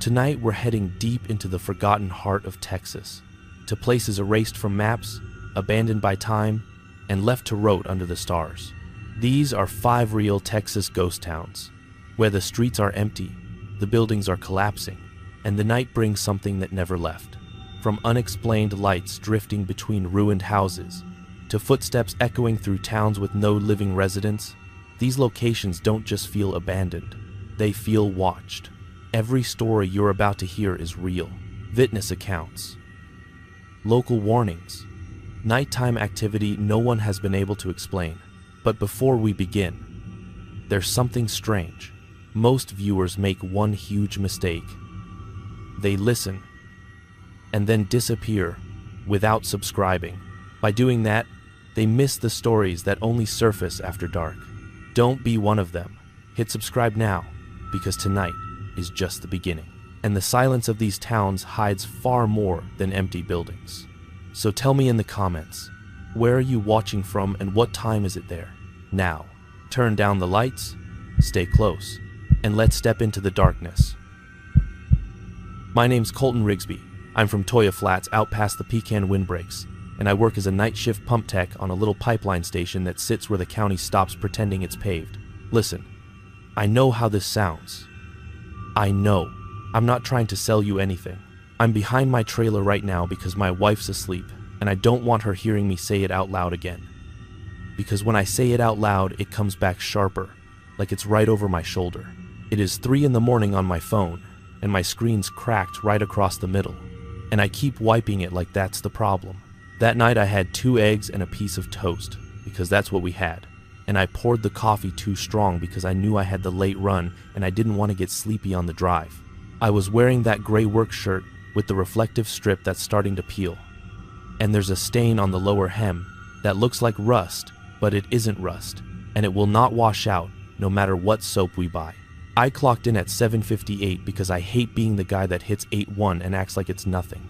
Tonight we're heading deep into the forgotten heart of Texas, to places erased from maps, abandoned by time, and left to rot under the stars. These are 5 real Texas ghost towns, where the streets are empty, the buildings are collapsing, and the night brings something that never left. From unexplained lights drifting between ruined houses, to footsteps echoing through towns with no living residents, these locations don't just feel abandoned, they feel watched. Every story you're about to hear is real. Witness accounts, local warnings, nighttime activity no one has been able to explain. But before we begin, there's something strange. Most viewers make one huge mistake. They listen and then disappear without subscribing. By doing that, they miss the stories that only surface after dark. Don't be one of them. Hit subscribe now, because tonight is just the beginning. And the silence of these towns hides far more than empty buildings. So tell me in the comments, where are you watching from and what time is it there? Now, turn down the lights, stay close, and let's step into the darkness. My name's Colton Rigsby. I'm from Toya Flats out past the Pecan windbreaks, and I work as a night shift pump tech on a little pipeline station that sits where the county stops pretending it's paved. Listen, I know how this sounds. I know. I'm not trying to sell you anything. I'm behind my trailer right now because my wife's asleep, and I don't want her hearing me say it out loud again. Because when I say it out loud, it comes back sharper, like it's right over my shoulder. It is 3 in the morning on my phone, and my screen's cracked right across the middle, and I keep wiping it like that's the problem. That night I had 2 eggs and a piece of toast, because that's what we had, and I poured the coffee too strong because I knew I had the late run and I didn't want to get sleepy on the drive. I was wearing that gray work shirt with the reflective strip that's starting to peel, and there's a stain on the lower hem that looks like rust, but it isn't rust, and it will not wash out no matter what soap we buy. I clocked in at 7:58 because I hate being the guy that hits 8-1 and acts like it's nothing.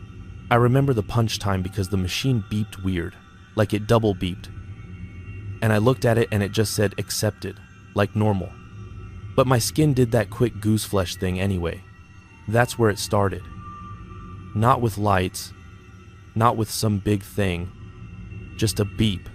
I remember the punch time because the machine beeped weird, like it double beeped, and I looked at it and it just said accepted, like normal. But my skin did that quick goose flesh thing anyway. That's where it started. Not with lights, not with some big thing, just a beep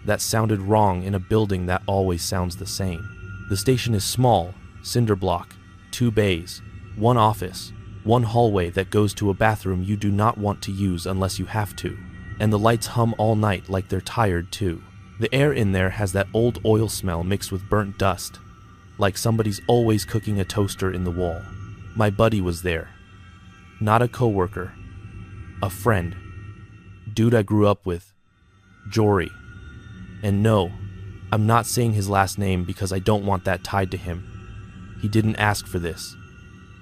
that sounded wrong in a building that always sounds the same. The station is small, cinder block, 2 bays, 1 office, 1 hallway that goes to a bathroom you do not want to use unless you have to, and the lights hum all night like they're tired too. The air in there has that old oil smell mixed with burnt dust, like somebody's always cooking a toaster in the wall. My buddy was there. Not a coworker, a friend, dude I grew up with, Jory. And no, I'm not saying his last name because I don't want that tied to him. He didn't ask for this.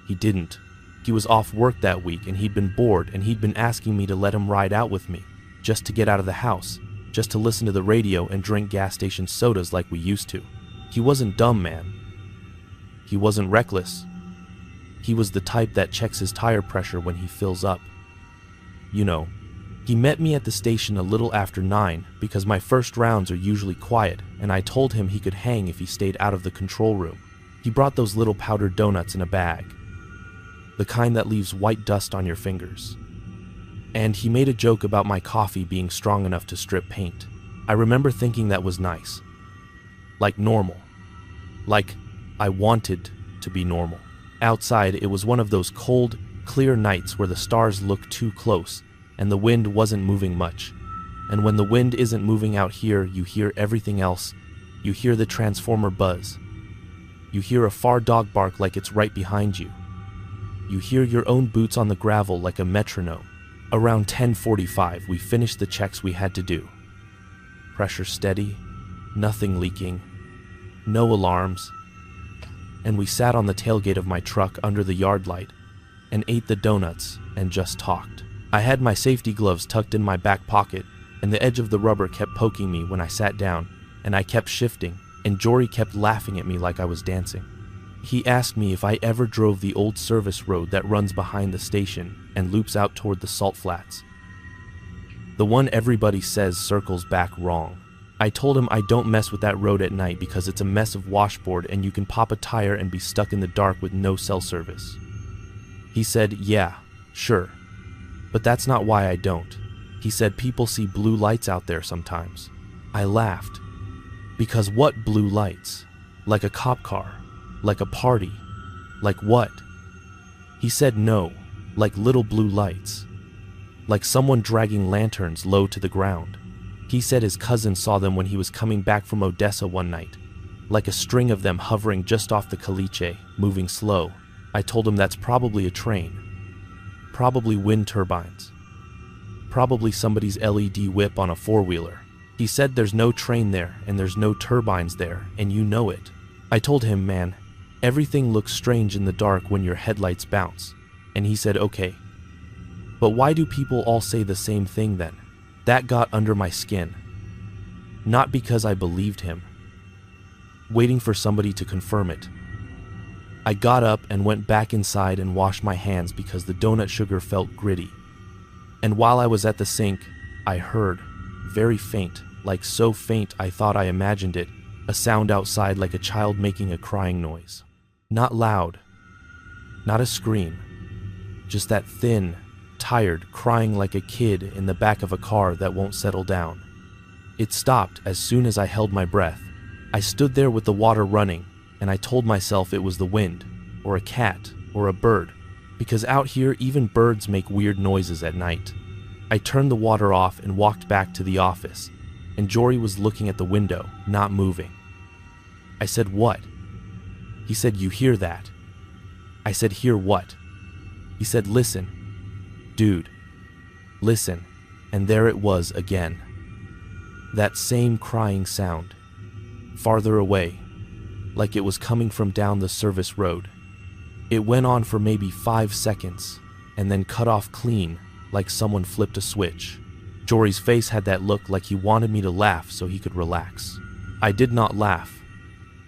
He didn't. He was off work that week and he'd been bored and he'd been asking me to let him ride out with me, just to get out of the house, just to listen to the radio and drink gas station sodas like we used to. He wasn't dumb, man. He wasn't reckless. He was the type that checks his tire pressure when he fills up. You know, he met me at the station a little after 9 because my first rounds are usually quiet, and I told him he could hang if he stayed out of the control room. He brought those little powdered donuts in a bag, the kind that leaves white dust on your fingers. And he made a joke about my coffee being strong enough to strip paint. I remember thinking that was nice. Like normal. Like I wanted to be normal. Outside, it was one of those cold, clear nights where the stars look too close and the wind wasn't moving much. And when the wind isn't moving out here, you hear everything else. You hear the transformer buzz. You hear a far dog bark like it's right behind you. You hear your own boots on the gravel like a metronome. Around 10:45, we finished the checks we had to do. Pressure steady, nothing leaking, no alarms, and we sat on the tailgate of my truck under the yard light and ate the donuts and just talked. I had my safety gloves tucked in my back pocket, and the edge of the rubber kept poking me when I sat down, and I kept shifting, and Jory kept laughing at me like I was dancing. He asked me if I ever drove the old service road that runs behind the station and loops out toward the salt flats. The one everybody says circles back wrong. I told him I don't mess with that road at night because it's a mess of washboard and you can pop a tire and be stuck in the dark with no cell service. He said, yeah, sure. But that's not why I don't. He said people see blue lights out there sometimes. I laughed. Because what blue lights? Like a cop car? Like a party? Like what? He said no, like little blue lights. Like someone dragging lanterns low to the ground. He said his cousin saw them when he was coming back from Odessa one night. Like a string of them hovering just off the caliche, moving slow. I told him that's probably a train. Probably wind turbines. Probably somebody's LED whip on a four-wheeler. He said there's no train there and there's no turbines there, and you know it. I told him, man, everything looks strange in the dark when your headlights bounce. And he said, okay. But why do people all say the same thing then? That got under my skin. Not because I believed him. Waiting for somebody to confirm it. I got up and went back inside and washed my hands because the donut sugar felt gritty. And while I was at the sink, I heard, very faint, like so faint I thought I imagined it, a sound outside like a child making a crying noise. Not loud, not a scream, just that thin, tired, crying like a kid in the back of a car that won't settle down. It stopped as soon as I held my breath. I stood there with the water running, and I told myself it was the wind, or a cat, or a bird, because out here even birds make weird noises at night. I turned the water off and walked back to the office, and Jory was looking at the window, not moving. I said, what? He said, you hear that? I said, hear what? He said, listen. Dude, listen. And there it was again. That same crying sound. Farther away, like it was coming from down the service road. It went on for maybe 5 seconds, and then cut off clean, like someone flipped a switch. Jory's face had that look like he wanted me to laugh so he could relax. I did not laugh.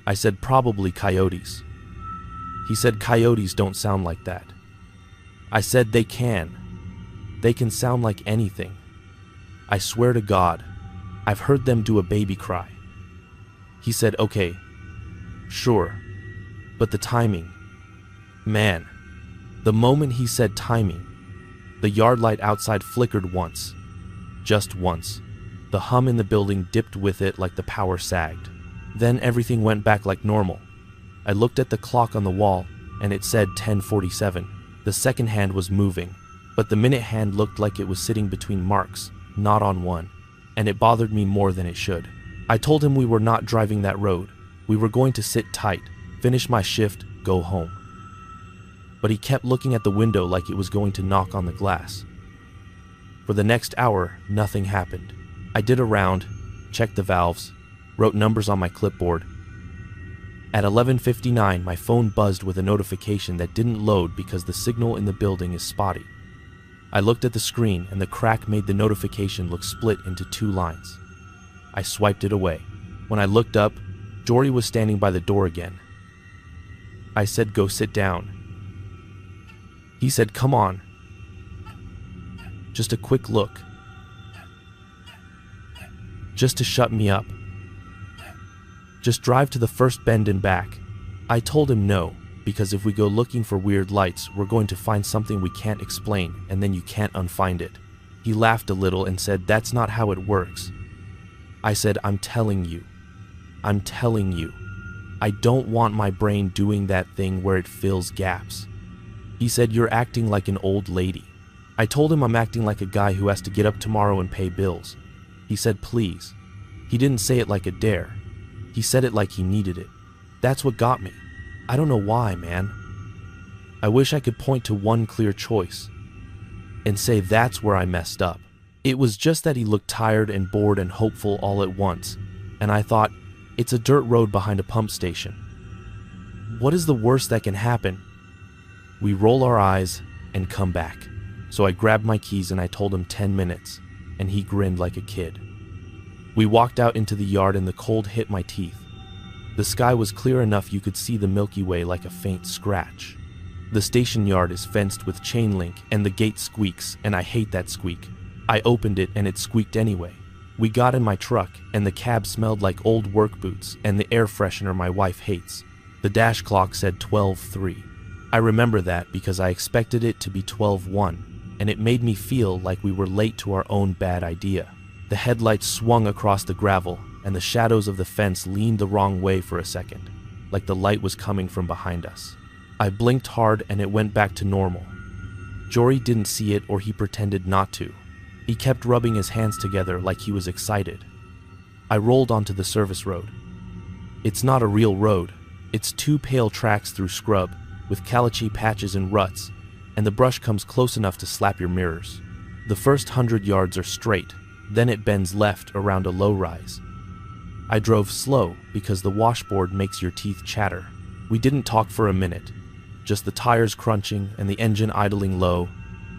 I said, probably coyotes. He said, coyotes don't sound like that. I said, they can. They can sound like anything. I swear to God, I've heard them do a baby cry. He said, okay, sure, but the timing. Man, the moment he said timing, the yard light outside flickered once, just once. The hum in the building dipped with it like the power sagged. Then everything went back like normal. I looked at the clock on the wall, and it said 10:47. The second hand was moving, but the minute hand looked like it was sitting between marks, not on one, and it bothered me more than it should. I told him we were not driving that road. We were going to sit tight, finish my shift, go home. But he kept looking at the window like it was going to knock on the glass. For the next hour, nothing happened. I did a round, checked the valves, wrote numbers on my clipboard. At 11:59, my phone buzzed with a notification that didn't load because the signal in the building is spotty. I looked at the screen and the crack made the notification look split into 2 lines. I swiped it away. When I looked up, Jory was standing by the door again. I said, go sit down. He said, come on. Just a quick look. Just to shut me up. Just drive to the first bend and back. I told him no, because if we go looking for weird lights, we're going to find something we can't explain, and then you can't unfind it. He laughed a little and said, that's not how it works. I said, I'm telling you. I'm telling you. I don't want my brain doing that thing where it fills gaps. He said, you're acting like an old lady. I told him I'm acting like a guy who has to get up tomorrow and pay bills. He said, please. He didn't say it like a dare. He said it like he needed it. That's what got me. I don't know why, man. I wish I could point to one clear choice and say that's where I messed up. It was just that he looked tired and bored and hopeful all at once, and I thought, it's a dirt road behind a pump station. What is the worst that can happen? We roll our eyes and come back. So I grabbed my keys and I told him 10 minutes, and he grinned like a kid. We walked out into the yard and the cold hit my teeth. The sky was clear enough you could see the Milky Way like a faint scratch. The station yard is fenced with chain link and the gate squeaks, and I hate that squeak. I opened it and it squeaked anyway. We got in my truck and the cab smelled like old work boots and the air freshener my wife hates. The dash clock said 12:03. I remember that because I expected it to be 12:01, and it made me feel like we were late to our own bad idea. The headlights swung across the gravel, and the shadows of the fence leaned the wrong way for a second, like the light was coming from behind us. I blinked hard and it went back to normal. Jory didn't see it, or he pretended not to. He kept rubbing his hands together like he was excited. I rolled onto the service road. It's not a real road. It's two pale tracks through scrub, with calichy patches and ruts, and the brush comes close enough to slap your mirrors. The first 100 yards are straight, then it bends left around a low rise. I drove slow because the washboard makes your teeth chatter. We didn't talk for a minute, just the tires crunching and the engine idling low,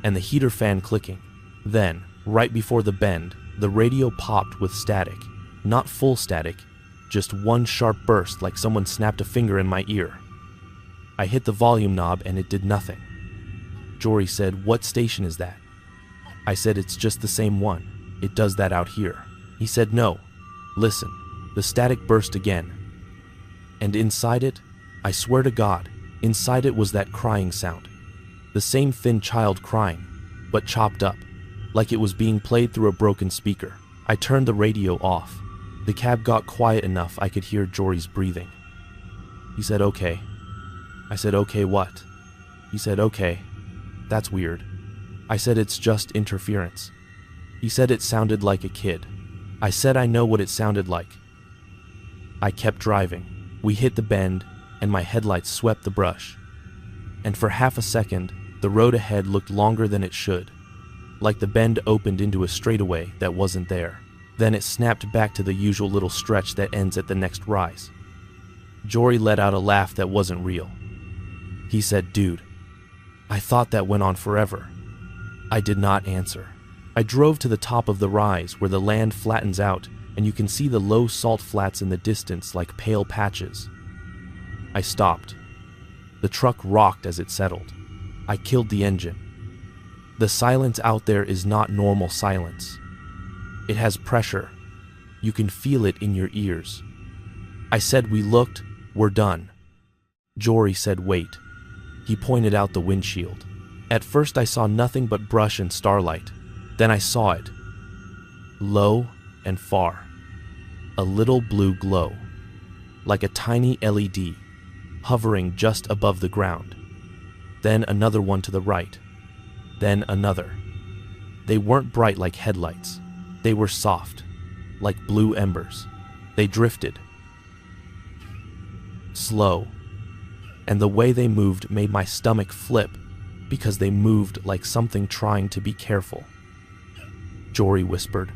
and the heater fan clicking. Then, right before the bend, the radio popped with static. Not full static, just one sharp burst like someone snapped a finger in my ear. I hit the volume knob and it did nothing. Jory said, "What station is that?" I said, "It's just the same one. It does that out here." He said, "No. Listen." The static burst again. And inside it, I swear to God, inside it was that crying sound. The same thin child crying, but chopped up, like it was being played through a broken speaker. I turned the radio off. The cab got quiet enough I could hear Jory's breathing. He said, "Okay." I said, "Okay, what?" He said, "Okay, that's weird." I said, "It's just interference." He said it sounded like a kid. I said, "I know what it sounded like." I kept driving. We hit the bend, and my headlights swept the brush. And for half a second, the road ahead looked longer than it should, like the bend opened into a straightaway that wasn't there. Then it snapped back to the usual little stretch that ends at the next rise. Jory let out a laugh that wasn't real. He said, "Dude, I thought that went on forever." I did not answer. I drove to the top of the rise where the land flattens out and you can see the low salt flats in the distance like pale patches. I stopped. The truck rocked as it settled. I killed the engine. The silence out there is not normal silence. It has pressure. You can feel it in your ears. I said, "We looked, we're done." Jory said, "Wait." He pointed out the windshield. At first I saw nothing but brush and starlight. Then I saw it. Low and far. A little blue glow. Like a tiny LED, hovering just above the ground. Then another one to the right. Then another. They weren't bright like headlights. They were soft, like blue embers. They drifted. Slow. And the way they moved made my stomach flip because they moved like something trying to be careful. Jory whispered.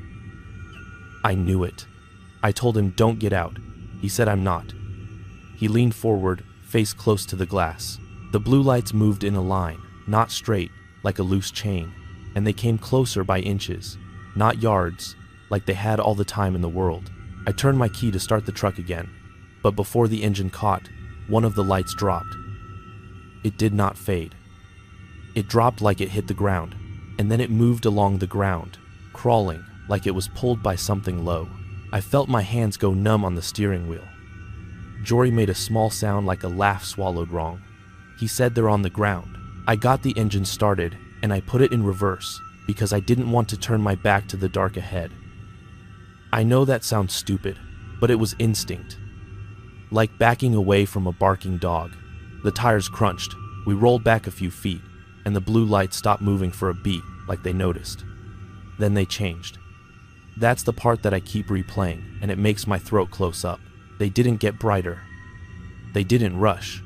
I knew it. I told him, "Don't get out." He said, "I'm not." He leaned forward, face close to the glass. The blue lights moved in a line, not straight, like a loose chain, and they came closer by inches, not yards, like they had all the time in the world. I turned my key to start the truck again, but before the engine caught, one of the lights dropped. It did not fade. It dropped like it hit the ground, and then it moved along the ground, crawling like it was pulled by something low. I felt my hands go numb on the steering wheel. Jory made a small sound like a laugh swallowed wrong. He said, "They're on the ground." I got the engine started, and I put it in reverse because I didn't want to turn my back to the dark ahead. I know that sounds stupid, but it was instinct. Like backing away from a barking dog. The tires crunched, we rolled back a few feet, and the blue lights stopped moving for a beat, like they noticed. Then they changed. That's the part that I keep replaying, and it makes my throat close up. They didn't get brighter. They didn't rush.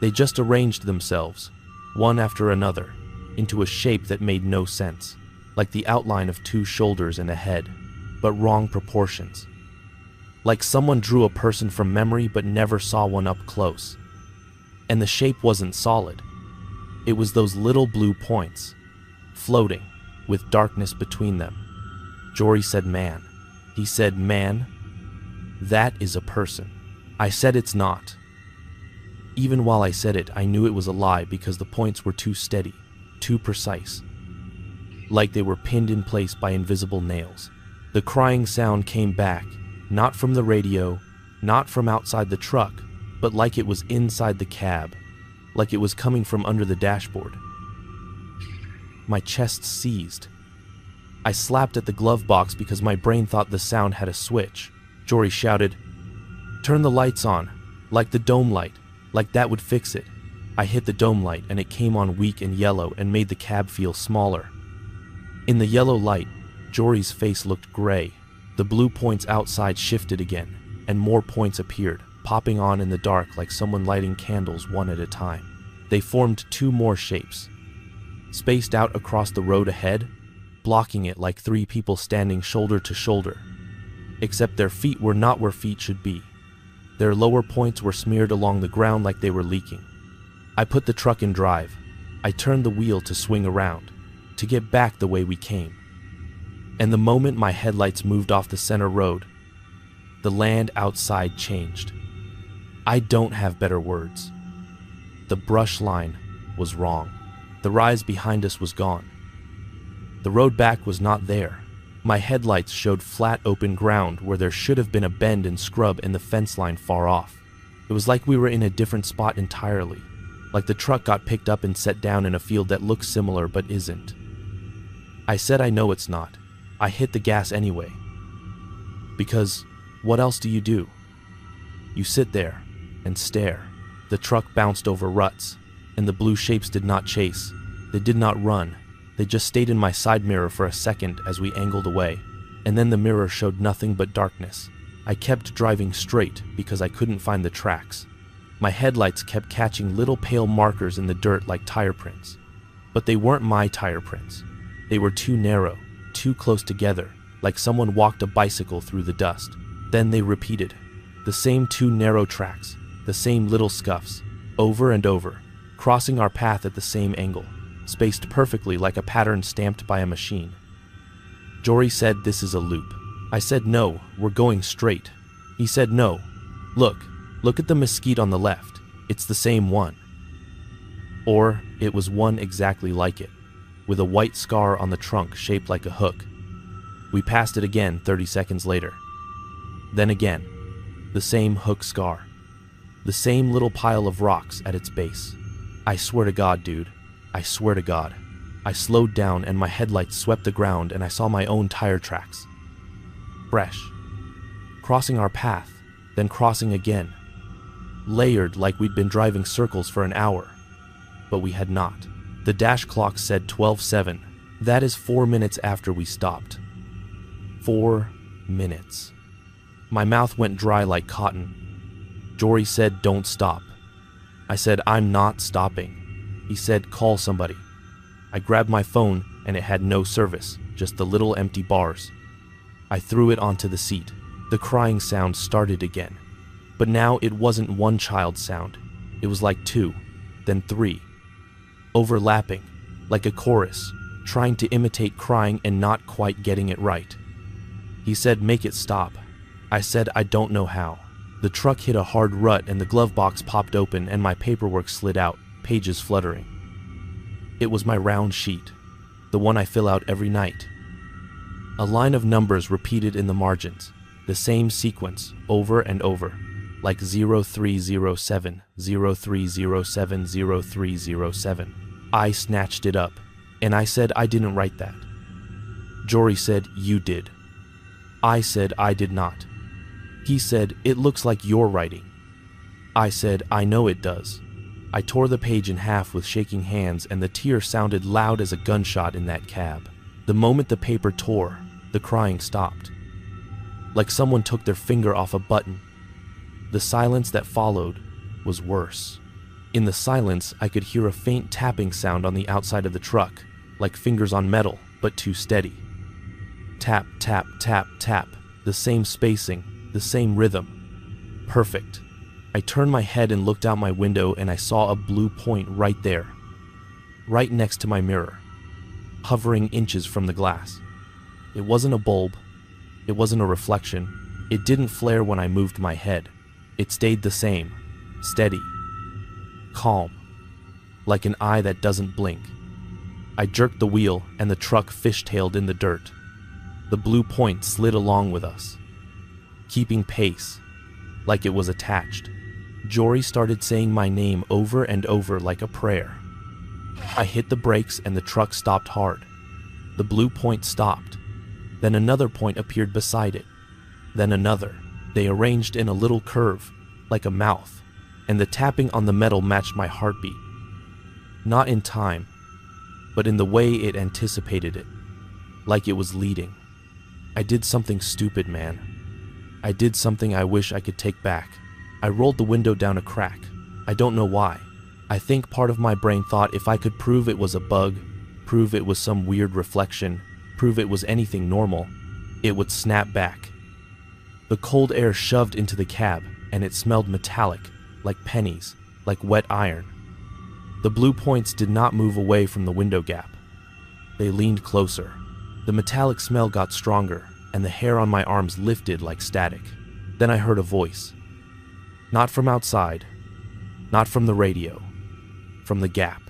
They just arranged themselves, one after another, into a shape that made no sense, like the outline of two shoulders and a head, but wrong proportions. Like someone drew a person from memory but never saw one up close. And the shape wasn't solid. It was those little blue points, floating, with darkness between them. Jory said, "Man." He said, "Man, that is a person." I said, "It's not." Even while I said it, I knew it was a lie because the points were too steady, too precise, like they were pinned in place by invisible nails. The crying sound came back, not from the radio, not from outside the truck, but like it was inside the cab. like it was coming from under the dashboard. My chest seized. I slapped at the glove box because my brain thought the sound had a switch. Jory shouted, "Turn the lights on, like the dome light, like that would fix it." I hit the dome light and it came on weak and yellow and made the cab feel smaller. In the yellow light, Jory's face looked gray. The blue points outside shifted again, and more points appeared, popping on in the dark like someone lighting candles one at a time. They formed two more shapes, spaced out across the road ahead, blocking it like three people standing shoulder to shoulder. Except their feet were not where feet should be. Their lower points were smeared along the ground like they were leaking. I put the truck in drive. I turned the wheel to swing around, to get back the way we came. And the moment my headlights moved off the center road, the land outside changed. I don't have better words. The brush line was wrong. The rise behind us was gone. The road back was not there. My headlights showed flat open ground where there should have been a bend and scrub in the fence line far off. It was like we were in a different spot entirely, like the truck got picked up and set down in a field that looks similar but isn't. I said I know it's not. I hit the gas anyway. Because what else do you do? You sit there and stare. The truck bounced over ruts, and the blue shapes did not chase. They did not run. They just stayed in my side mirror for a second as we angled away, and then the mirror showed nothing but darkness. I kept driving straight because I couldn't find the tracks. My headlights kept catching little pale markers in the dirt like tire prints. But they weren't my tire prints. They were too narrow, too close together, like someone walked a bicycle through the dust. Then they repeated. The same two narrow tracks, the same little scuffs, over and over, crossing our path at the same angle, spaced perfectly like a pattern stamped by a machine. Jory said, "This is a loop." I said, "No, we're going straight." He said, "No. Look at the mesquite on the left. It's the same one." Or it was one exactly like it, with a white scar on the trunk shaped like a hook. We passed it again 30 seconds later. Then again, the same hook scar. The same little pile of rocks at its base. I swear to God, dude. I swear to God. I slowed down and my headlights swept the ground and I saw my own tire tracks. Fresh. Crossing our path, then crossing again. Layered like we'd been driving circles for an hour. But we had not. The dash clock said 12:07. That is 4 minutes after we stopped. 4 minutes. My mouth went dry like cotton. Jory said, "Don't stop." I said, "I'm not stopping." He said, "Call somebody." I grabbed my phone and it had no service, just the little empty bars. I threw it onto the seat. The crying sound started again. But now it wasn't one child's sound. It was like two, then three. Overlapping, like a chorus, trying to imitate crying and not quite getting it right. He said, "Make it stop." I said, "I don't know how." The truck hit a hard rut and the glove box popped open and my paperwork slid out, pages fluttering. It was my round sheet, the one I fill out every night. A line of numbers repeated in the margins, the same sequence over and over, like 0307, 0307, 0307. I snatched it up, and I said I didn't write that. Jory said, "You did." I said I did not. He said, "It looks like you're writing." I said, "I know it does." I tore the page in half with shaking hands and the tears sounded loud as a gunshot in that cab. The moment the paper tore, the crying stopped. Like someone took their finger off a button. The silence that followed was worse. In the silence, I could hear a faint tapping sound on the outside of the truck, like fingers on metal, but too steady. Tap, tap, tap, tap, the same spacing, the same rhythm. Perfect. I turned my head and looked out my window and I saw a blue point right there, right next to my mirror, hovering inches from the glass. It wasn't a bulb. It wasn't a reflection. It didn't flare when I moved my head. It stayed the same, steady, calm, like an eye that doesn't blink. I jerked the wheel and the truck fishtailed in the dirt. The blue point slid along with us, keeping pace, like it was attached. Jory started saying my name over and over like a prayer. I hit the brakes and the truck stopped hard. The blue point stopped. Then another point appeared beside it. Then another. They arranged in a little curve, like a mouth, and the tapping on the metal matched my heartbeat. Not in time, but in the way it anticipated it, like it was leading. I did something stupid, man. I did something I wish I could take back. I rolled the window down a crack. I don't know why. I think part of my brain thought if I could prove it was a bug, prove it was some weird reflection, prove it was anything normal, it would snap back. The cold air shoved into the cab, and it smelled metallic, like pennies, like wet iron. The blue points did not move away from the window gap. They leaned closer. The metallic smell got stronger, and the hair on my arms lifted like static. Then I heard a voice. Not from outside, not from the radio, from the gap.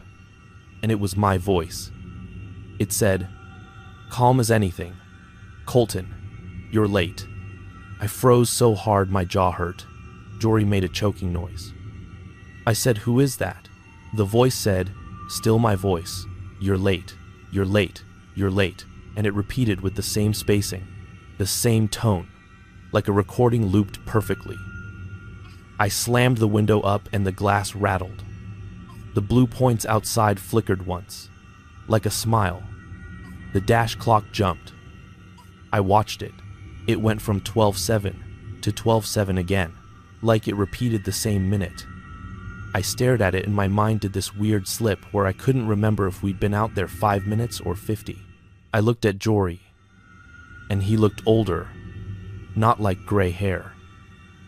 And it was my voice. It said, "Calm as anything. Colton, you're late." I froze so hard my jaw hurt. Jory made a choking noise. I said, "Who is that?" The voice said, still my voice, "You're late, you're late, you're late." And it repeated with the same spacing, the same tone, like a recording looped perfectly. I slammed the window up and the glass rattled. The blue points outside flickered once, like a smile. The dash clock jumped. I watched it. It went from 12:07 to 12:07 again, like it repeated the same minute. I stared at it and my mind did this weird slip where I couldn't remember if we'd been out there 5 minutes or 50. I looked at Jory, and he looked older, not like gray hair,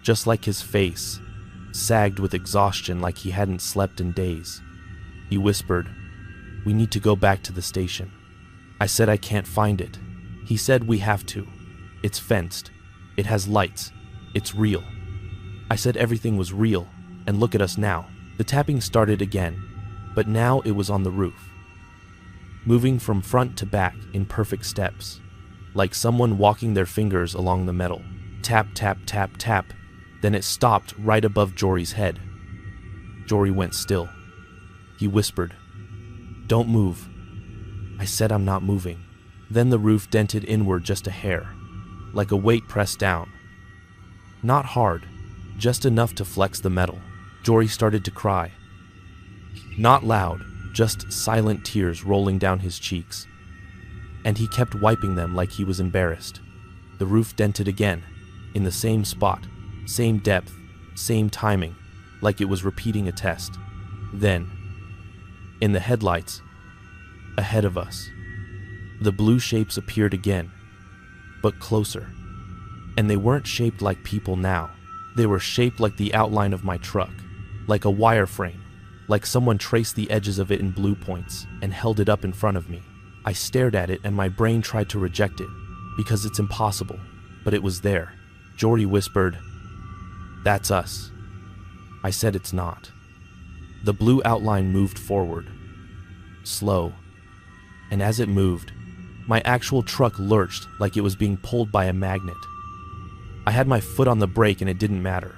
just like his face, sagged with exhaustion like he hadn't slept in days. He whispered, "We need to go back to the station." I said, "I can't find it." He said, "We have to. It's fenced. It has lights. It's real." I said everything was real, and look at us now. The tapping started again, but now it was on the roof, moving from front to back in perfect steps, like someone walking their fingers along the metal. Tap, tap, tap, tap. Then it stopped right above Jory's head. Jory went still. He whispered, "Don't move." I said, "I'm not moving." Then the roof dented inward just a hair, like a weight pressed down. Not hard, just enough to flex the metal. Jory started to cry. Not loud, just silent tears rolling down his cheeks. And he kept wiping them like he was embarrassed. The roof dented again, in the same spot, same depth, same timing, like it was repeating a test. Then, in the headlights, ahead of us, the blue shapes appeared again, but closer. And they weren't shaped like people now. They were shaped like the outline of my truck, like a wireframe, like someone traced the edges of it in blue points and held it up in front of me. I stared at it and my brain tried to reject it, because it's impossible, but it was there. Jory whispered, "That's us." I said, "It's not." The blue outline moved forward, slow, and as it moved, my actual truck lurched like it was being pulled by a magnet. I had my foot on the brake and it didn't matter.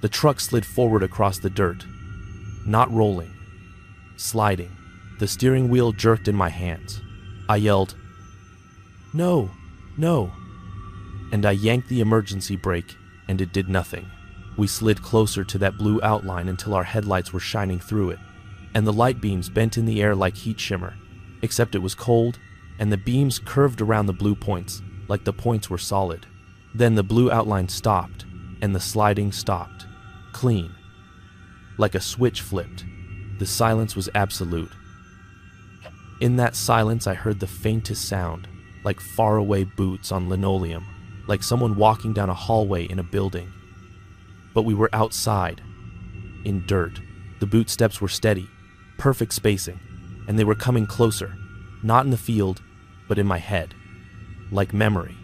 The truck slid forward across the dirt, not rolling, sliding. The steering wheel jerked in my hands. I yelled, "No, no," and I yanked the emergency brake and it did nothing. We slid closer to that blue outline until our headlights were shining through it, and the light beams bent in the air like heat shimmer, except it was cold, and the beams curved around the blue points like the points were solid. Then the blue outline stopped, and the sliding stopped, clean, like a switch flipped. The silence was absolute. In that silence I heard the faintest sound, like faraway boots on linoleum, like someone walking down a hallway in a building. But we were outside, in dirt. The boot steps were steady, perfect spacing, and they were coming closer, not in the field, but in my head, like memory.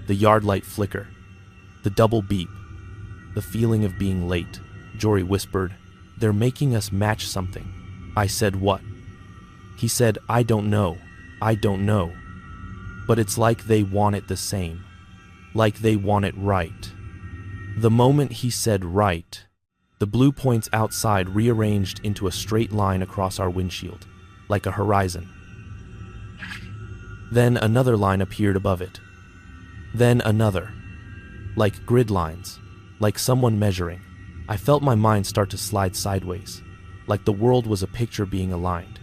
The yard light flicker, the double beep, the feeling of being late. Jory whispered, "They're making us match something." I said, "What?" He said, I don't know. But it's like they want it the same, like they want it right." The moment he said right, The blue points outside rearranged into a straight line across our windshield, like a horizon. Then another line appeared above it. Then another, like grid lines, like someone measuring. I felt my mind start to slide sideways, like the world was a picture being aligned.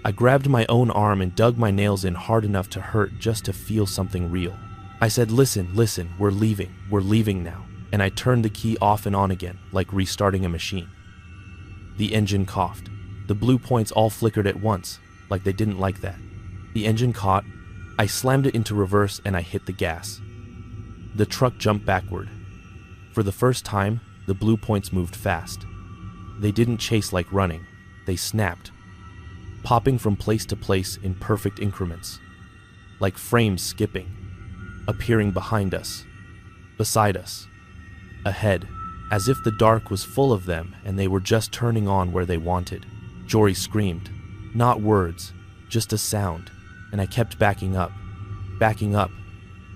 I grabbed my own arm and dug my nails in hard enough to hurt just to feel something real. I said, listen, we're leaving now. And I turned the key off and on again, like restarting a machine. The engine coughed. The blue points all flickered at once, like they didn't like that. The engine caught. I slammed it into reverse and I hit the gas. The truck jumped backward. For the first time, the blue points moved fast. They didn't chase like running. They snapped, popping from place to place in perfect increments, like frames skipping, appearing behind us, beside us, ahead, as if the dark was full of them and they were just turning on where they wanted. Jory screamed. Not words, just a sound, and I kept backing up,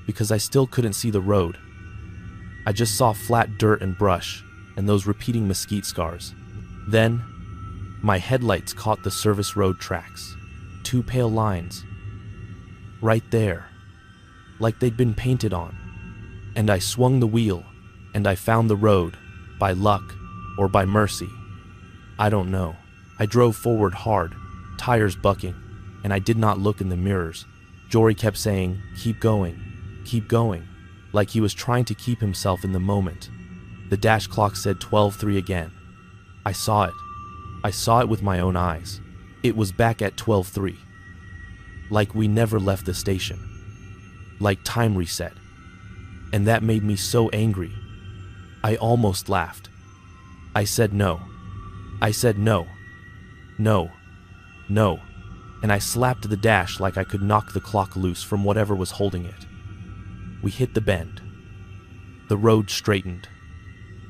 because I still couldn't see the road. I just saw flat dirt and brush, and those repeating mesquite scars. Then, my headlights caught the service road tracks. 2 pale lines. Right there. Like they'd been painted on. And I swung the wheel, and I found the road, by luck or by mercy. I don't know. I drove forward hard, tires bucking, and I did not look in the mirrors. Jory kept saying, keep going, like he was trying to keep himself in the moment. The dash clock said 12:03 again. I saw it. I saw it with my own eyes. It was back at 12:03. Like we never left the station. Like time reset. And that made me so angry. I almost laughed. I said no. I said no. No. No. And I slapped the dash like I could knock the clock loose from whatever was holding it. We hit the bend. The road straightened.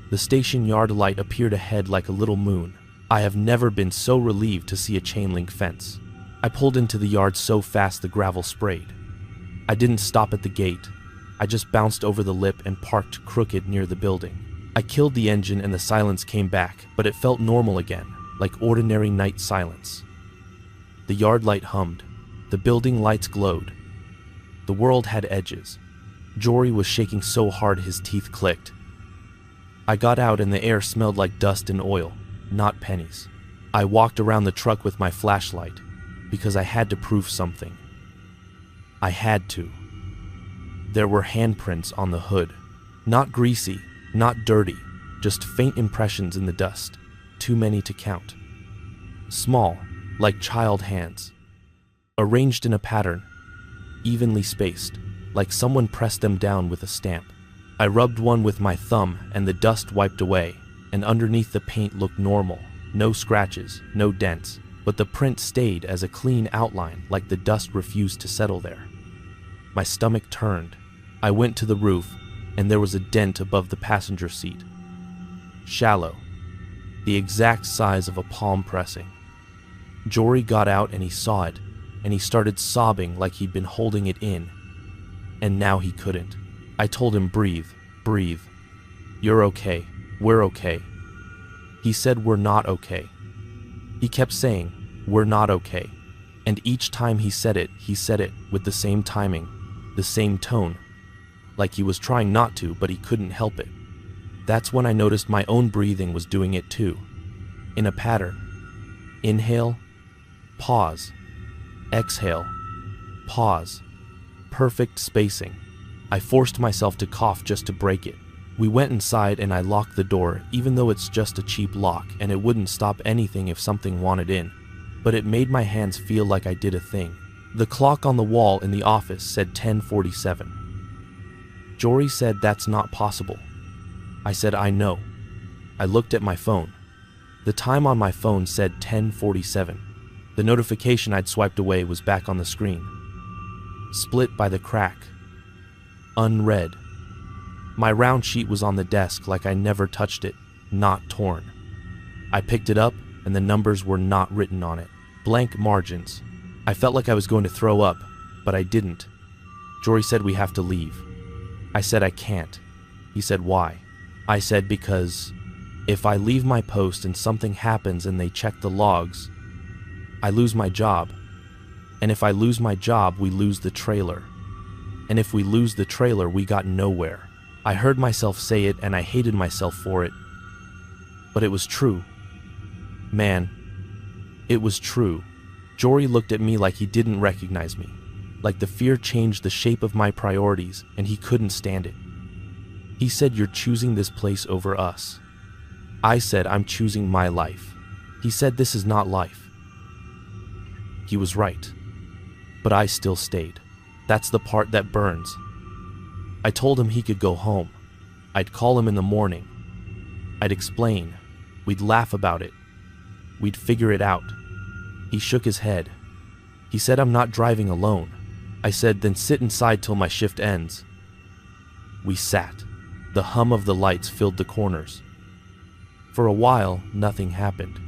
The station yard light appeared ahead like a little moon. I have never been so relieved to see a chain link fence. I pulled into the yard so fast the gravel sprayed. I didn't stop at the gate. I just bounced over the lip and parked crooked near the building. I killed the engine and the silence came back, but it felt normal again, like ordinary night silence. The yard light hummed. The building lights glowed. The world had edges. Jory was shaking so hard his teeth clicked. I got out and the air smelled like dust and oil, not pennies. I walked around the truck with my flashlight, because I had to prove something. I had to. There were handprints on the hood. Not greasy, not dirty, just faint impressions in the dust, too many to count. Small, like child hands. Arranged in a pattern, evenly spaced, like someone pressed them down with a stamp. I rubbed one with my thumb and the dust wiped away, and underneath the paint looked normal. No scratches, no dents, but the print stayed as a clean outline like the dust refused to settle there. My stomach turned. I went to the roof, and there was a dent above the passenger seat. Shallow, the exact size of a palm pressing. Jory got out and he saw it, and he started sobbing like he'd been holding it in, and now he couldn't. I told him, breathe. You're okay. We're okay. He said, we're not okay. He kept saying, we're not okay. And each time he said it with the same timing, the same tone, like he was trying not to, but he couldn't help it. That's when I noticed my own breathing was doing it too, in a pattern. Inhale, pause, exhale, pause, perfect spacing. I forced myself to cough just to break it. We went inside and I locked the door, even though it's just a cheap lock and it wouldn't stop anything if something wanted in. But it made my hands feel like I did a thing. The clock on the wall in the office said 10:47. Jory said that's not possible. I said, I know. I looked at my phone. The time on my phone said 10:47. The notification I'd swiped away was back on the screen. Split by the crack. Unread. My round sheet was on the desk like I never touched it, not torn. I picked it up and the numbers were not written on it. Blank margins. I felt like I was going to throw up, but I didn't. Jory said we have to leave. I said I can't. He said why? I said because If I leave my post and something happens and they check the logs, I lose my job. And if I lose my job, we lose the trailer. And if we lose the trailer, we got nowhere. I heard myself say it and I hated myself for it. But it was true. Man, it was true. Jory looked at me like he didn't recognize me, like the fear changed the shape of my priorities and he couldn't stand it. He said, "You're choosing this place over us." I said, "I'm choosing my life." He said, "This is not life." He was right, but I still stayed. That's the part that burns. I told him he could go home. I'd call him in the morning. I'd explain. We'd laugh about it. We'd figure it out. He shook his head. He said, "I'm not driving alone." I said, "Then sit inside till my shift ends." We sat. The hum of the lights filled the corners. For a while, nothing happened.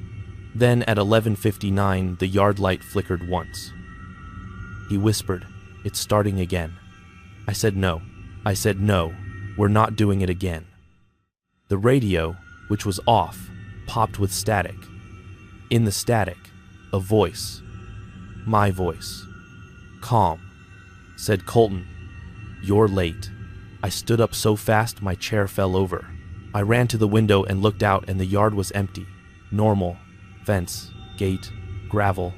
Then at 11:59, the yard light flickered once. He whispered, "It's starting again." I said, "No." I said, "No, we're not doing it again." The radio, which was off, popped with static. In the static, a voice. My voice. Calm. Said, "Colton, you're late." I stood up so fast my chair fell over. I ran to the window and looked out and the yard was empty. Normal. Fence, gate, gravel.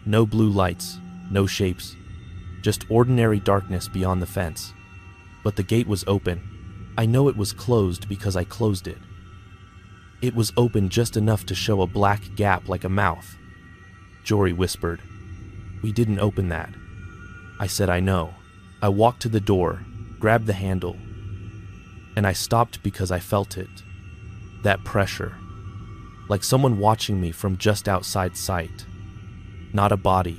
No blue lights, no shapes. Just ordinary darkness beyond the fence. But the gate was open. I know it was closed because I closed it. It was open just enough to show a black gap like a mouth. Jory whispered, "We didn't open that." I said, "I know." I walked to the door, grabbed the handle, and I stopped because I felt it. That pressure. Like someone watching me from just outside sight. Not a body.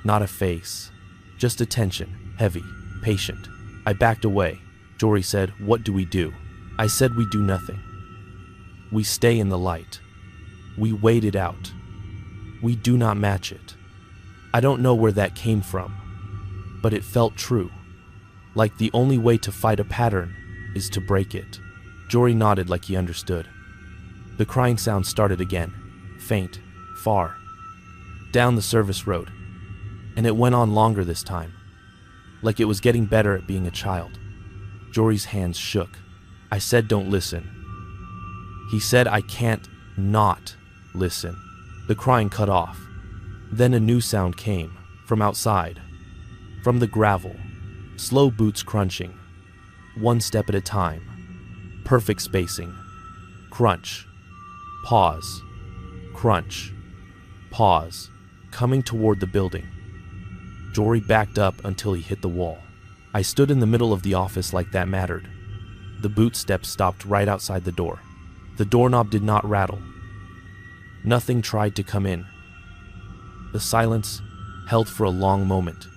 Not a face. Just attention, heavy, patient. I backed away. Jory said, "What do we do?" I said, "We do nothing. We stay in the light. We wait it out. We do not match it." I don't know where that came from, but it felt true. Like the only way to fight a pattern is to break it. Jory nodded like he understood. The crying sound started again, faint, far, down the service road, and it went on longer this time, like it was getting better at being a child. Jory's hands shook. I said, "Don't listen." He said, "I can't not listen." The crying cut off. Then a new sound came, from outside, from the gravel, slow boots crunching, one step at a time, perfect spacing, crunch, pause, crunch, pause, coming toward the building. Jory backed up until he hit the wall. I stood in the middle of the office like that mattered. The boot steps stopped right outside the door. The doorknob did not rattle. Nothing tried to come in. The silence held for a long moment.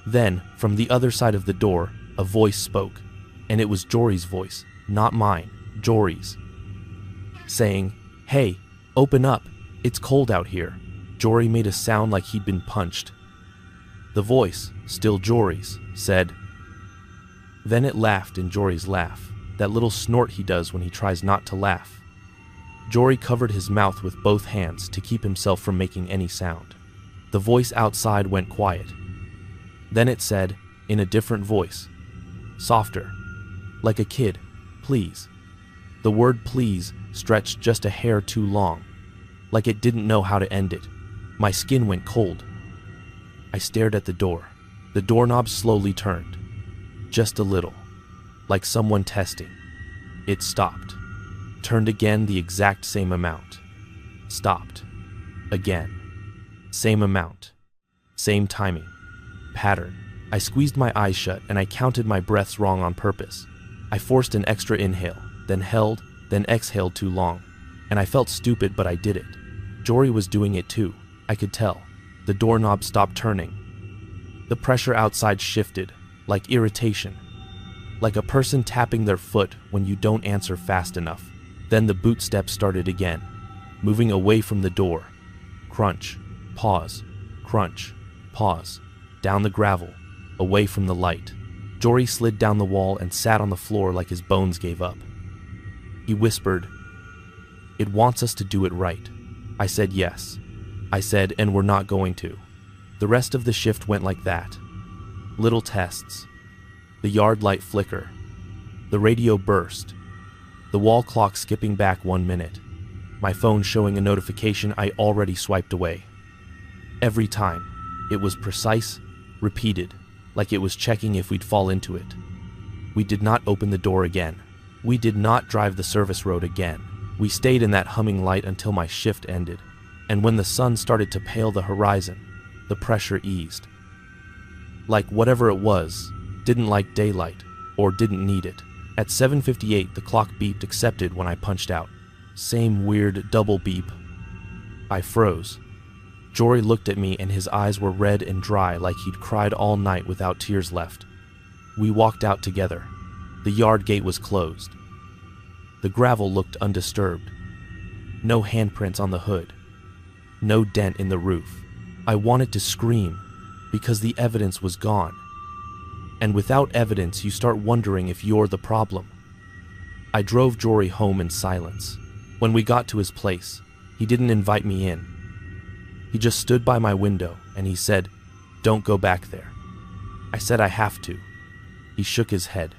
Then, from the other side of the door, a voice spoke, and it was Jory's voice, not mine, Jory's, saying, "Hey, open up, it's cold out here." Jory made a sound like he'd been punched. The voice, still Jory's, said. Then it laughed in Jory's laugh, that little snort he does when he tries not to laugh. Jory covered his mouth with both hands to keep himself from making any sound. The voice outside went quiet. Then it said, in a different voice, softer, like a kid, "Please." The word "please" stretched just a hair too long, like it didn't know how to end it. My skin went cold. I stared at the door. The doorknob slowly turned. Just a little, like someone testing. It stopped. Turned again the exact same amount. Stopped. Again. Same amount. Same timing. Pattern. I squeezed my eyes shut and I counted my breaths wrong on purpose. I forced an extra inhale, then held, then exhaled too long. And I felt stupid, but I did it. Jory was doing it too. I could tell. The doorknob stopped turning. The pressure outside shifted, like irritation. Like a person tapping their foot when you don't answer fast enough. Then the boot steps started again, moving away from the door. Crunch, pause, crunch, pause, down the gravel, away from the light. Jory slid down the wall and sat on the floor like his bones gave up. He whispered, It wants us to do it right. I said yes. I said, and we're not going to. The rest of the shift went like that. Little tests. The yard light flicker. The radio burst. The wall clock skipping back 1 minute. My phone showing a notification I already swiped away. Every time, it was precise, repeated, like it was checking if we'd fall into it. We did not open the door again. We did not drive the service road again. We stayed in that humming light until my shift ended, and when the sun started to pale the horizon, the pressure eased. Like whatever it was, didn't like daylight, or didn't need it. At 7:58, the clock beeped accepted when I punched out. Same weird double beep. I froze. Jory looked at me and his eyes were red and dry like he'd cried all night without tears left. We walked out together. The yard gate was closed. The gravel looked undisturbed. No handprints on the hood. No dent in the roof. I wanted to scream because the evidence was gone. And without evidence, you start wondering if you're the problem. I drove Jory home in silence. When we got to his place, he didn't invite me in. He just stood by my window and he said, "Don't go back there." I said, "I have to." He shook his head.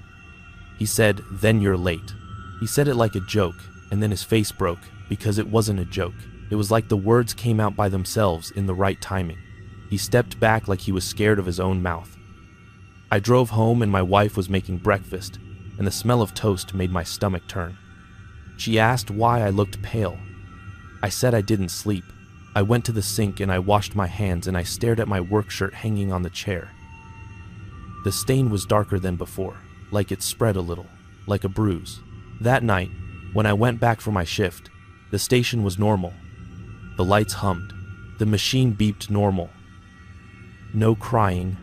He said, "Then you're late." He said it like a joke, and then his face broke because it wasn't a joke. It was like the words came out by themselves in the right timing. He stepped back like he was scared of his own mouth. I drove home and my wife was making breakfast, and the smell of toast made my stomach turn. She asked why I looked pale. I said I didn't sleep. I went to the sink and I washed my hands and I stared at my work shirt hanging on the chair. The stain was darker than before, like it spread a little, like a bruise. That night, when I went back for my shift, the station was normal. The lights hummed. The machine beeped normal. No crying.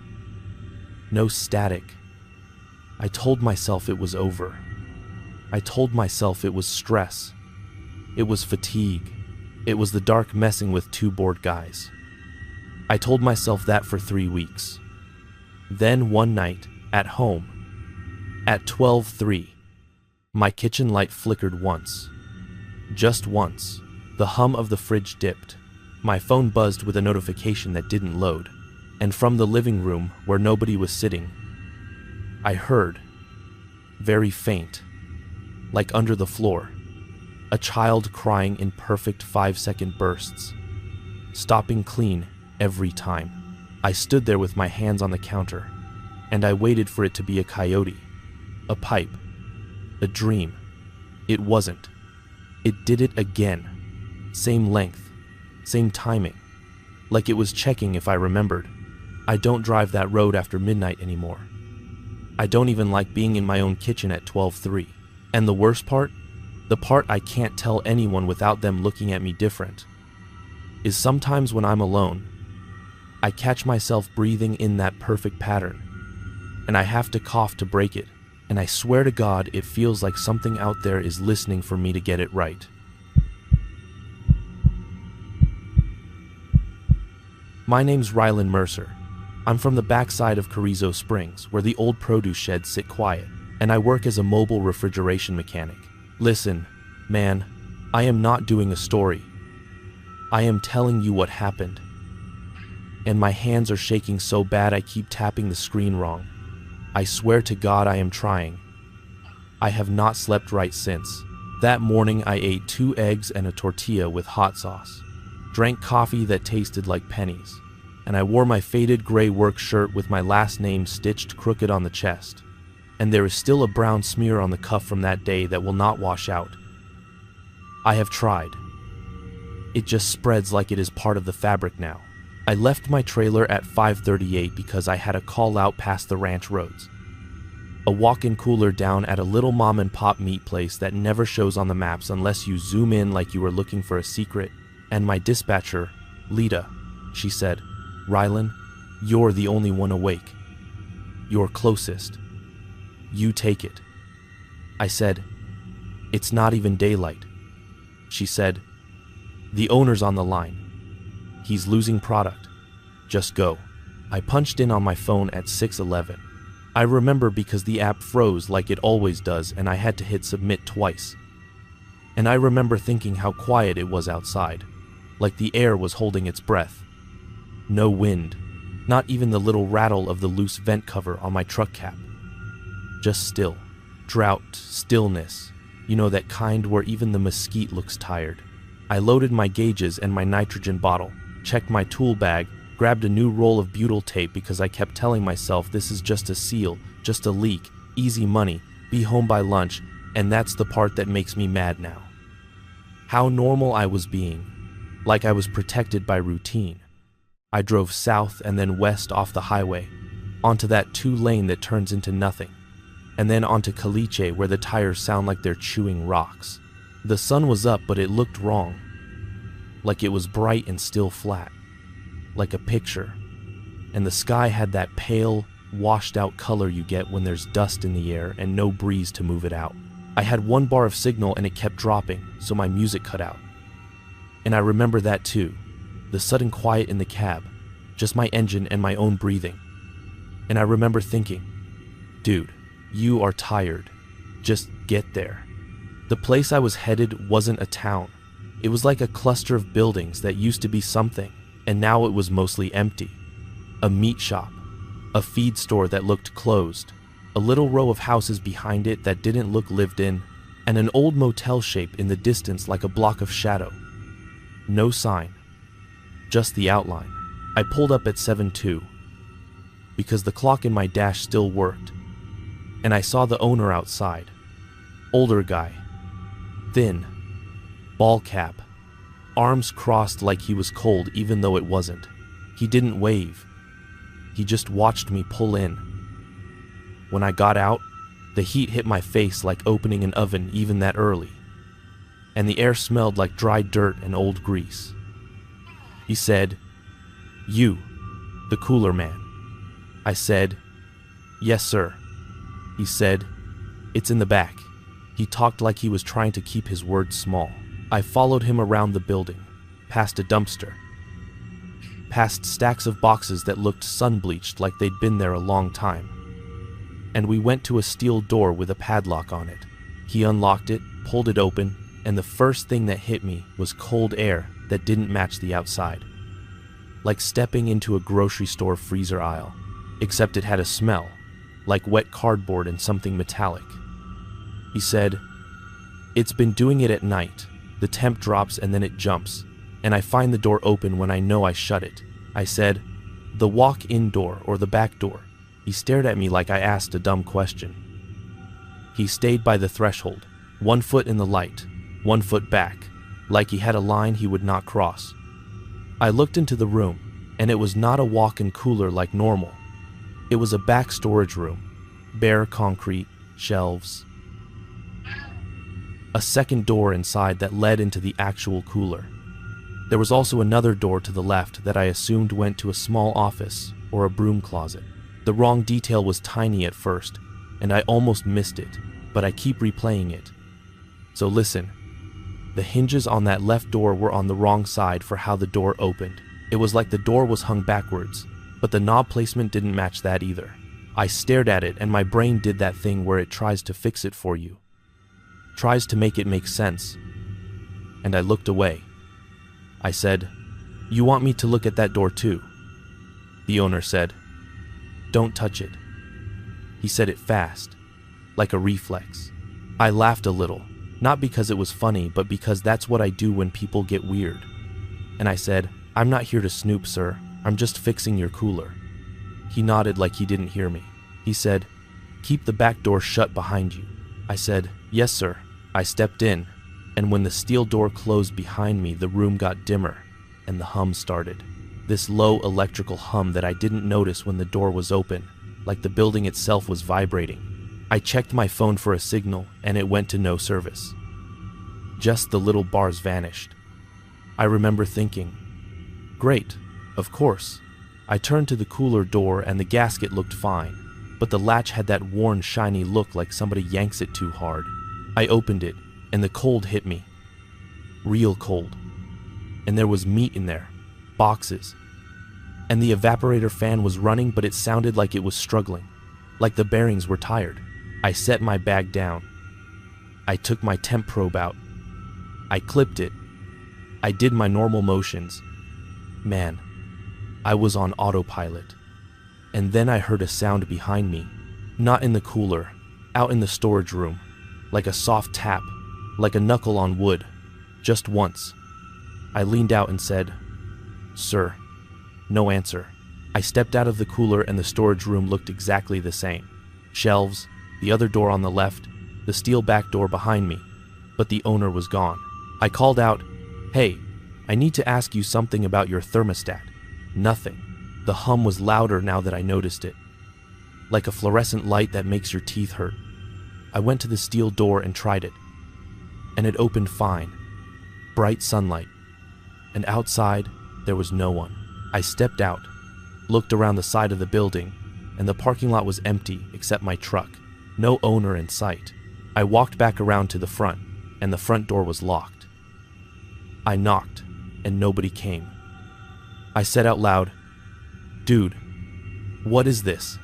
No static. I told myself it was over. I told myself it was stress. It was fatigue. It was the dark messing with two bored guys. I told myself that for 3 weeks. Then one night, at home, at 12:03, my kitchen light flickered once. Just once. The hum of the fridge dipped. My phone buzzed with a notification that didn't load. And from the living room, where nobody was sitting, I heard, very faint, like under the floor, a child crying in perfect 5-second bursts, stopping clean every time. I stood there with my hands on the counter, and I waited for it to be a coyote, a pipe, a dream. It wasn't. It did it again. Same length, same timing, like it was checking if I remembered. I don't drive that road after midnight anymore. I don't even like being in my own kitchen at 12:03. And the worst part, the part I can't tell anyone without them looking at me different, is sometimes when I'm alone, I catch myself breathing in that perfect pattern, and I have to cough to break it, and I swear to God it feels like something out there is listening for me to get it right. My name's Rylan Mercer. I'm from the backside of Carrizo Springs, where the old produce sheds sit quiet, and I work as a mobile refrigeration mechanic. Listen, man, I am not doing a story. I am telling you what happened. And my hands are shaking so bad I keep tapping the screen wrong. I swear to God I am trying. I have not slept right since. That morning I ate 2 eggs and a tortilla with hot sauce, drank coffee that tasted like pennies, and I wore my faded gray work shirt with my last name stitched crooked on the chest. And there is still a brown smear on the cuff from that day that will not wash out. I have tried. It just spreads like it is part of the fabric now. I left my trailer at 5:38 because I had a call out past the ranch roads. A walk-in cooler down at a little mom and pop meat place that never shows on the maps unless you zoom in like you were looking for a secret. And my dispatcher, Lita, she said, "Rylan, you're the only one awake. You're closest. You take it." I said, "It's not even daylight." She said, "The owner's on the line. He's losing product. Just go." I punched in on my phone at 6:11. I remember because the app froze like it always does and I had to hit submit twice. And I remember thinking how quiet it was outside, like the air was holding its breath. No wind, not even the little rattle of the loose vent cover on my truck cap. Just still, drought, stillness, you know, that kind where even the mesquite looks tired. I loaded my gauges and my nitrogen bottle, checked my tool bag, grabbed a new roll of butyl tape because I kept telling myself this is just a seal, just a leak, easy money, be home by lunch, and that's the part that makes me mad now. How normal I was being, like I was protected by routine. I drove south and then west off the highway, onto that 2-lane that turns into nothing, and then onto Caliche where the tires sound like they're chewing rocks. The sun was up, but it looked wrong, like it was bright and still flat, like a picture, and the sky had that pale, washed-out color you get when there's dust in the air and no breeze to move it out. I had 1 bar of signal and it kept dropping, so my music cut out. And I remember that too, the sudden quiet in the cab, just my engine and my own breathing. And I remember thinking, dude, you are tired. Just get there. The place I was headed wasn't a town. It was like a cluster of buildings that used to be something, and now it was mostly empty. A meat shop, a feed store that looked closed, a little row of houses behind it that didn't look lived in, and an old motel shape in the distance like a block of shadow. No sign, just the outline. I pulled up at 7:02 because the clock in my dash still worked, and I saw the owner outside. Older guy, thin, ball cap, arms crossed like he was cold even though it wasn't. He didn't wave. He just watched me pull in. When I got out, the heat hit my face like opening an oven even that early, and the air smelled like dry dirt and old grease. He said, "You, the cooler man." I said, "Yes, sir." He said, "It's in the back." He talked like he was trying to keep his words small. I followed him around the building, past a dumpster, past stacks of boxes that looked sun-bleached like they'd been there a long time. And we went to a steel door with a padlock on it. He unlocked it, pulled it open, and the first thing that hit me was cold air that didn't match the outside. Like stepping into a grocery store freezer aisle, except it had a smell, like wet cardboard and something metallic. He said, "It's been doing it at night. The temp drops and then it jumps, and I find the door open when I know I shut it." I said, "The walk-in door or the back door?" He stared at me like I asked a dumb question. He stayed by the threshold, 1 foot in the light, 1 foot back, like he had a line he would not cross. I looked into the room, and it was not a walk-in cooler like normal. It was a back storage room, bare concrete, shelves. A second door inside that led into the actual cooler. There was also another door to the left that I assumed went to a small office or a broom closet. The wrong detail was tiny at first, and I almost missed it, but I keep replaying it. So listen, the hinges on that left door were on the wrong side for how the door opened. It was like the door was hung backwards, but the knob placement didn't match that either. I stared at it and my brain did that thing where it tries to fix it for you. Tries to make it make sense. And I looked away. I said, "You want me to look at that door too?" The owner said, "Don't touch it." He said it fast, like a reflex. I laughed a little, not because it was funny, but because that's what I do when people get weird. And I said, "I'm not here to snoop, sir. I'm just fixing your cooler." He nodded like he didn't hear me. He said, "Keep the back door shut behind you." I said, "Yes, sir." I stepped in, and when the steel door closed behind me, the room got dimmer, and the hum started. This low electrical hum that I didn't notice when the door was open, like the building itself was vibrating. I checked my phone for a signal, and it went to no service. Just the little bars vanished. I remember thinking, great, of course. I turned to the cooler door and the gasket looked fine, but the latch had that worn, shiny look like somebody yanks it too hard. I opened it, and the cold hit me. Real cold. And there was meat in there, boxes. And the evaporator fan was running, but it sounded like it was struggling, like the bearings were tired. I set my bag down. I took my temp probe out, I clipped it. I did my normal motions. Man, I was on autopilot. And then I heard a sound behind me. Not in the cooler, out in the storage room. Like a soft tap, like a knuckle on wood. Just once. I leaned out and said, "Sir." No answer. I stepped out of the cooler and the storage room looked exactly the same. Shelves, the other door on the left, the steel back door behind me. But the owner was gone. I called out, "Hey, I need to ask you something about your thermostat." Nothing. The hum was louder now that I noticed it. Like a fluorescent light that makes your teeth hurt. I went to the steel door and tried it. And it opened fine. Bright sunlight. And outside, there was no one. I stepped out, looked around the side of the building, and the parking lot was empty except my truck. No owner in sight. I walked back around to the front, and the front door was locked. I knocked, and nobody came. I said out loud, "Dude, what is this?"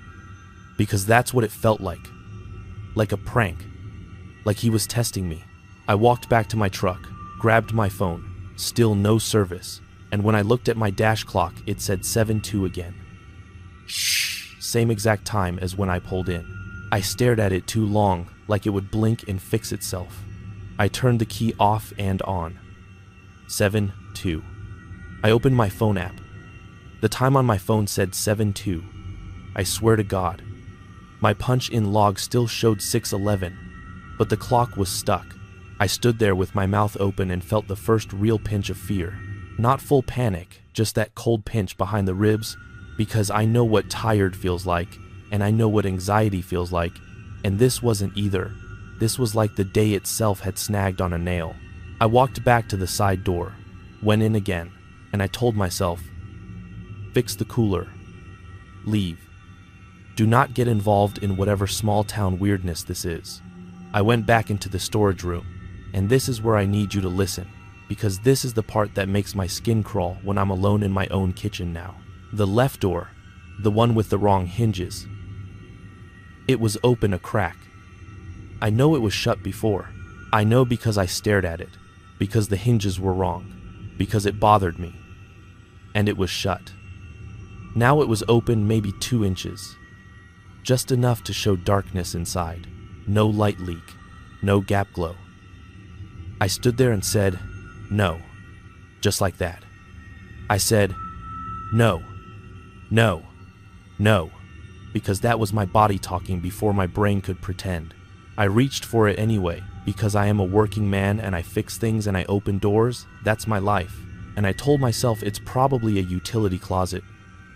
Because that's what it felt like. Like a prank. Like he was testing me. I walked back to my truck, grabbed my phone. Still no service. And when I looked at my dash clock, it said 7:02 again. Same exact time as when I pulled in. I stared at it too long, like it would blink and fix itself. I turned the key off and on. 7:02. I opened my phone app. The time on my phone said 7:02. I swear to God. My punch-in log still showed 6:11, but the clock was stuck. I stood there with my mouth open and felt the first real pinch of fear. Not full panic, just that cold pinch behind the ribs, because I know what tired feels like, and I know what anxiety feels like, and this wasn't either. This was like the day itself had snagged on a nail. I walked back to the side door, went in again, and I told myself, "Fix the cooler. Leave. Do not get involved in whatever small-town weirdness this is." I went back into the storage room, and this is where I need you to listen, because this is the part that makes my skin crawl when I'm alone in my own kitchen now. The left door, the one with the wrong hinges. It was open a crack. I know it was shut before. I know because I stared at it, because the hinges were wrong, because it bothered me. And it was shut. Now it was open maybe 2 inches. Just enough to show darkness inside. No light leak, no gap glow. I stood there and said, "No," just like that. I said, "No, no, no," because that was my body talking before my brain could pretend. I reached for it anyway, because I am a working man and I fix things and I open doors. That's my life. And I told myself it's probably a utility closet,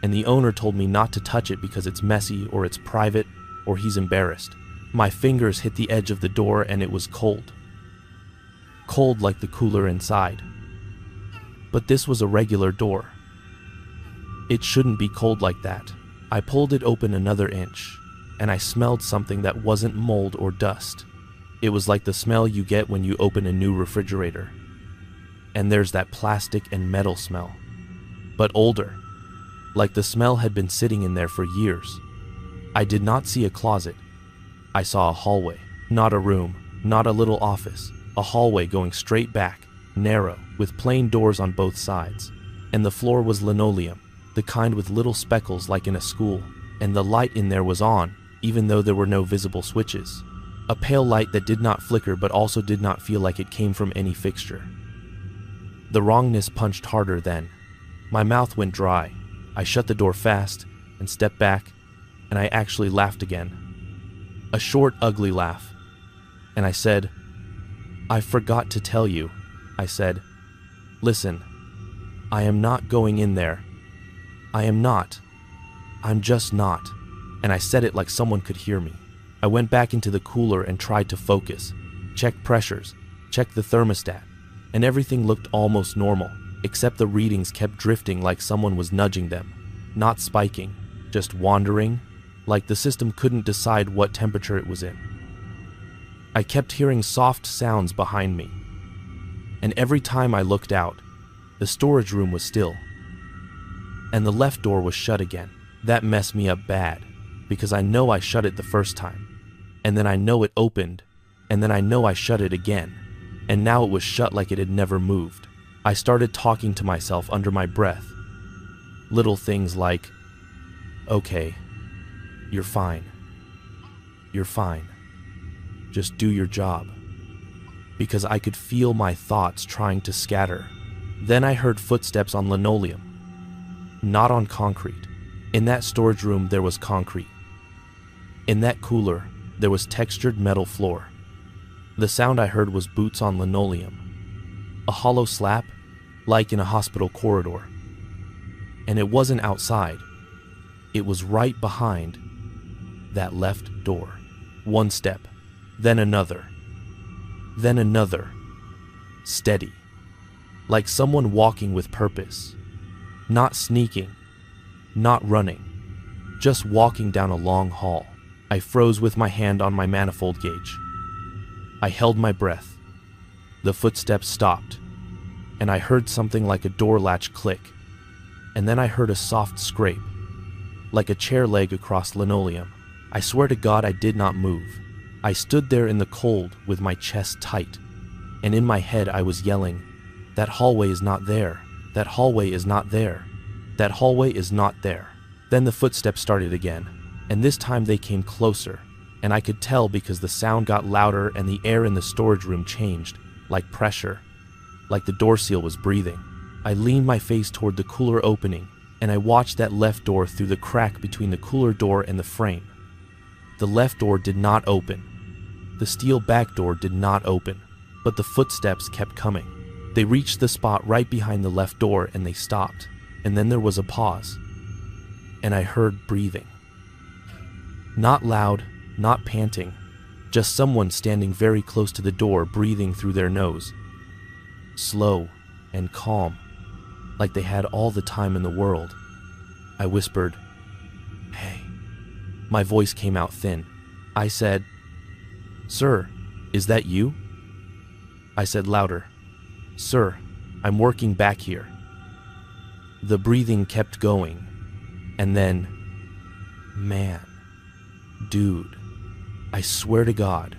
and the owner told me not to touch it because it's messy or it's private or he's embarrassed. My fingers hit the edge of the door and it was cold. Cold like the cooler inside. But this was a regular door. It shouldn't be cold like that. I pulled it open another inch, and I smelled something that wasn't mold or dust. It was like the smell you get when you open a new refrigerator. And there's that plastic and metal smell. But older. Like the smell had been sitting in there for years. I did not see a closet. I saw a hallway. Not a room, not a little office. A hallway going straight back, narrow, with plain doors on both sides. And the floor was linoleum, the kind with little speckles like in a school. And the light in there was on, even though there were no visible switches. A pale light that did not flicker but also did not feel like it came from any fixture. The wrongness punched harder then. My mouth went dry. I shut the door fast and stepped back, and I actually laughed again. A short, ugly laugh. And I said, "I forgot to tell you," I said. "Listen, I am not going in there. I am not. I'm just not." And I said it like someone could hear me. I went back into the cooler and tried to focus, checked pressures, checked the thermostat, and everything looked almost normal, except the readings kept drifting like someone was nudging them, not spiking, just wandering, like the system couldn't decide what temperature it was in. I kept hearing soft sounds behind me, and every time I looked out, the storage room was still, and the left door was shut again. That messed me up bad, because I know I shut it the first time, and then I know it opened, and then I know I shut it again. and now it was shut like it had never moved. I started talking to myself under my breath. Little things like, "Okay, you're fine. You're fine. Just do your job." Because I could feel my thoughts trying to scatter. Then I heard footsteps on linoleum, not on concrete. In that storage room, there was concrete. In that cooler, there was textured metal floor. The sound I heard was boots on linoleum, a hollow slap, like in a hospital corridor. And it wasn't outside. It was right behind that left door. One step, then another, then another. Steady, like someone walking with purpose. Not sneaking, not running, just walking down a long hall. I froze with my hand on my manifold gauge. I held my breath. The footsteps stopped, and I heard something like a door latch click, and then I heard a soft scrape, like a chair leg across linoleum. I swear to God I did not move. I stood there in the cold with my chest tight, and in my head I was yelling, "That hallway is not there. That hallway is not there. That hallway is not there." Then the footsteps started again, and this time they came closer, and I could tell because the sound got louder and the air in the storage room changed, like pressure, like the door seal was breathing. I leaned my face toward the cooler opening, and I watched that left door through the crack between the cooler door and the frame. The left door did not open. The steel back door did not open, but the footsteps kept coming. They reached the spot right behind the left door and they stopped, and then there was a pause, and I heard breathing. Not loud, not panting, just someone standing very close to the door breathing through their nose. Slow and calm, like they had all the time in the world. I whispered, "Hey." My voice came out thin. I said, "Sir, is that you?" I said louder, "Sir, I'm working back here." The breathing kept going, and then, man, dude, I swear to God,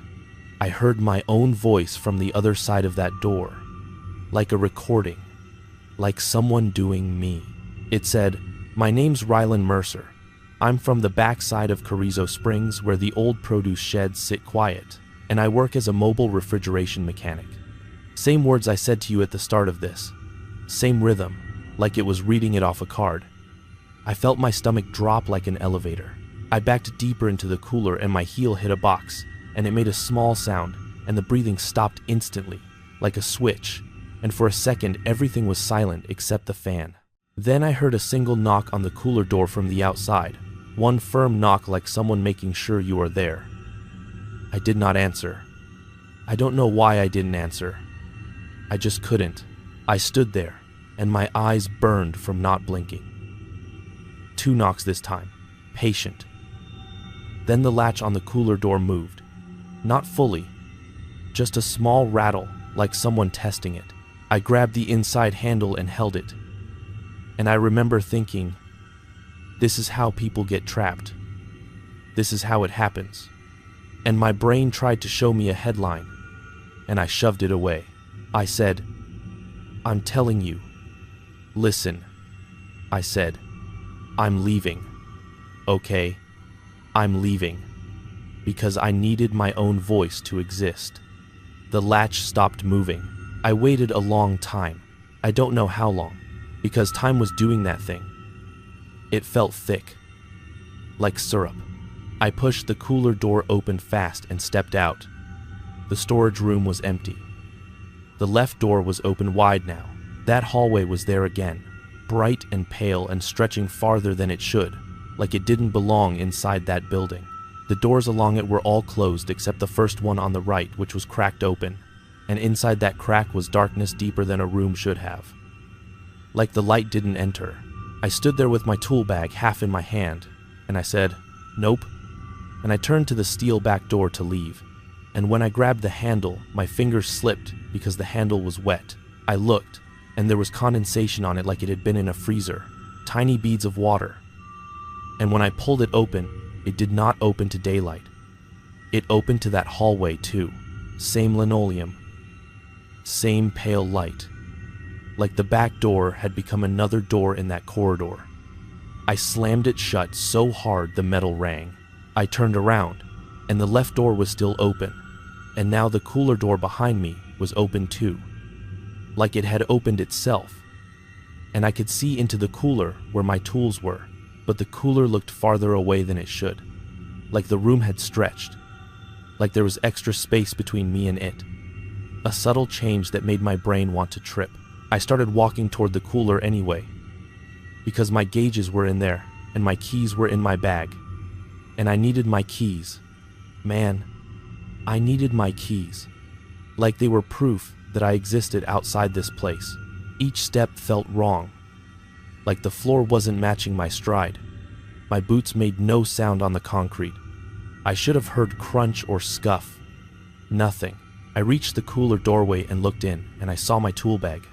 I heard my own voice from the other side of that door, like a recording, like someone doing me. It said, "My name's Rylan Mercer. I'm from the backside of Carrizo Springs where the old produce sheds sit quiet, and I work as a mobile refrigeration mechanic." Same words I said to you at the start of this. Same rhythm, like it was reading it off a card. I felt my stomach drop like an elevator. I backed deeper into the cooler and my heel hit a box, and it made a small sound, and the breathing stopped instantly, like a switch, and for a second everything was silent except the fan. Then I heard a single knock on the cooler door from the outside, one firm knock like someone making sure you are there. I did not answer. I don't know why I didn't answer. I just couldn't. I stood there, and my eyes burned from not blinking. 2 knocks this time, patient. Then the latch on the cooler door moved. Not fully, just a small rattle like someone testing it. I grabbed the inside handle and held it. And I remember thinking, this is how people get trapped. This is how it happens. And my brain tried to show me a headline, and I shoved it away. I said, "I'm telling you. Listen." I said, "I'm leaving. Okay? I'm leaving. Because I needed my own voice to exist." The latch stopped moving. I waited a long time. I don't know how long, because time was doing that thing. It felt thick, like syrup. I pushed the cooler door open fast and stepped out. The storage room was empty. The left door was open wide now. That hallway was there again, bright and pale and stretching farther than it should, like it didn't belong inside that building. The doors along it were all closed except the first one on the right, which was cracked open, and inside that crack was darkness deeper than a room should have. Like the light didn't enter. I stood there with my tool bag half in my hand, and I said, "Nope." And I turned to the steel back door to leave. And when I grabbed the handle, my fingers slipped because the handle was wet. I looked, and there was condensation on it like it had been in a freezer, tiny beads of water. And when I pulled it open, it did not open to daylight. It opened to that hallway too. Same linoleum, same pale light. Like the back door had become another door in that corridor. I slammed it shut so hard the metal rang. I turned around, and the left door was still open, and now the cooler door behind me was open too, like it had opened itself. And I could see into the cooler where my tools were, but the cooler looked farther away than it should, like the room had stretched, like there was extra space between me and it. A subtle change that made my brain want to trip. I started walking toward the cooler anyway, because my gauges were in there, and my keys were in my bag, and I needed my keys. Man, I needed my keys, like they were proof that I existed outside this place. Each step felt wrong, like the floor wasn't matching my stride. My boots made no sound on the concrete. I should have heard crunch or scuff. Nothing. I reached the cooler doorway and looked in, and I saw my tool bag,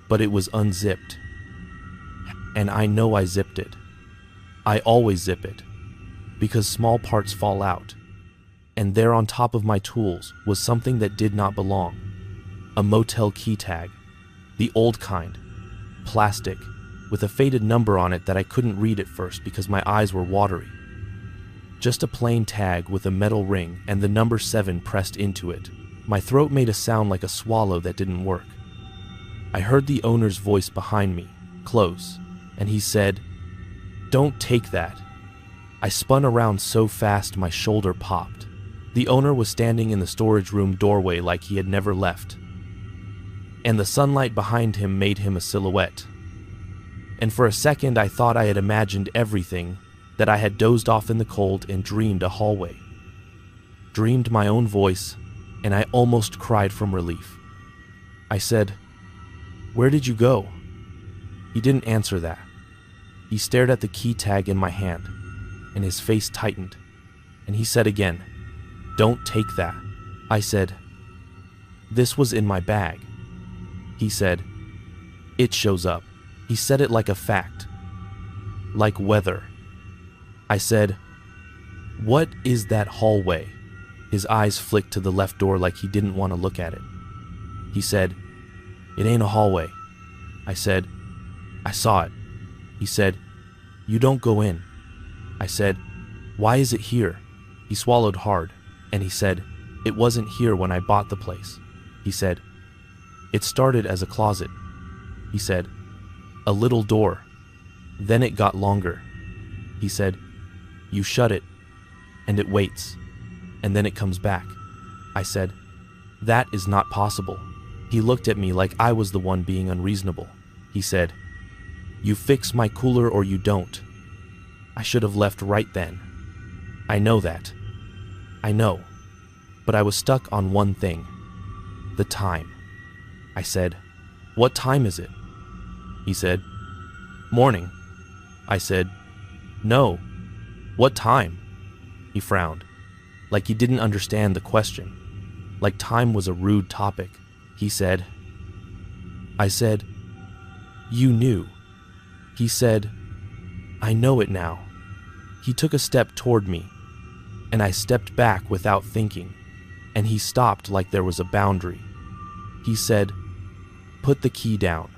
but it was unzipped. And I know I zipped it. I always zip it, because small parts fall out. And there on top of my tools was something that did not belong. A motel key tag. The old kind. Plastic, with a faded number on it that I couldn't read at first because my eyes were watery. Just a plain tag with a metal ring and the number 7 pressed into it. My throat made a sound like a swallow that didn't work. I heard the owner's voice behind me, close, and he said, "Don't take that." I spun around so fast my shoulder popped. The owner was standing in the storage room doorway like he had never left, and the sunlight behind him made him a silhouette. And for a second I thought I had imagined everything, that I had dozed off in the cold and dreamed a hallway. Dreamed my own voice, and I almost cried from relief. I said, "Where did you go?" He didn't answer that. He stared at the key tag in my hand, and his face tightened, and he said again, "Don't take that." I said, "This was in my bag." He said, "It shows up." He said it like a fact, like weather. I said, "What is that hallway?" His eyes flicked to the left door like he didn't want to look at it. He said, "It ain't a hallway." I said, "I saw it." He said, "You don't go in." I said, "Why is it here?" He swallowed hard, and he said, "It wasn't here when I bought the place." He said, "It started as a closet." He said, "A little door. Then it got longer." He said, "You shut it, and it waits, and then it comes back." I said, "That is not possible." He looked at me like I was the one being unreasonable. He said, "You fix my cooler or you don't." I should have left right then. I know that. I know. But I was stuck on one thing. The time. I said, "What time is it?" He said, "Morning." I said, "No. What time?" He frowned, like he didn't understand the question, like time was a rude topic. He said, I said, "You knew." He said, "I know it now." He took a step toward me, and I stepped back without thinking, and he stopped like there was a boundary. He said, "Put the key down."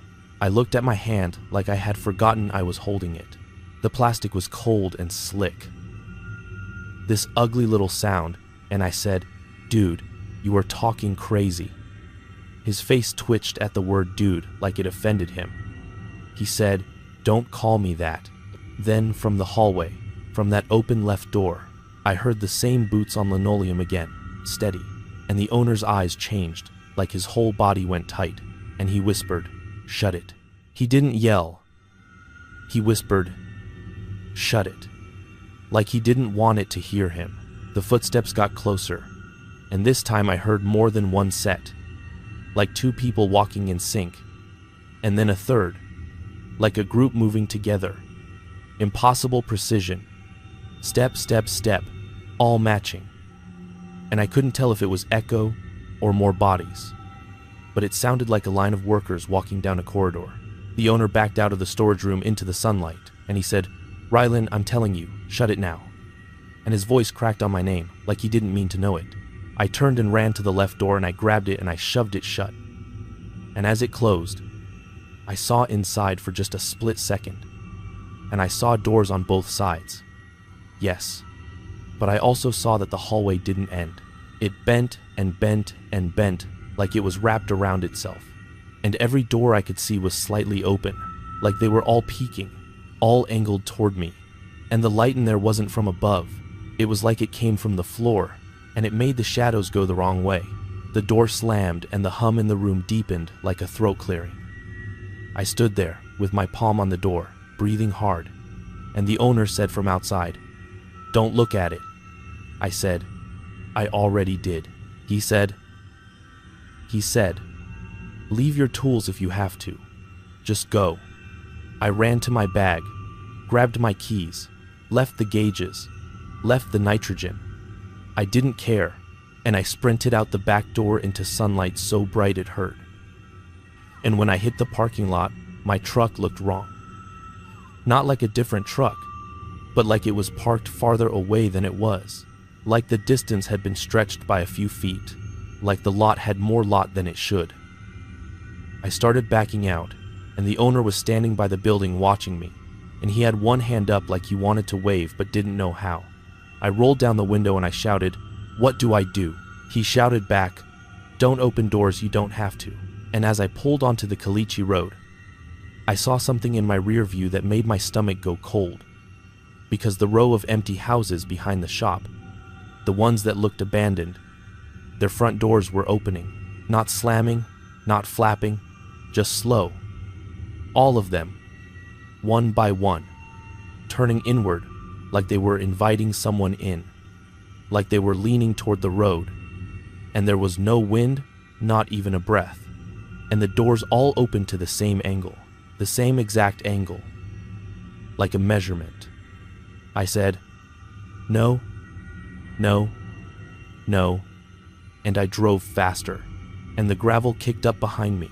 I looked at my hand like I had forgotten I was holding it. The plastic was cold and slick. This ugly little sound, and I said, "Dude, you are talking crazy." His face twitched at the word dude like it offended him. He said, "Don't call me that." Then from the hallway, from that open left door, I heard the same boots on linoleum again, steady, and the owner's eyes changed, like his whole body went tight, and he whispered, "Shut it." He didn't yell. He whispered, "Shut it," like he didn't want it to hear him. The footsteps got closer, and this time I heard more than one set, like two people walking in sync, and then a third, like a group moving together. Impossible precision. Step, step, step, all matching. And I couldn't tell if it was echo or more bodies, but it sounded like a line of workers walking down a corridor. The owner backed out of the storage room into the sunlight, and he said, "Rylan, I'm telling you, shut it now." And his voice cracked on my name, like he didn't mean to know it. I turned and ran to the left door, and I grabbed it and I shoved it shut. and as it closed, I saw inside for just a split second, and I saw doors on both sides. Yes, but I also saw that the hallway didn't end. It bent and bent and bent like it was wrapped around itself, and every door I could see was slightly open, like they were all peeking, all angled toward me. And the light in there wasn't from above. It was like it came from the floor, and it made the shadows go the wrong way. The door slammed and the hum in the room deepened like a throat clearing. I stood there with my palm on the door, breathing hard, and the owner said from outside, "Don't look at it." I said, "I already did." He said, "Leave your tools if you have to. Just go." I ran to my bag, grabbed my keys, left the gauges, left the nitrogen. I didn't care, and I sprinted out the back door into sunlight so bright it hurt. And when I hit the parking lot, my truck looked wrong. Not like a different truck, but like it was parked farther away than it was. Like the distance had been stretched by a few feet. Like the lot had more lot than it should. I started backing out, and the owner was standing by the building watching me, and he had one hand up like he wanted to wave but didn't know how. I rolled down the window and I shouted, "What do I do?" He shouted back, "Don't open doors, you don't have to." And as I pulled onto the Kalichi Road, I saw something in my rear view that made my stomach go cold. Because the row of empty houses behind the shop, the ones that looked abandoned, their front doors were opening, not slamming, not flapping, just slow. All of them, one by one, turning inward like they were inviting someone in, like they were leaning toward the road, and there was no wind, not even a breath, and the doors all opened to the same angle, the same exact angle, like a measurement. I said, "No, no, no," and I drove faster, and the gravel kicked up behind me.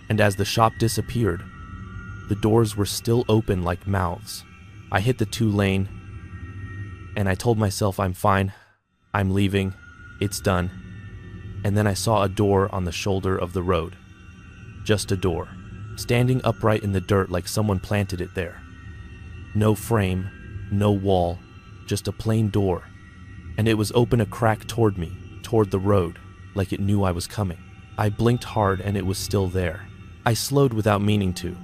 And as the shop disappeared, the doors were still open like mouths. I hit the 2-lane, and I told myself I'm fine, I'm leaving, it's done. And then I saw a door on the shoulder of the road. Just a door, standing upright in the dirt like someone planted it there. No frame, no wall, just a plain door. And it was open a crack toward me, toward the road, like it knew I was coming. I blinked hard and it was still there. I slowed without meaning to,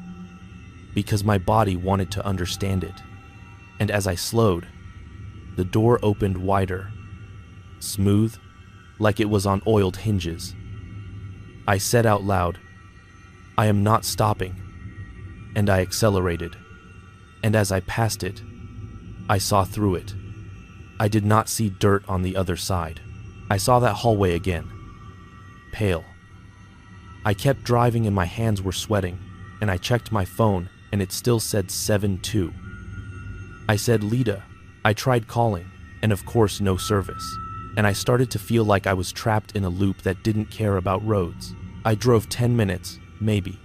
because my body wanted to understand it. And as I slowed, the door opened wider, smooth, like it was on oiled hinges. I said out loud, "I am not stopping," and I accelerated. And as I passed it, I saw through it. I did not see dirt on the other side. I saw that hallway again, pale. I kept driving and my hands were sweating, and I checked my phone and it still said 7-2. I said, "Lita." I tried calling, and of course no service. And I started to feel like I was trapped in a loop that didn't care about roads. I drove 10 minutes, maybe,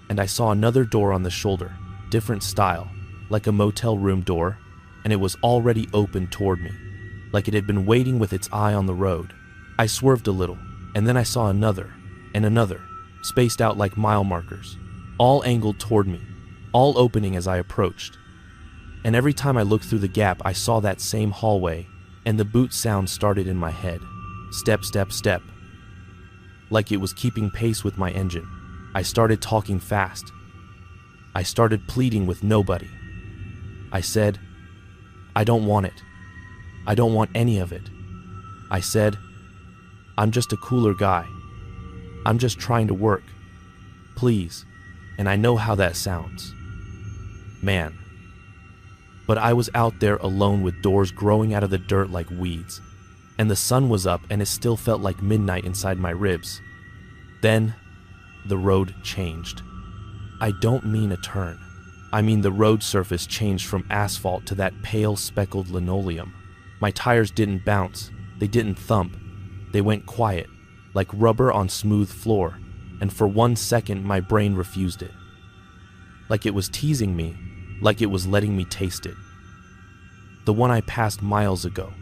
and I saw another door on the shoulder, different style, like a motel room door, and it was already open toward me, like it had been waiting with its eye on the road. I swerved a little, and then I saw another, and another, spaced out like mile markers, all angled toward me, all opening as I approached. And every time I looked through the gap, I saw that same hallway, and the boot sound started in my head. Step, step, step. Like it was keeping pace with my engine. I started talking fast. I started pleading with nobody. I said, "I don't want it. I don't want any of it." I said, "I'm just a cooler guy. I'm just trying to work. Please." And I know how that sounds. Man. But I was out there alone with doors growing out of the dirt like weeds, and the sun was up and it still felt like midnight inside my ribs. Then, the road changed. I don't mean a turn. I mean the road surface changed from asphalt to that pale speckled linoleum. My tires didn't bounce, they didn't thump, they went quiet, like rubber on smooth floor, and for 1 second my brain refused it. Like it was teasing me, like it was letting me taste it. The one I passed miles ago.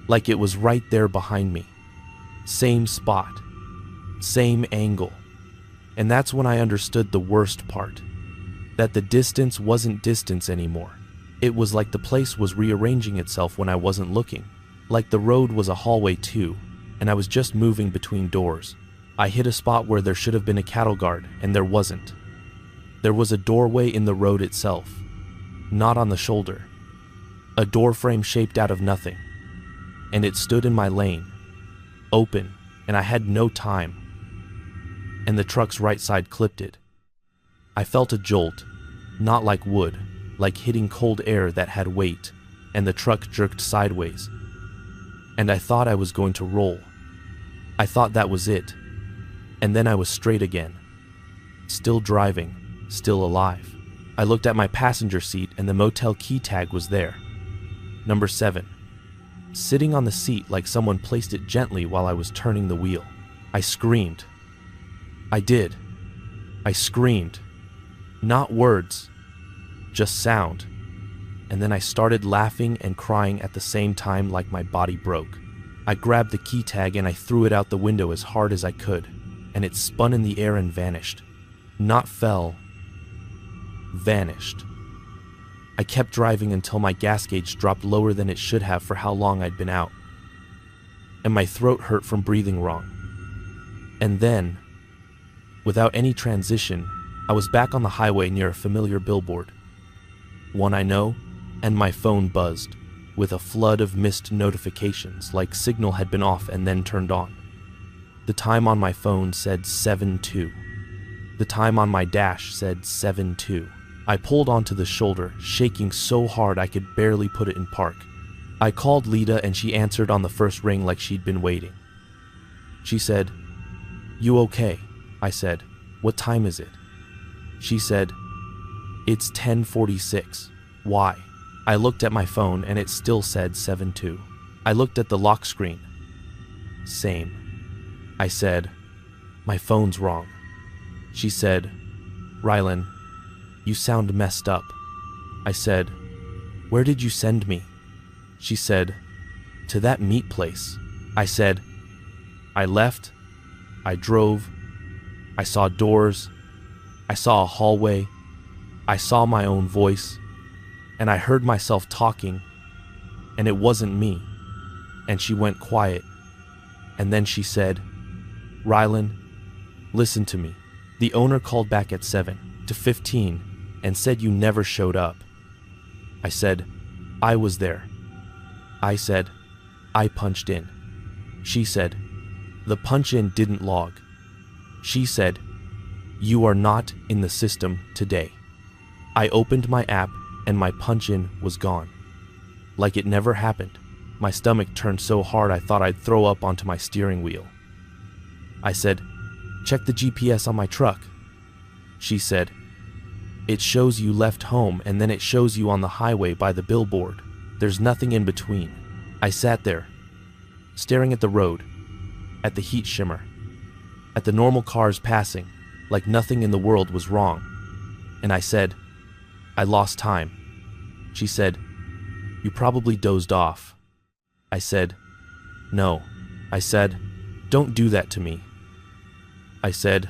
Like it was right there behind me. Same spot, same angle, And that's when I understood the worst part. That the distance wasn't distance anymore. It was like the place was rearranging itself when I wasn't looking. Like the road was a hallway too, and I was just moving between doors. I hit a spot where there should have been a cattle guard, and there wasn't. There was a doorway in the road itself, not on the shoulder. A door frame shaped out of nothing, and it stood in my lane, open, and I had no time. And the truck's right side clipped it. I felt a jolt, not like wood, like hitting cold air that had weight, and the truck jerked sideways. And I thought I was going to roll. I thought that was it. And then I was straight again. Still driving, still alive. I looked at my passenger seat and the motel key tag was there. Number 7. Sitting on the seat like someone placed it gently while I was turning the wheel. I screamed. I did. I screamed. Not words, just sound. And then I started laughing and crying at the same time like my body broke. I grabbed the key tag and I threw it out the window as hard as I could, and it spun in the air and vanished. Not fell, vanished. I kept driving until my gas gauge dropped lower than it should have for how long I'd been out, and my throat hurt from breathing wrong. And then, without any transition, I was back on the highway near a familiar billboard. One I know, and my phone buzzed, with a flood of missed notifications like signal had been off and then turned on. The time on my phone said 7:02. The time on my dash said 7:02. I pulled onto the shoulder, shaking so hard I could barely put it in park. I called Lita and she answered on the first ring like she'd been waiting. She said, "You okay?" I said, "What time is it?" She said, "It's 10:46. Why?" I looked at my phone and it still said 7:02. I looked at the lock screen. Same. I said, "My phone's wrong." She said, "Rylan, you sound messed up." I said, "Where did you send me?" She said, "To that meat place." I said, "I left, I drove, I saw doors, I saw a hallway, I saw my own voice, and I heard myself talking, and it wasn't me." And she went quiet, and then she said, "Rylan, listen to me. The owner called back at 7:15 and said you never showed up." I said, "I was there." I said, "I punched in." She said, "The punch-in didn't log." She said, "You are not in the system today." I opened my app and my punch-in was gone. Like it never happened. My stomach turned so hard I thought I'd throw up onto my steering wheel. I said, "Check the GPS on my truck." She said, "It shows you left home and then it shows you on the highway by the billboard. There's nothing in between." I sat there, staring at the road, at the heat shimmer, at the normal cars passing, like nothing in the world was wrong. And I said, "I lost time." She said, "You probably dozed off." I said, "No." I said, "Don't do that to me." I said,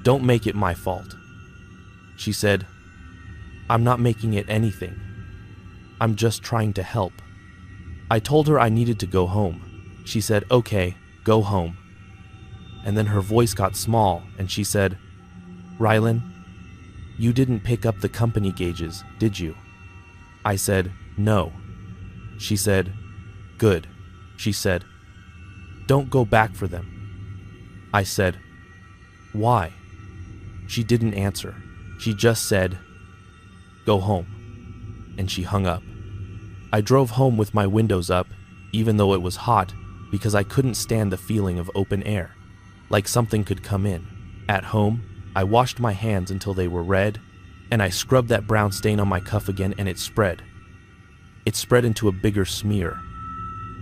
"Don't make it my fault." She said, "I'm not making it anything. I'm just trying to help." I told her I needed to go home. She said, "Okay, go home." And then her voice got small and she said, "Rylan, you didn't pick up the company gauges, did you?" I said, "No." She said, "Good." She said, "Don't go back for them." I said, "Why?" She didn't answer. She just said, "Go home." And she hung up. I drove home with my windows up, even though it was hot, because I couldn't stand the feeling of open air, like something could come in. At home, I washed my hands until they were red, and I scrubbed that brown stain on my cuff again and it spread. It spread into a bigger smear,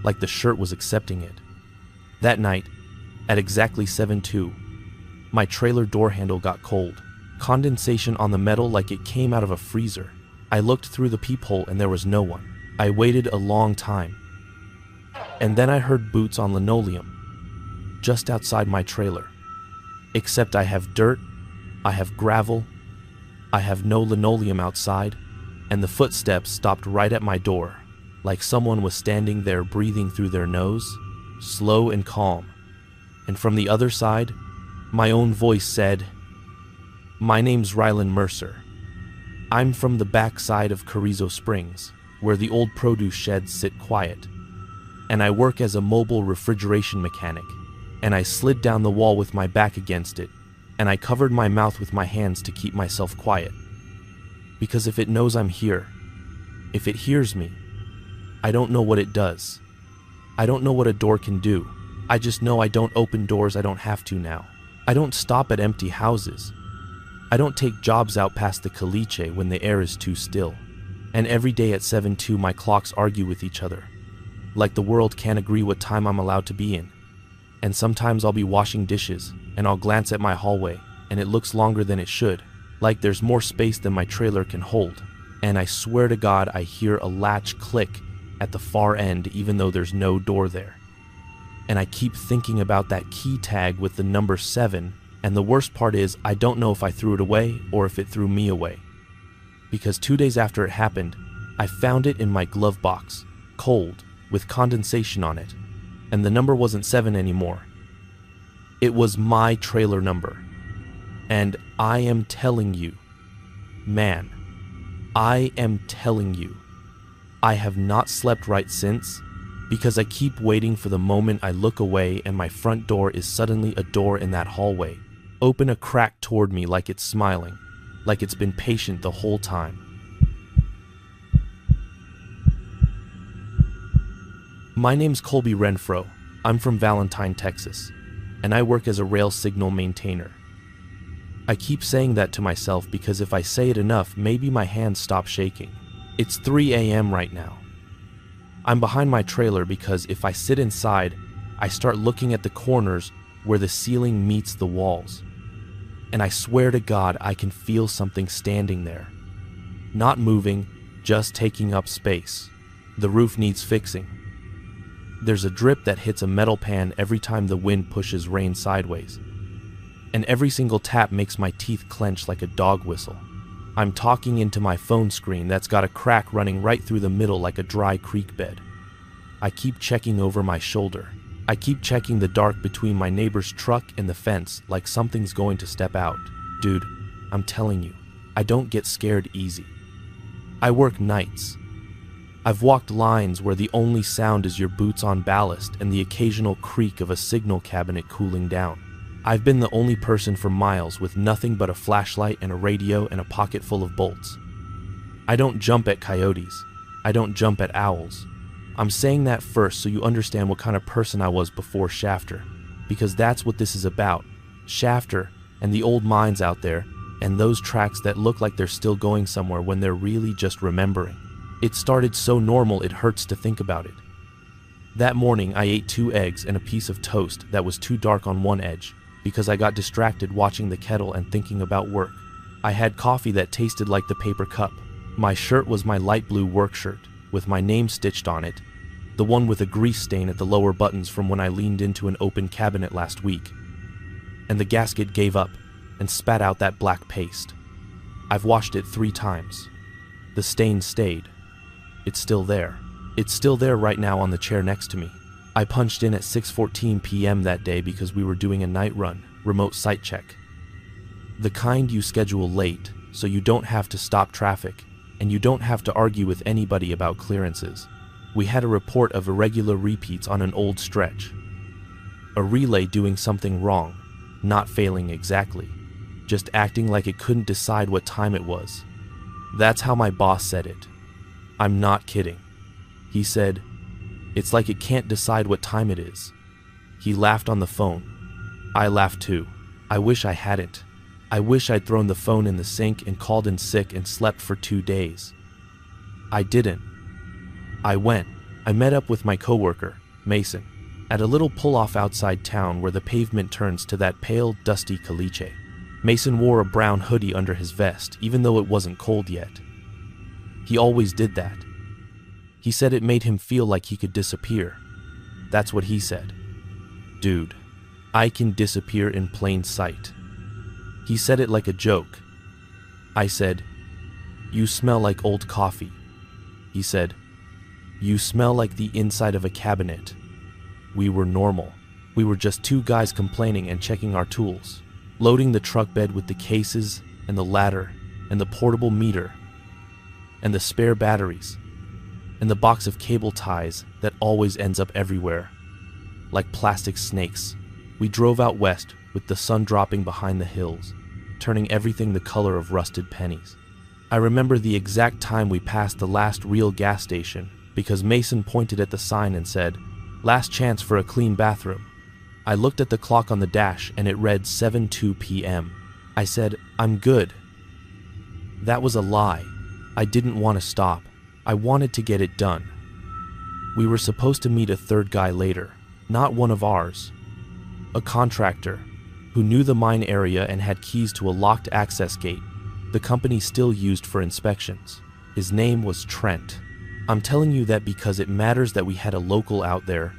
like the shirt was accepting it. That night, at exactly 7:02, my trailer door handle got cold. Condensation on the metal like it came out of a freezer. I looked through the peephole and there was no one. I waited a long time. And then I heard boots on linoleum, just outside my trailer. Except I have dirt, I have gravel, I have no linoleum outside, and the footsteps stopped right at my door, like someone was standing there breathing through their nose, slow and calm. And from the other side, my own voice said, "My name's Rylan Mercer. I'm from the backside of Carrizo Springs, where the old produce sheds sit quiet, and I work as a mobile refrigeration mechanic, and I slid down the wall with my back against it, and I covered my mouth with my hands to keep myself quiet. Because if it knows I'm here, if it hears me, I don't know what it does. I don't know what a door can do. I just know I don't open doors I don't have to now. I don't stop at empty houses. I don't take jobs out past the caliche when the air is too still. And every day at 7:02 my clocks argue with each other, like the world can't agree what time I'm allowed to be in. And sometimes I'll be washing dishes, and I'll glance at my hallway, and it looks longer than it should, like there's more space than my trailer can hold. And I swear to God I hear a latch click at the far end even though there's no door there. And I keep thinking about that key tag with the number 7, and the worst part is I don't know if I threw it away or if it threw me away. Because 2 days after it happened, I found it in my glove box, cold, with condensation on it, and the number wasn't 7 anymore. It was my trailer number. And I am telling you, man, I am telling you, I have not slept right since, because I keep waiting for the moment I look away and my front door is suddenly a door in that hallway, open a crack toward me like it's smiling, like it's been patient the whole time. My name's Colby Renfro. I'm from Valentine, Texas, and I work as a rail signal maintainer. I keep saying that to myself because if I say it enough, maybe my hands stop shaking. It's 3 a.m. right now. I'm behind my trailer because if I sit inside, I start looking at the corners where the ceiling meets the walls. And I swear to God, I can feel something standing there. Not moving, just taking up space. The roof needs fixing. There's a drip that hits a metal pan every time the wind pushes rain sideways. And every single tap makes my teeth clench like a dog whistle. I'm talking into my phone screen that's got a crack running right through the middle like a dry creek bed. I keep checking over my shoulder. I keep checking the dark between my neighbor's truck and the fence like something's going to step out. Dude, I'm telling you, I don't get scared easy. I work nights. I've walked lines where the only sound is your boots on ballast and the occasional creak of a signal cabinet cooling down. I've been the only person for miles with nothing but a flashlight and a radio and a pocket full of bolts. I don't jump at coyotes. I don't jump at owls. I'm saying that first so you understand what kind of person I was before Shafter, because that's what this is about. Shafter and the old mines out there, and those tracks that look like they're still going somewhere when they're really just remembering. It started so normal it hurts to think about it. That morning I ate 2 eggs and a piece of toast that was too dark on one edge, because I got distracted watching the kettle and thinking about work. I had coffee that tasted like the paper cup. My shirt was my light blue work shirt, with my name stitched on it, the one with a grease stain at the lower buttons from when I leaned into an open cabinet last week. And the gasket gave up and spat out that black paste. I've washed it 3 times. The stain stayed. It's still there. It's still there right now on the chair next to me. I punched in at 6:14 p.m. that day because we were doing a night run, remote site check. The kind you schedule late, so you don't have to stop traffic, and you don't have to argue with anybody about clearances. We had a report of irregular repeats on an old stretch. A relay doing something wrong, not failing exactly, just acting like it couldn't decide what time it was. That's how my boss said it. I'm not kidding. He said, "It's like it can't decide what time it is." He laughed on the phone. I laughed too. I wish I hadn't. I wish I'd thrown the phone in the sink and called in sick and slept for 2 days. I didn't. I went. I met up with my coworker, Mason, at a little pull-off outside town where the pavement turns to that pale, dusty caliche. Mason wore a brown hoodie under his vest, even though it wasn't cold yet. He always did that. He said it made him feel like he could disappear. That's what he said. Dude, I can disappear in plain sight. He said it like a joke. I said, you smell like old coffee. He said, you smell like the inside of a cabinet. We were normal. We were just two guys complaining and checking our tools, loading the truck bed with the cases and the ladder and the portable meter and the spare batteries and the box of cable ties that always ends up everywhere, like plastic snakes. We drove out west with the sun dropping behind the hills, turning everything the color of rusted pennies. I remember the exact time we passed the last real gas station because Mason pointed at the sign and said, "Last chance for a clean bathroom." I looked at the clock on the dash and it read 7:02 p.m. I said, "I'm good." That was a lie. I didn't want to stop. I wanted to get it done. We were supposed to meet a third guy later, not one of ours. A contractor who knew the mine area and had keys to a locked access gate the company still used for inspections. His name was Trent. I'm telling you that because it matters that we had a local out there,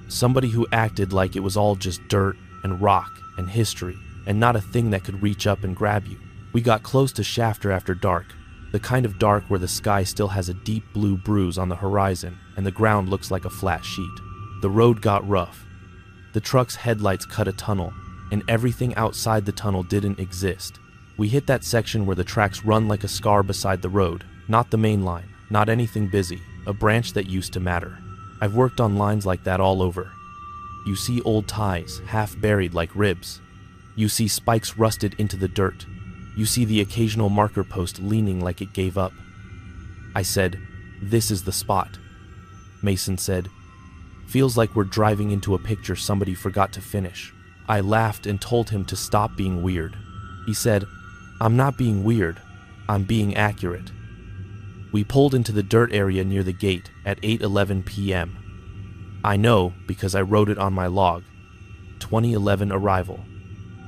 somebody who acted like it was all just dirt and rock and history and not a thing that could reach up and grab you. We got close to Shafter after dark, the kind of dark where the sky still has a deep blue bruise on the horizon and the ground looks like a flat sheet. The road got rough. The truck's headlights cut a tunnel, and everything outside the tunnel didn't exist. We hit that section where the tracks run like a scar beside the road, not the main line, not anything busy, a branch that used to matter. I've worked on lines like that all over. You see old ties, half buried like ribs. You see spikes rusted into the dirt. You see the occasional marker post leaning like it gave up. I said, "This is the spot." Mason said, "Feels like we're driving into a picture somebody forgot to finish." I laughed and told him to stop being weird. He said, "I'm not being weird, I'm being accurate." We pulled into the dirt area near the gate at 8:11 p.m. I know because I wrote it on my log. 2011 arrival.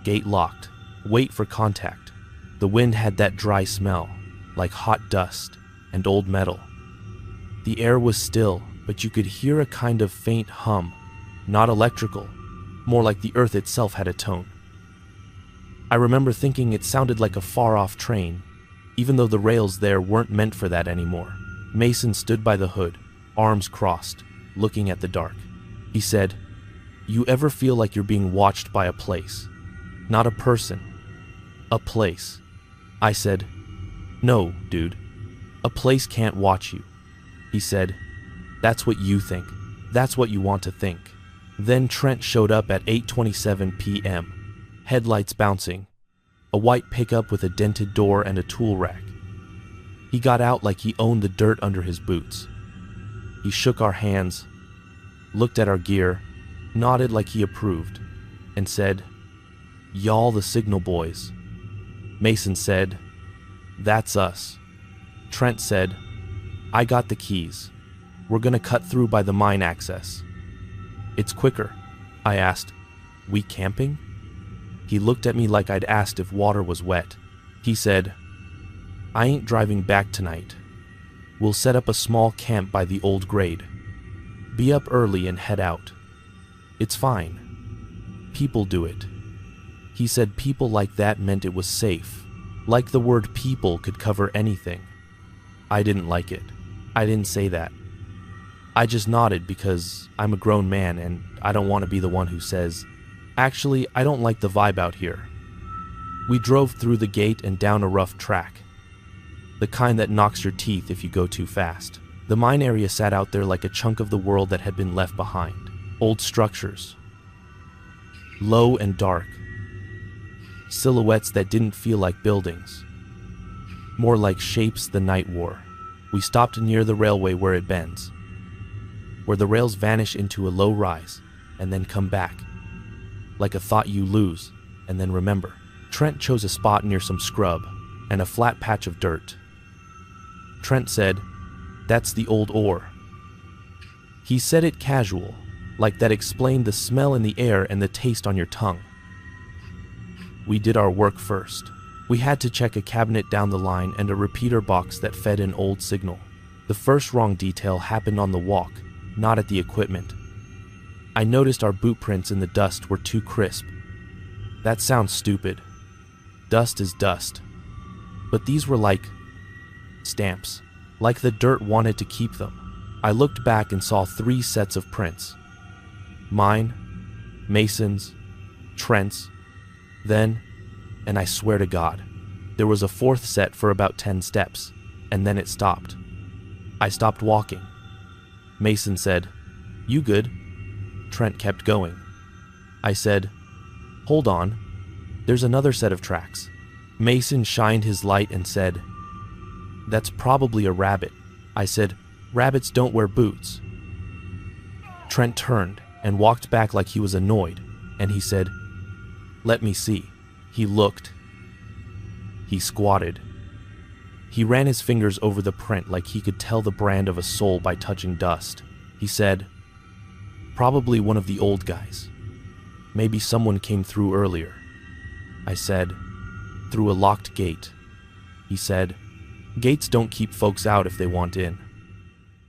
Gate locked. Wait for contact. The wind had that dry smell, like hot dust and old metal. The air was still, but you could hear a kind of faint hum, not electrical, more like the earth itself had a tone. I remember thinking it sounded like a far-off train, even though the rails there weren't meant for that anymore. Mason stood by the hood, arms crossed, looking at the dark. He said, "You ever feel like you're being watched by a place? Not a person. A place." I said, "No, dude. A place can't watch you." He said, "That's what you think. That's what you want to think." Then Trent showed up at 8:27 p.m., headlights bouncing, a white pickup with a dented door and a tool rack. He got out like he owned the dirt under his boots. He shook our hands, looked at our gear, nodded like he approved, and said, "Y'all the signal boys." Mason said, "That's us." Trent said, "I got the keys. We're gonna cut through by the mine access." "It's quicker." I asked, "We camping?" He looked at me like I'd asked if water was wet. He said, "I ain't driving back tonight. We'll set up a small camp by the old grade. Be up early and head out. It's fine. People do it." He said people like that meant it was safe, like the word people could cover anything. I didn't like it. I didn't say that. I just nodded because I'm a grown man and I don't want to be the one who says, "Actually, I don't like the vibe out here." We drove through the gate and down a rough track, the kind that knocks your teeth if you go too fast. The mine area sat out there like a chunk of the world that had been left behind. Old structures, low and dark, silhouettes that didn't feel like buildings, more like shapes the night wore. We stopped near the railway where it bends, where the rails vanish into a low rise and then come back, like a thought you lose and then remember. Trent chose a spot near some scrub and a flat patch of dirt. Trent said, "That's the old ore." He said it casual, like that explained the smell in the air and the taste on your tongue. We did our work first. We had to check a cabinet down the line and a repeater box that fed an old signal. The first wrong detail happened on the walk, not at the equipment. I noticed our boot prints in the dust were too crisp. That sounds stupid. Dust is dust. But these were like stamps, like the dirt wanted to keep them. I looked back and saw 3 sets of prints. Mine, Mason's, Trent's, then, and I swear to God, there was a 4th set for about 10 steps, and then it stopped. I stopped walking. Mason said, "You good?" Trent kept going. I said, "Hold on, there's another set of tracks." Mason shined his light and said, "That's probably a rabbit." I said, "Rabbits don't wear boots." Trent turned and walked back like he was annoyed, and he said, "Let me see." He looked. He squatted. He ran his fingers over the print like he could tell the brand of a soul by touching dust. He said, "Probably one of the old guys. Maybe someone came through earlier." I said, "Through a locked gate." He said, "Gates don't keep folks out if they want in."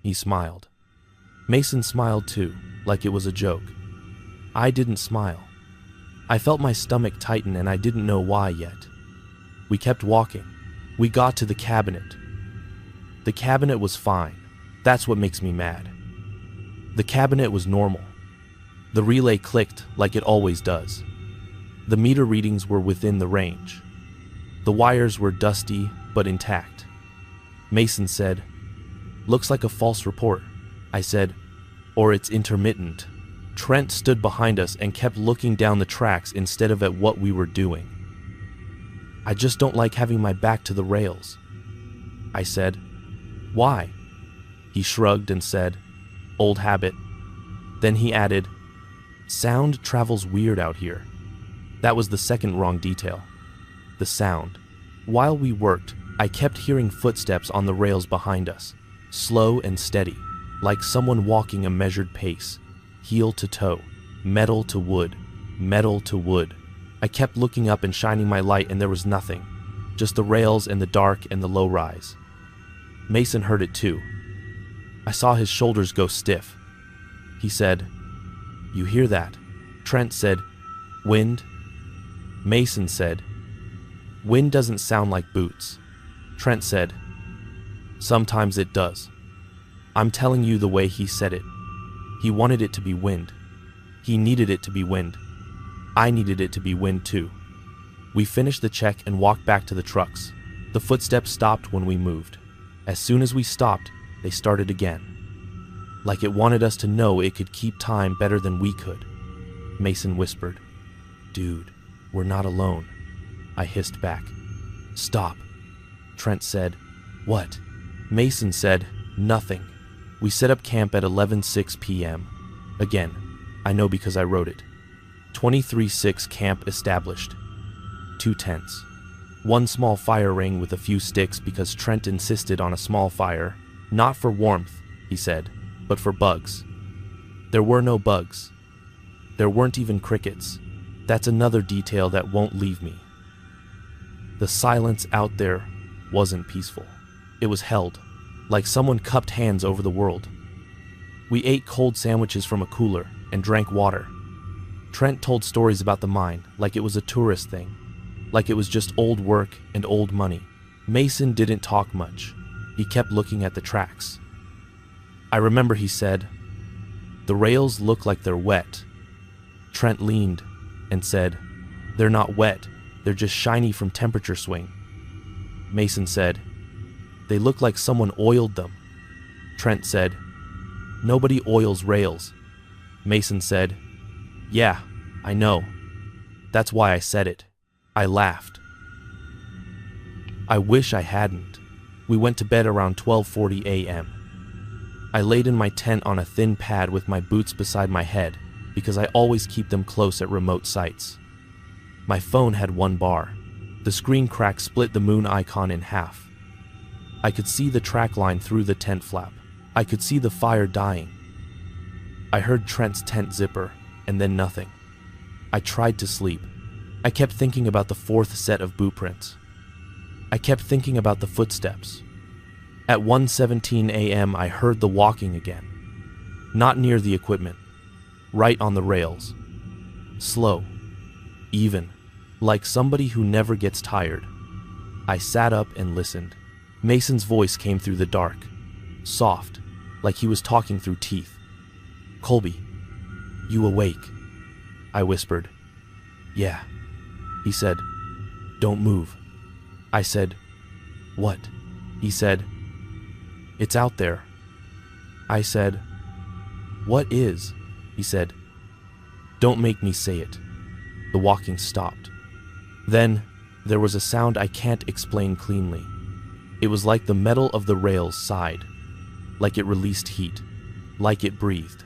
He smiled. Mason smiled too, like it was a joke. I didn't smile. I felt my stomach tighten and I didn't know why yet. We kept walking. We got to the cabinet. The cabinet was fine. That's what makes me mad. The cabinet was normal. The relay clicked like it always does. The meter readings were within the range. The wires were dusty but intact. Mason said, "Looks like a false report." I said, "Or it's intermittent." Trent stood behind us and kept looking down the tracks instead of at what we were doing. "I just don't like having my back to the rails." I said, "Why?" He shrugged and said, "Old habit." Then he added, "Sound travels weird out here." That was the second wrong detail. The sound. While we worked, I kept hearing footsteps on the rails behind us, slow and steady, like someone walking a measured pace, heel to toe, metal to wood, metal to wood. I kept looking up and shining my light and there was nothing, just the rails and the dark and the low rise. Mason heard it too. I saw his shoulders go stiff. He said, "You hear that?" Trent said, "Wind?" Mason said, "Wind doesn't sound like boots." Trent said, "Sometimes it does." I'm telling you the way he said it. He wanted it to be wind. He needed it to be wind. I needed it to be wind too. We finished the check and walked back to the trucks. The footsteps stopped when we moved. As soon as we stopped, they started again. Like it wanted us to know it could keep time better than we could. Mason whispered, "Dude, we're not alone." I hissed back, "Stop." Trent said, "What?" Mason said, "Nothing." We set up camp at 11:06 p.m. Again, I know because I wrote it. 23-6 camp established. 2 tents. 1 small fire ring with a few sticks because Trent insisted on a small fire. Not for warmth, he said, but for bugs. There were no bugs. There weren't even crickets. That's another detail that won't leave me. The silence out there wasn't peaceful. It was held, like someone cupped hands over the world. We ate cold sandwiches from a cooler and drank water. Trent told stories about the mine like it was a tourist thing, like it was just old work and old money. Mason didn't talk much. He kept looking at the tracks. I remember he said, "The rails look like they're wet." Trent leaned and said, "They're not wet, they're just shiny from temperature swing." Mason said, "They look like someone oiled them." Trent said, "Nobody oils rails." Mason said, "Yeah, I know. That's why I said it." I laughed. I wish I hadn't. We went to bed around 12:40 a.m. I laid in my tent on a thin pad with my boots beside my head because I always keep them close at remote sites. My phone had 1 bar. The screen crack split the moon icon in half. I could see the track line through the tent flap. I could see the fire dying. I heard Trent's tent zipper, and then nothing. I tried to sleep. I kept thinking about the 4th set of boot prints. I kept thinking about the footsteps. At 1:17 a.m. I heard the walking again. Not near the equipment. right on the rails. Slow, even, like somebody who never gets tired. I sat up and listened. Mason's voice came through the dark, soft, like he was talking through teeth. "Colby, you awake?" I whispered. "Yeah," he said. "Don't move." I said, "What?" He said, "It's out there." I said, "What is?" He said, "Don't make me say it." The walking stopped. Then there was a sound I can't explain cleanly. It was like the metal of the rails sighed, like it released heat, like it breathed.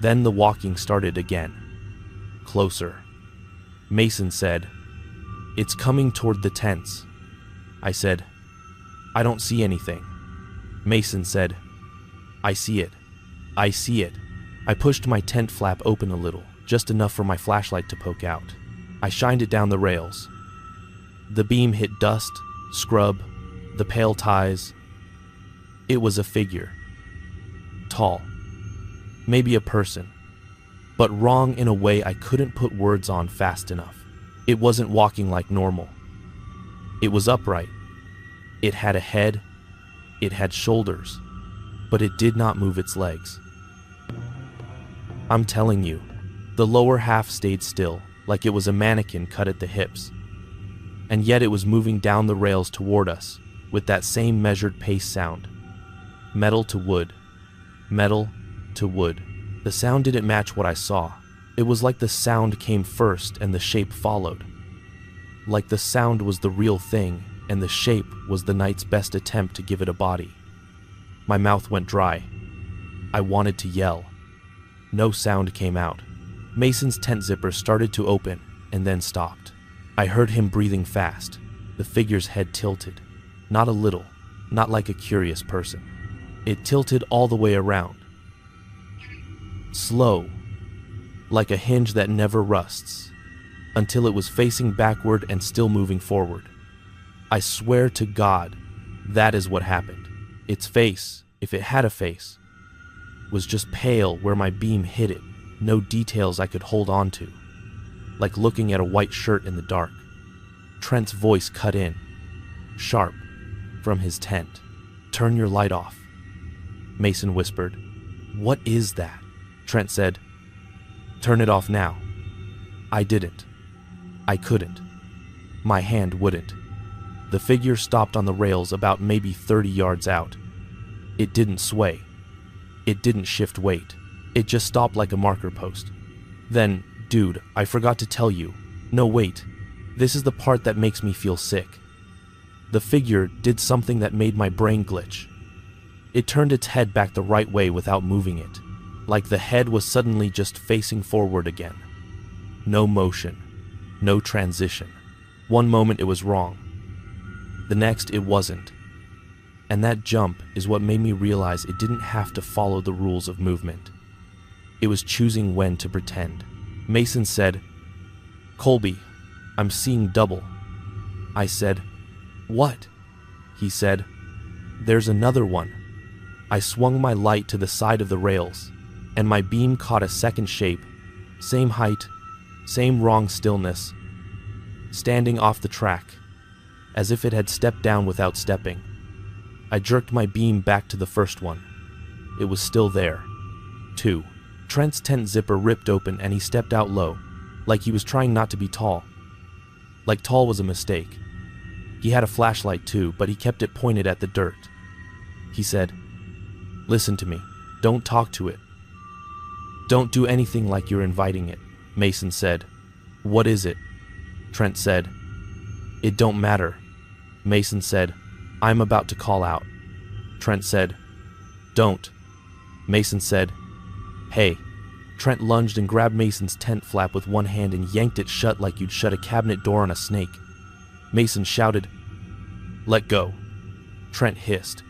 Then the walking started again. Closer. Mason said, "It's coming toward the tents." I said, "I don't see anything." Mason said, "I see it. I see it." I pushed my tent flap open a little, just enough for my flashlight to poke out. I shined it down the rails. The beam hit dust, scrub, the pale ties. It was a figure. Tall. Maybe a person. But wrong in a way I couldn't put words on fast enough. It wasn't walking like normal. It was upright. It had a head. It had shoulders. But it did not move its legs. I'm telling you, the lower half stayed still, like it was a mannequin cut at the hips. And yet it was moving down the rails toward us, with that same measured pace sound. Metal to wood. Metal to wood. The sound didn't match what I saw. It was like the sound came first and the shape followed. Like the sound was the real thing, and the shape was the night's best attempt to give it a body. My mouth went dry. I wanted to yell. No sound came out. Mason's tent zipper started to open and then stopped. I heard him breathing fast. The figure's head tilted. Not a little, not like a curious person. It tilted all the way around. Slow, like a hinge that never rusts, until it was facing backward and still moving forward. I swear to God, that is what happened. Its face, if it had a face, was just pale where my beam hit it, no details I could hold on to, like looking at a white shirt in the dark. Trent's voice cut in, sharp, from his tent. "Turn your light off," Mason whispered. "What is that?" Trent said, "Turn it off now." I didn't. I couldn't. My hand wouldn't. The figure stopped on the rails about maybe 30 yards out. It didn't sway. It didn't shift weight. It just stopped like a marker post. Then, dude, I forgot to tell you. No, wait. This is the part that makes me feel sick. The figure did something that made my brain glitch. It turned its head back the right way without moving it, like the head was suddenly just facing forward again. No motion. No transition. One moment it was wrong. The next it wasn't. And that jump is what made me realize it didn't have to follow the rules of movement. It was choosing when to pretend. Mason said, "Colby, I'm seeing double." I said, "What?" He said, "There's another one." I swung my light to the side of the rails, and my beam caught a second shape, same height, same wrong stillness, standing off the track, as if it had stepped down without stepping. I jerked my beam back to the first one. It was still there. 2. Trent's tent zipper ripped open and he stepped out low, like he was trying not to be tall. Like tall was a mistake. He had a flashlight too, but he kept it pointed at the dirt. He said, "Listen to me. Don't talk to it. Don't do anything like you're inviting it." Mason said, "What is it?" Trent said, "It don't matter." Mason said, "I'm about to call out." Trent said, "Don't." Mason said, "Hey." Trent lunged and grabbed Mason's tent flap with one hand and yanked it shut like you'd shut a cabinet door on a snake. Mason shouted, "Let go." Trent hissed,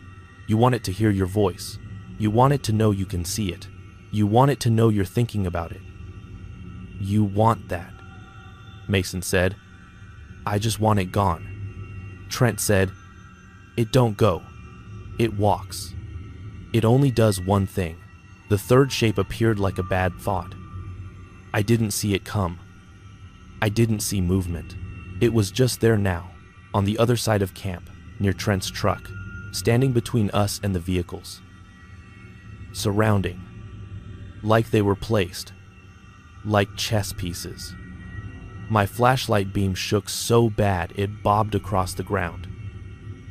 "You want it to hear your voice. You want it to know you can see it. You want it to know you're thinking about it. You want that." Mason said, "I just want it gone." Trent said, "It don't go. It walks. It only does one thing. The third shape appeared like a bad thought. I didn't see it come. I didn't see movement. It was just there now, on the other side of camp, near Trent's truck, standing between us and the vehicles. Surrounding. Like they were placed. Like chess pieces. My flashlight beam shook so bad it bobbed across the ground.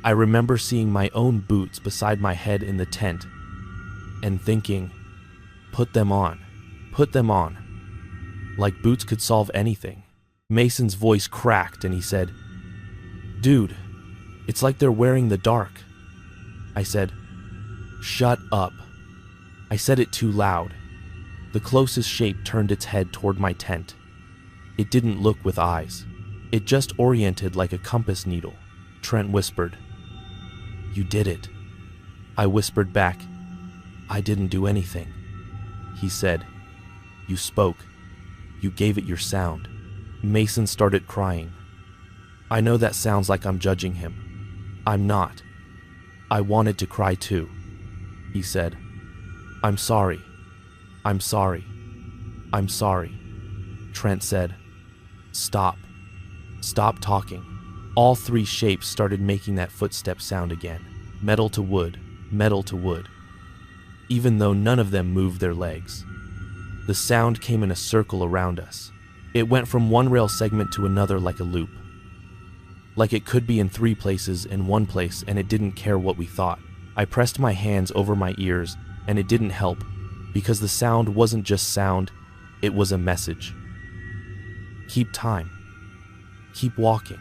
I remember seeing my own boots beside my head in the tent and thinking, put them on, put them on. Like boots could solve anything. Mason's voice cracked and he said, "Dude, it's like they're wearing the dark." I said, "Shut up." I said it too loud. The closest shape turned its head toward my tent. It didn't look with eyes. It just oriented like a compass needle. Trent whispered, "You did it." I whispered back, "I didn't do anything." He said, "You spoke. You gave it your sound." Mason started crying. I know that sounds like I'm judging him. I'm not. I wanted to cry too. He said, "I'm sorry. I'm sorry. I'm sorry." Trent said, "Stop. Stop talking." All three shapes started making that footstep sound again. Metal to wood, metal to wood. Even though none of them moved their legs. The sound came in a circle around us. It went from one rail segment to another like a loop. Like it could be in 3 places in one place and it didn't care what we thought. I pressed my hands over my ears and it didn't help because the sound wasn't just sound, it was a message. "Keep time. Keep walking,"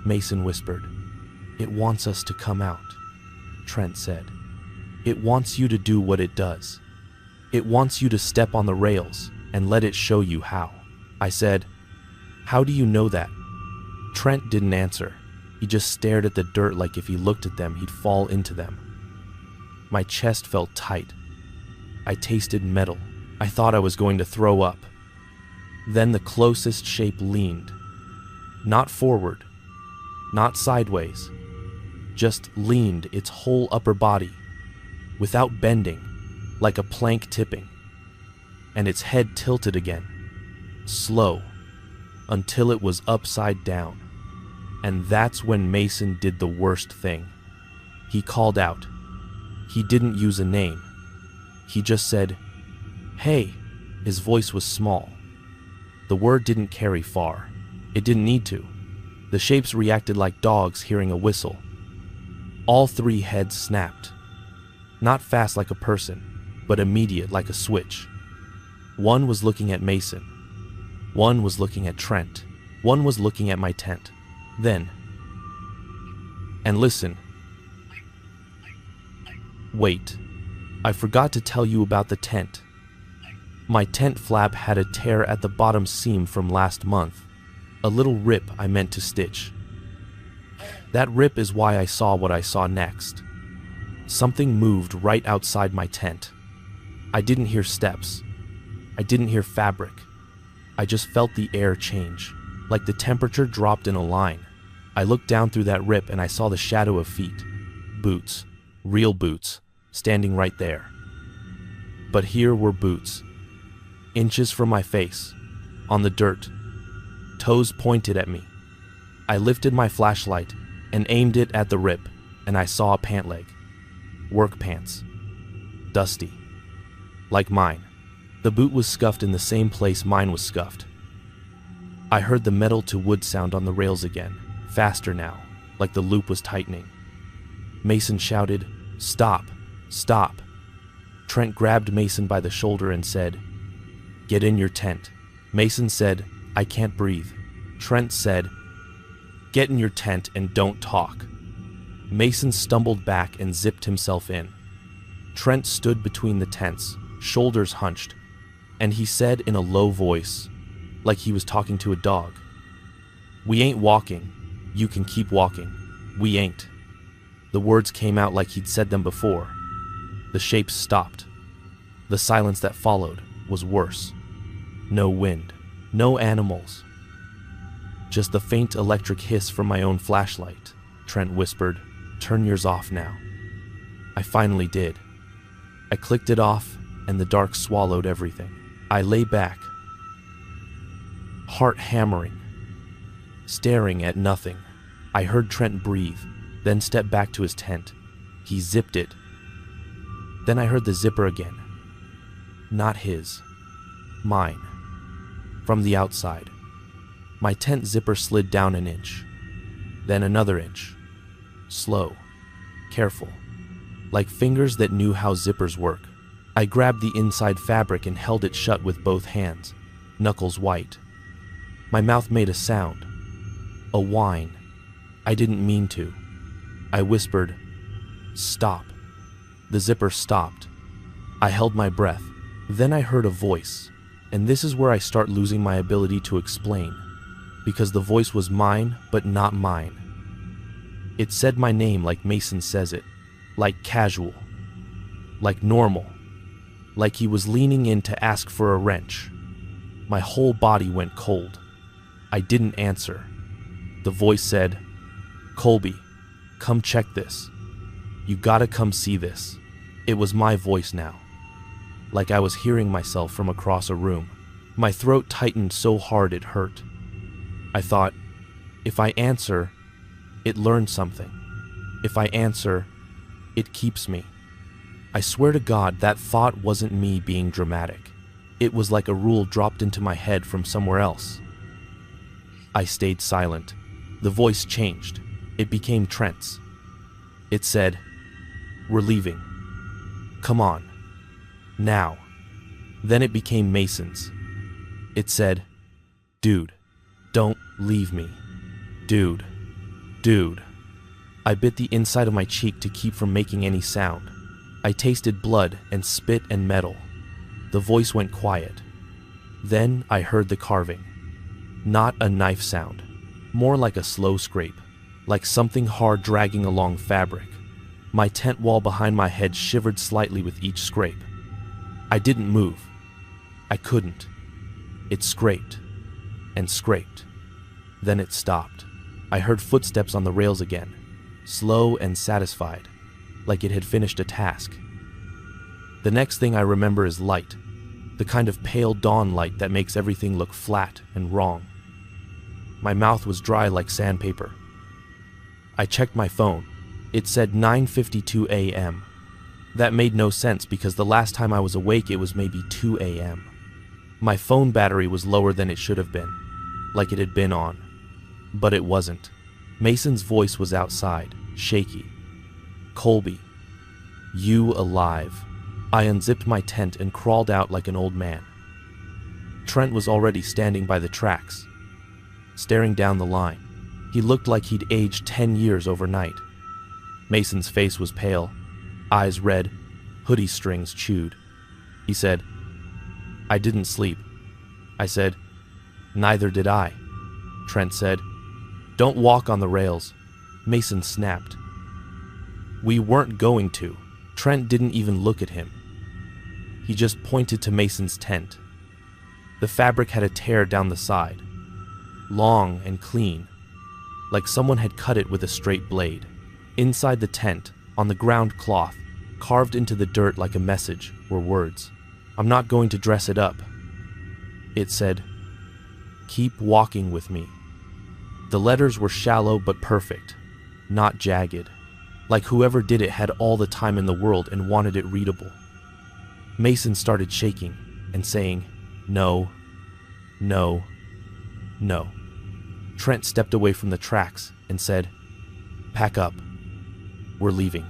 Mason whispered. "It wants us to come out," Trent said. "It wants you to do what it does. It wants you to step on the rails and let it show you how." I said, "How do you know that?" Trent didn't answer. He just stared at the dirt like if he looked at them, he'd fall into them. My chest felt tight. I tasted metal. I thought I was going to throw up. Then the closest shape leaned. Not forward, not sideways, just leaned its whole upper body, without bending, like a plank tipping. And its head tilted again, slow, until it was upside down. And that's when Mason did the worst thing. He called out. He didn't use a name. He just said, "Hey." His voice was small. The word didn't carry far. It didn't need to. The shapes reacted like dogs hearing a whistle. All 3 heads snapped. Not fast like a person, but immediate like a switch. One was looking at Mason. One was looking at Trent. One was looking at my tent. Then, and listen. Wait, I forgot to tell you about the tent. My tent flap had a tear at the bottom seam from last month. A little rip I meant to stitch. That rip is why I saw what I saw next. Something moved right outside my tent. I didn't hear steps. I didn't hear fabric. I just felt the air change, like the temperature dropped in a line. I looked down through that rip and I saw the shadow of feet. Boots. Real boots. Standing right there. But here were boots. Inches from my face. On the dirt. Toes pointed at me. I lifted my flashlight and aimed it at the rip, and I saw a pant leg. Work pants. Dusty. Like mine. The boot was scuffed in the same place mine was scuffed. I heard the metal to wood sound on the rails again, faster now, like the loop was tightening. Mason shouted, "Stop! Stop!" Trent grabbed Mason by the shoulder and said, "Get in your tent." Mason said, "I can't breathe." Trent said, "Get in your tent and don't talk." Mason stumbled back and zipped himself in. Trent stood between the tents, shoulders hunched, and he said in a low voice, like he was talking to a dog, "We ain't walking. You can keep walking. We ain't." The words came out like he'd said them before. The shapes stopped. The silence that followed was worse. No wind, no animals. Just the faint electric hiss from my own flashlight. Trent whispered, "Turn yours off now." I finally did. I clicked it off, and the dark swallowed everything. I lay back, heart hammering, staring at nothing. I heard Trent breathe, then step back to his tent. He zipped it. Then I heard the zipper again. Not his. Mine. From the outside. My tent zipper slid down an inch. Then another inch. Slow. Careful. Like fingers that knew how zippers work. I grabbed the inside fabric and held it shut with both hands, knuckles white. My mouth made a sound. A whine. I didn't mean to. I whispered, "Stop." The zipper stopped. I held my breath. Then I heard a voice, and this is where I start losing my ability to explain, because the voice was mine, but not mine. It said my name like Mason says it, like casual, like normal, like he was leaning in to ask for a wrench. My whole body went cold. I didn't answer. The voice said, "Colby, come check this. You gotta come see this." It was my voice now, like I was hearing myself from across a room. My throat tightened so hard it hurt. I thought, if I answer, it learns something. If I answer, it keeps me. I swear to God, that thought wasn't me being dramatic. It was like a rule dropped into my head from somewhere else. I stayed silent. The voice changed. It became Trent's. It said, "We're leaving. Come on. Now." Then it became Mason's. It said, "Dude, don't leave me. Dude. Dude." I bit the inside of my cheek to keep from making any sound. I tasted blood and spit and metal. The voice went quiet. Then I heard the carving. Not a knife sound. More like a slow scrape. Like something hard dragging along fabric. My tent wall behind my head shivered slightly with each scrape. I didn't move. I couldn't. It scraped and scraped. Then it stopped. I heard footsteps on the rails again, slow and satisfied, like it had finished a task. The next thing I remember is light, the kind of pale dawn light that makes everything look flat and wrong. My mouth was dry like sandpaper. I checked my phone. It said 9:52 a.m. That made no sense because the last time I was awake it was maybe 2 a.m. My phone battery was lower than it should have been, like it had been on. But it wasn't. Mason's voice was outside, shaky. "Colby, you alive." I unzipped my tent and crawled out like an old man. Trent was already standing by the tracks, staring down the line. He looked like he'd aged 10 years overnight. Mason's face was pale, eyes red, hoodie strings chewed. He said, "I didn't sleep." I said, "Neither did I." Trent said, "Don't walk on the rails." Mason snapped. "We weren't going to." Trent didn't even look at him. He just pointed to Mason's tent. The fabric had a tear down the side, long and clean, like someone had cut it with a straight blade. Inside the tent, on the ground cloth, carved into the dirt like a message, were words. "I'm not going to dress it up." It said, "Keep walking with me." The letters were shallow but perfect, not jagged, like whoever did it had all the time in the world and wanted it readable. Mason started shaking and saying, "No, no, no." Trent stepped away from the tracks and said, "Pack up. We're leaving."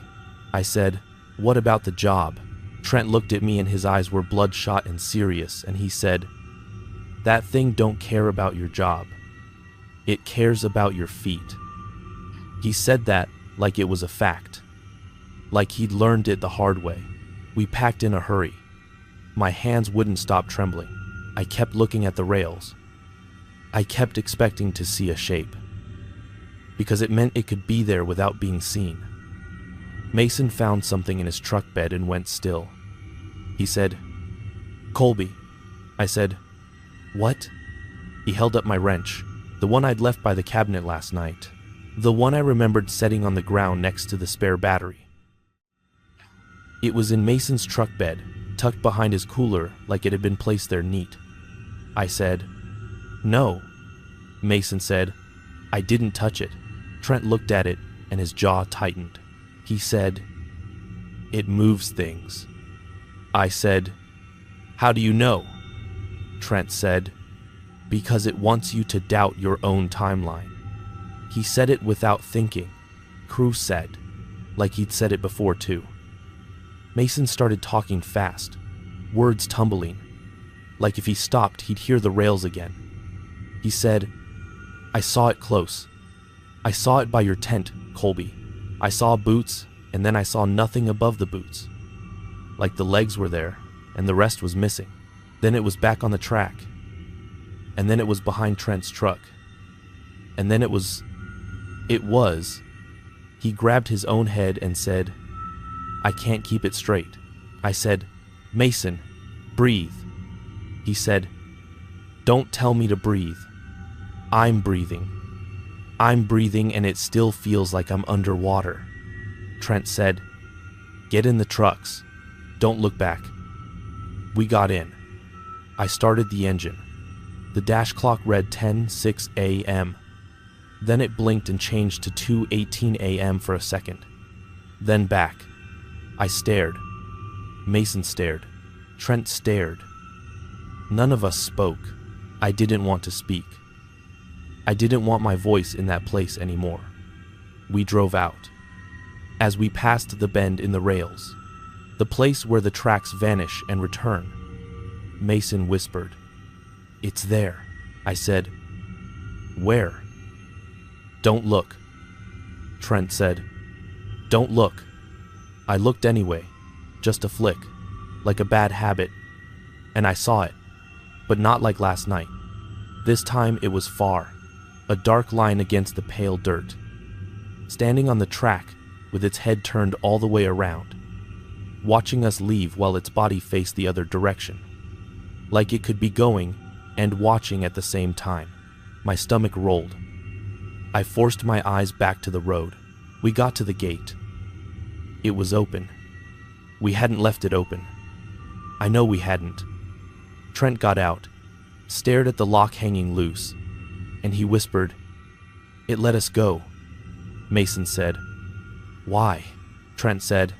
I said, "What about the job?" Trent looked at me and his eyes were bloodshot and serious, and he said, "That thing don't care about your job. It cares about your feet." He said that like it was a fact, like he'd learned it the hard way. We packed in a hurry. My hands wouldn't stop trembling. I kept looking at the rails. I kept expecting to see a shape, because it meant it could be there without being seen. Mason found something in his truck bed and went still. He said, "Colby." I said, "What?" He held up my wrench, the one I'd left by the cabinet last night, the one I remembered setting on the ground next to the spare battery. It was in Mason's truck bed, tucked behind his cooler like it had been placed there neat. I said, "No." Mason said, "I didn't touch it." Trent looked at it and his jaw tightened. He said, "It moves things." I said, "How do you know?" Trent said, "Because it wants you to doubt your own timeline." He said it without thinking. Cruz said, like he'd said it before too. Mason started talking fast, words tumbling. Like if he stopped, he'd hear the rails again. He said, "I saw it close. I saw it by your tent, Colby. I saw boots, and then I saw nothing above the boots. Like the legs were there, and the rest was missing. Then it was back on the track. And then it was behind Trent's truck. And then it was... He grabbed his own head and said, "I can't keep it straight." I said, "Mason, breathe." He said, "Don't tell me to breathe. I'm breathing. I'm breathing and it still feels like I'm underwater." Trent said, "Get in the trucks. Don't look back." We got in. I started the engine. The dash clock read 10:06 a.m. Then it blinked and changed to 2:18 a.m. for a second. Then back. I stared. Mason stared. Trent stared. None of us spoke. I didn't want to speak. I didn't want my voice in that place anymore. We drove out. As we passed the bend in the rails, the place where the tracks vanish and return, Mason whispered, "It's there." I said, "Where?" "Don't look." Trent said, "Don't look." I looked anyway, just a flick, like a bad habit, and I saw it, but not like last night. This time it was far, a dark line against the pale dirt, standing on the track with its head turned all the way around, watching us leave while its body faced the other direction, like it could be going and watching at the same time. My stomach rolled. I forced my eyes back to the road. We got to the gate. It was open. We hadn't left it open. I know we hadn't. Trent got out, stared at the lock hanging loose, and he whispered, "It let us go." Mason said, "Why?" Trent said,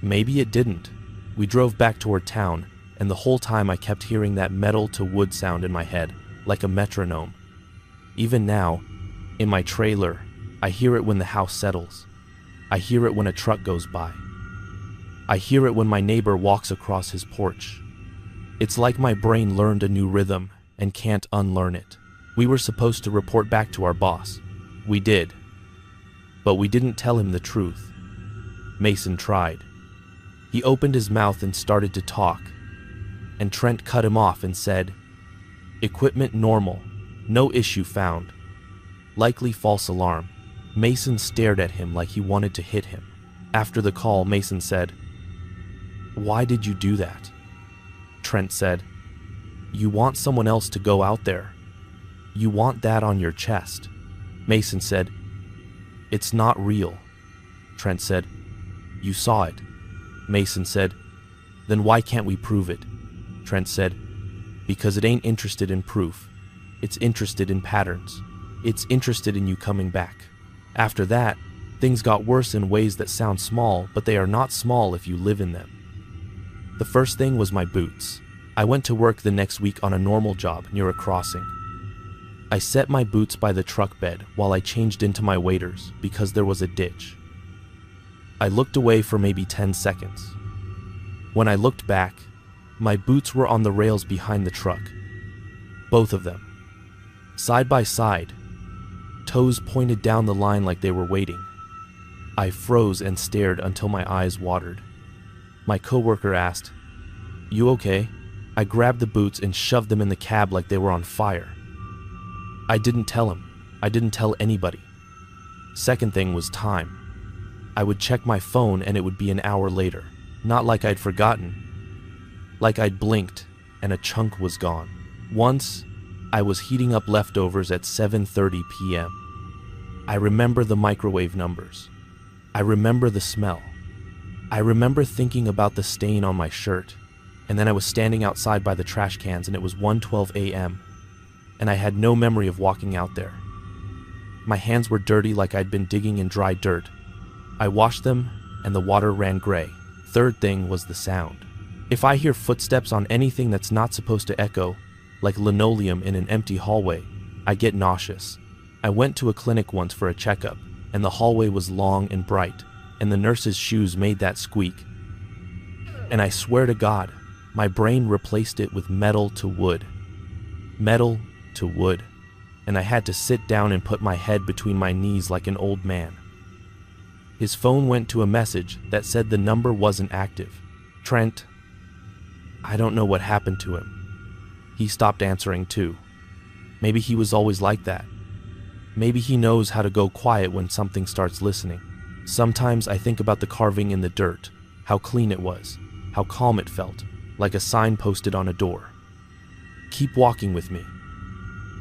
"Maybe it didn't." We drove back toward town, and the whole time I kept hearing that metal to wood sound in my head, like a metronome. Even now, in my trailer, I hear it when the house settles. I hear it when a truck goes by. I hear it when my neighbor walks across his porch. It's like my brain learned a new rhythm and can't unlearn it. We were supposed to report back to our boss. We did. But we didn't tell him the truth. Mason tried. He opened his mouth and started to talk, and Trent cut him off and said, "Equipment normal. No issue found. Likely false alarm." Mason stared at him like he wanted to hit him. After the call, Mason said, "Why did you do that?" Trent said, "You want someone else to go out there. You want that on your chest." Mason said, "It's not real." Trent said, "You saw it." Mason said, "Then why can't we prove it?" Trent said, "Because it ain't interested in proof. It's interested in patterns. It's interested in you coming back." After that, things got worse in ways that sound small, but they are not small if you live in them. The first thing was my boots. I went to work the next week on a normal job near a crossing. I set my boots by the truck bed while I changed into my waders because there was a ditch. I looked away for maybe 10 seconds. When I looked back, my boots were on the rails behind the truck. Both of them. Side by side. Toes pointed down the line like they were waiting. I froze and stared until my eyes watered. My coworker asked, "You okay?" I grabbed the boots and shoved them in the cab like they were on fire. I didn't tell him. I didn't tell anybody. Second thing was time. I would check my phone and it would be an hour later. Not like I'd forgotten. Like I'd blinked and a chunk was gone. Once, I was heating up leftovers at 7:30 p.m. I remember the microwave numbers. I remember the smell. I remember thinking about the stain on my shirt. and then I was standing outside by the trash cans and it was 1:12 a.m. and I had no memory of walking out there. My hands were dirty like I'd been digging in dry dirt. I washed them and the water ran gray. Third thing was the sound. If I hear footsteps on anything that's not supposed to echo, like linoleum in an empty hallway, I get nauseous. I went to a clinic once for a checkup, and the hallway was long and bright, and the nurse's shoes made that squeak. And I swear to God, my brain replaced it with metal to wood. Metal to wood. And I had to sit down and put my head between my knees like an old man. His phone went to a message that said the number wasn't active. Trent, I don't know what happened to him. He stopped answering too. Maybe he was always like that. Maybe he knows how to go quiet when something starts listening. Sometimes I think about the carving in the dirt, how clean it was, how calm it felt, like a sign posted on a door. Keep walking with me.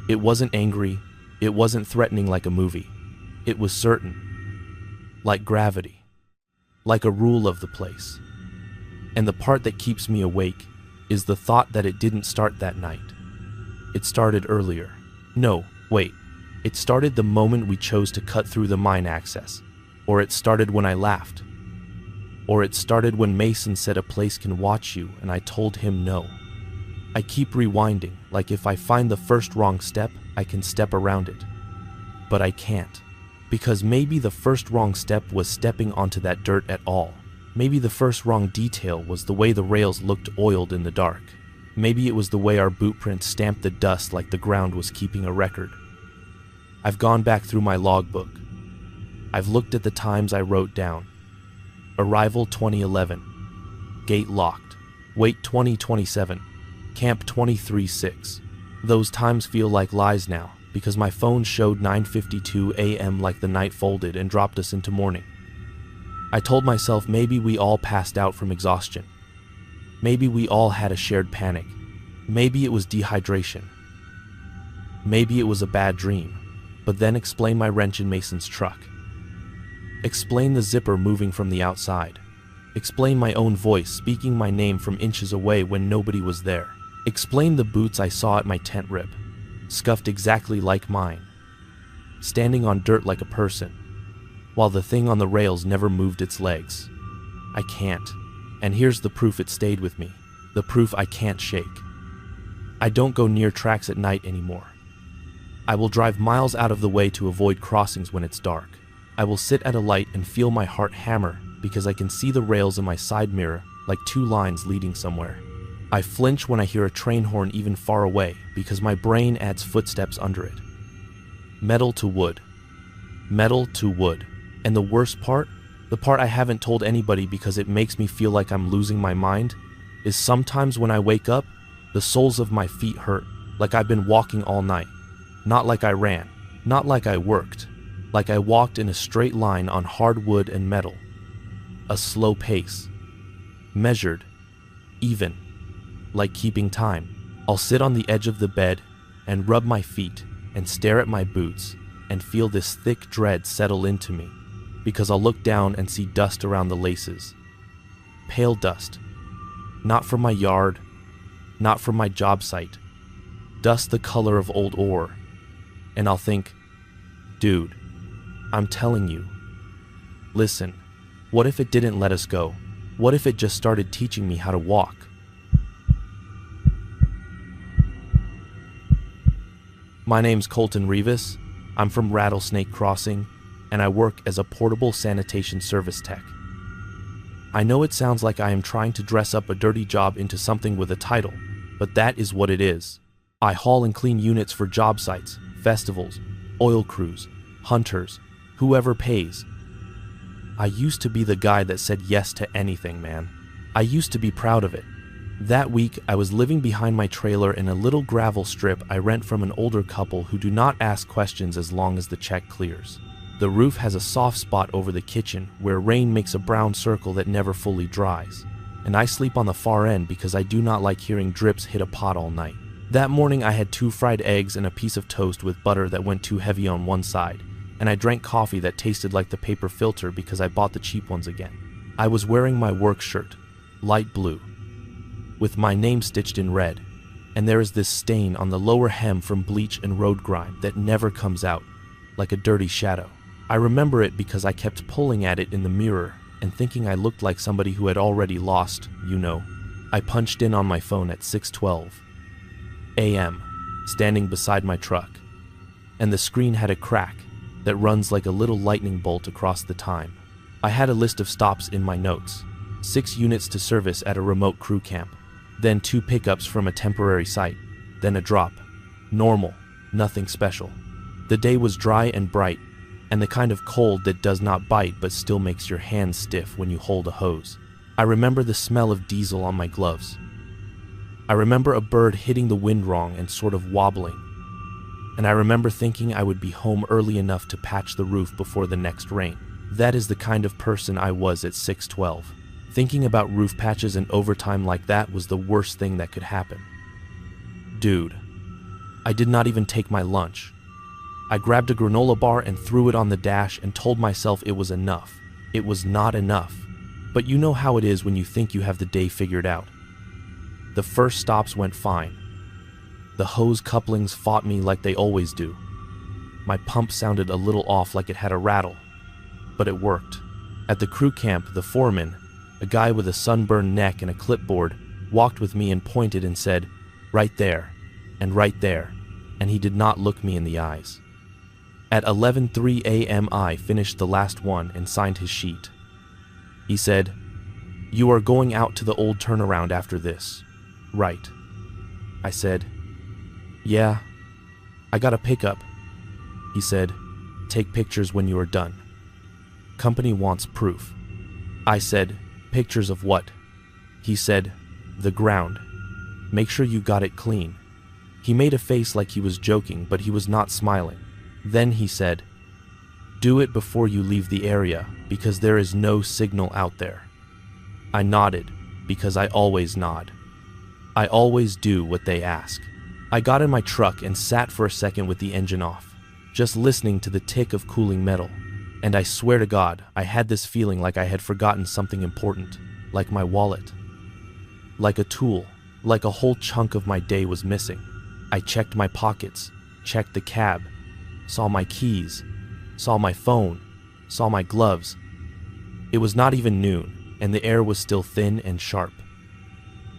It wasn't angry, it wasn't threatening like a movie. It was certain. Like gravity. Like a rule of the place. And the part that keeps me awake is the thought that it didn't start that night. It started earlier. No, wait. It started the moment we chose to cut through the mine access. Or it started when I laughed. Or it started when Mason said a place can watch you and I told him no. I keep rewinding, like if I find the first wrong step, I can step around it. But I can't. Because maybe the first wrong step was stepping onto that dirt at all. Maybe the first wrong detail was the way the rails looked oiled in the dark. Maybe it was the way our boot prints stamped the dust like the ground was keeping a record. I've gone back through my logbook. I've looked at the times I wrote down. Arrival 2011. Gate locked. Wait 2027. Camp 23-6. Those times feel like lies now, because my phone showed 9:52 a.m. like the night folded and dropped us into morning. I told myself maybe we all passed out from exhaustion. Maybe we all had a shared panic. Maybe it was dehydration. Maybe it was a bad dream. But then explain my wrench in Mason's truck. Explain the zipper moving from the outside. Explain my own voice speaking my name from inches away when nobody was there. Explain the boots I saw at my tent rib, scuffed exactly like mine, standing on dirt like a person, while the thing on the rails never moved its legs. I can't. And here's the proof it stayed with me, the proof I can't shake. I don't go near tracks at night anymore. I will drive miles out of the way to avoid crossings when it's dark. I will sit at a light and feel my heart hammer because I can see the rails in my side mirror like two lines leading somewhere. I flinch when I hear a train horn even far away because my brain adds footsteps under it. Metal to wood. Metal to wood. And the worst part, the part I haven't told anybody because it makes me feel like I'm losing my mind, is sometimes when I wake up, the soles of my feet hurt, like I've been walking all night. Not like I ran, not like I worked, like I walked in a straight line on hard wood and metal. A slow pace. Measured. Even. Like keeping time. I'll sit on the edge of the bed and rub my feet and stare at my boots and feel this thick dread settle into me, because I'll look down and see dust around the laces. Pale dust. Not from my yard, not from my job site. Dust the color of old ore. And I'll think, dude, I'm telling you. Listen, what if it didn't let us go? What if it just started teaching me how to walk? My name's Colton Rivas. I'm from Rattlesnake Crossing, and I work as a portable sanitation service tech. I know it sounds like I am trying to dress up a dirty job into something with a title, but that is what it is. I haul and clean units for job sites, festivals, oil crews, hunters, whoever pays. I used to be the guy that said yes to anything, man. I used to be proud of it. That week, I was living behind my trailer in a little gravel strip I rent from an older couple who do not ask questions as long as the check clears. The roof has a soft spot over the kitchen where rain makes a brown circle that never fully dries. And I sleep on the far end because I do not like hearing drips hit a pot all night. That morning I had 2 fried eggs and a piece of toast with butter that went too heavy on one side, and I drank coffee that tasted like the paper filter because I bought the cheap ones again. I was wearing my work shirt, light blue. with my name stitched in red, and there is this stain on the lower hem from bleach and road grime that never comes out, like a dirty shadow. I remember it because I kept pulling at it in the mirror and thinking I looked like somebody who had already lost, you know. I punched in on my phone at 6:12 a.m., standing beside my truck, and the screen had a crack that runs like a little lightning bolt across the time. I had a list of stops in my notes: 6 units to service at a remote crew camp, then 2 pickups from a temporary site, then a drop. Normal, nothing special. The day was dry and bright, and the kind of cold that does not bite but still makes your hands stiff when you hold a hose. I remember the smell of diesel on my gloves. I remember a bird hitting the wind wrong and sort of wobbling. And I remember thinking I would be home early enough to patch the roof before the next rain. That is the kind of person I was at 6:12. Thinking about roof patches and overtime like that was the worst thing that could happen. Dude, I did not even take my lunch. I grabbed a granola bar and threw it on the dash and told myself it was enough. It was not enough. But you know how it is when you think you have the day figured out. The first stops went fine. The hose couplings fought me like they always do. My pump sounded a little off, like it had a rattle, but it worked. At the crew camp, the foreman, a guy with a sunburned neck and a clipboard, walked with me and pointed and said, "Right there, and right there," and he did not look me in the eyes. At 11:03 a.m. I finished the last one and signed his sheet. He said, "You are going out to the old turnaround after this, right?" I said, "Yeah, I got a pickup." He said, "Take pictures when you are done. Company wants proof." I said, "Pictures of what?" He said, "The ground. Make sure you got it clean." He made a face like he was joking, but he was not smiling. Then he said, "Do it before you leave the area, because there is no signal out there." I nodded, because I always nod. I always do what they ask. I got in my truck and sat for a second with the engine off, just listening to the tick of cooling metal. And I swear to God, I had this feeling like I had forgotten something important, like my wallet. Like a tool, like a whole chunk of my day was missing. I checked my pockets, checked the cab, saw my keys, saw my phone, saw my gloves. It was not even noon, and the air was still thin and sharp.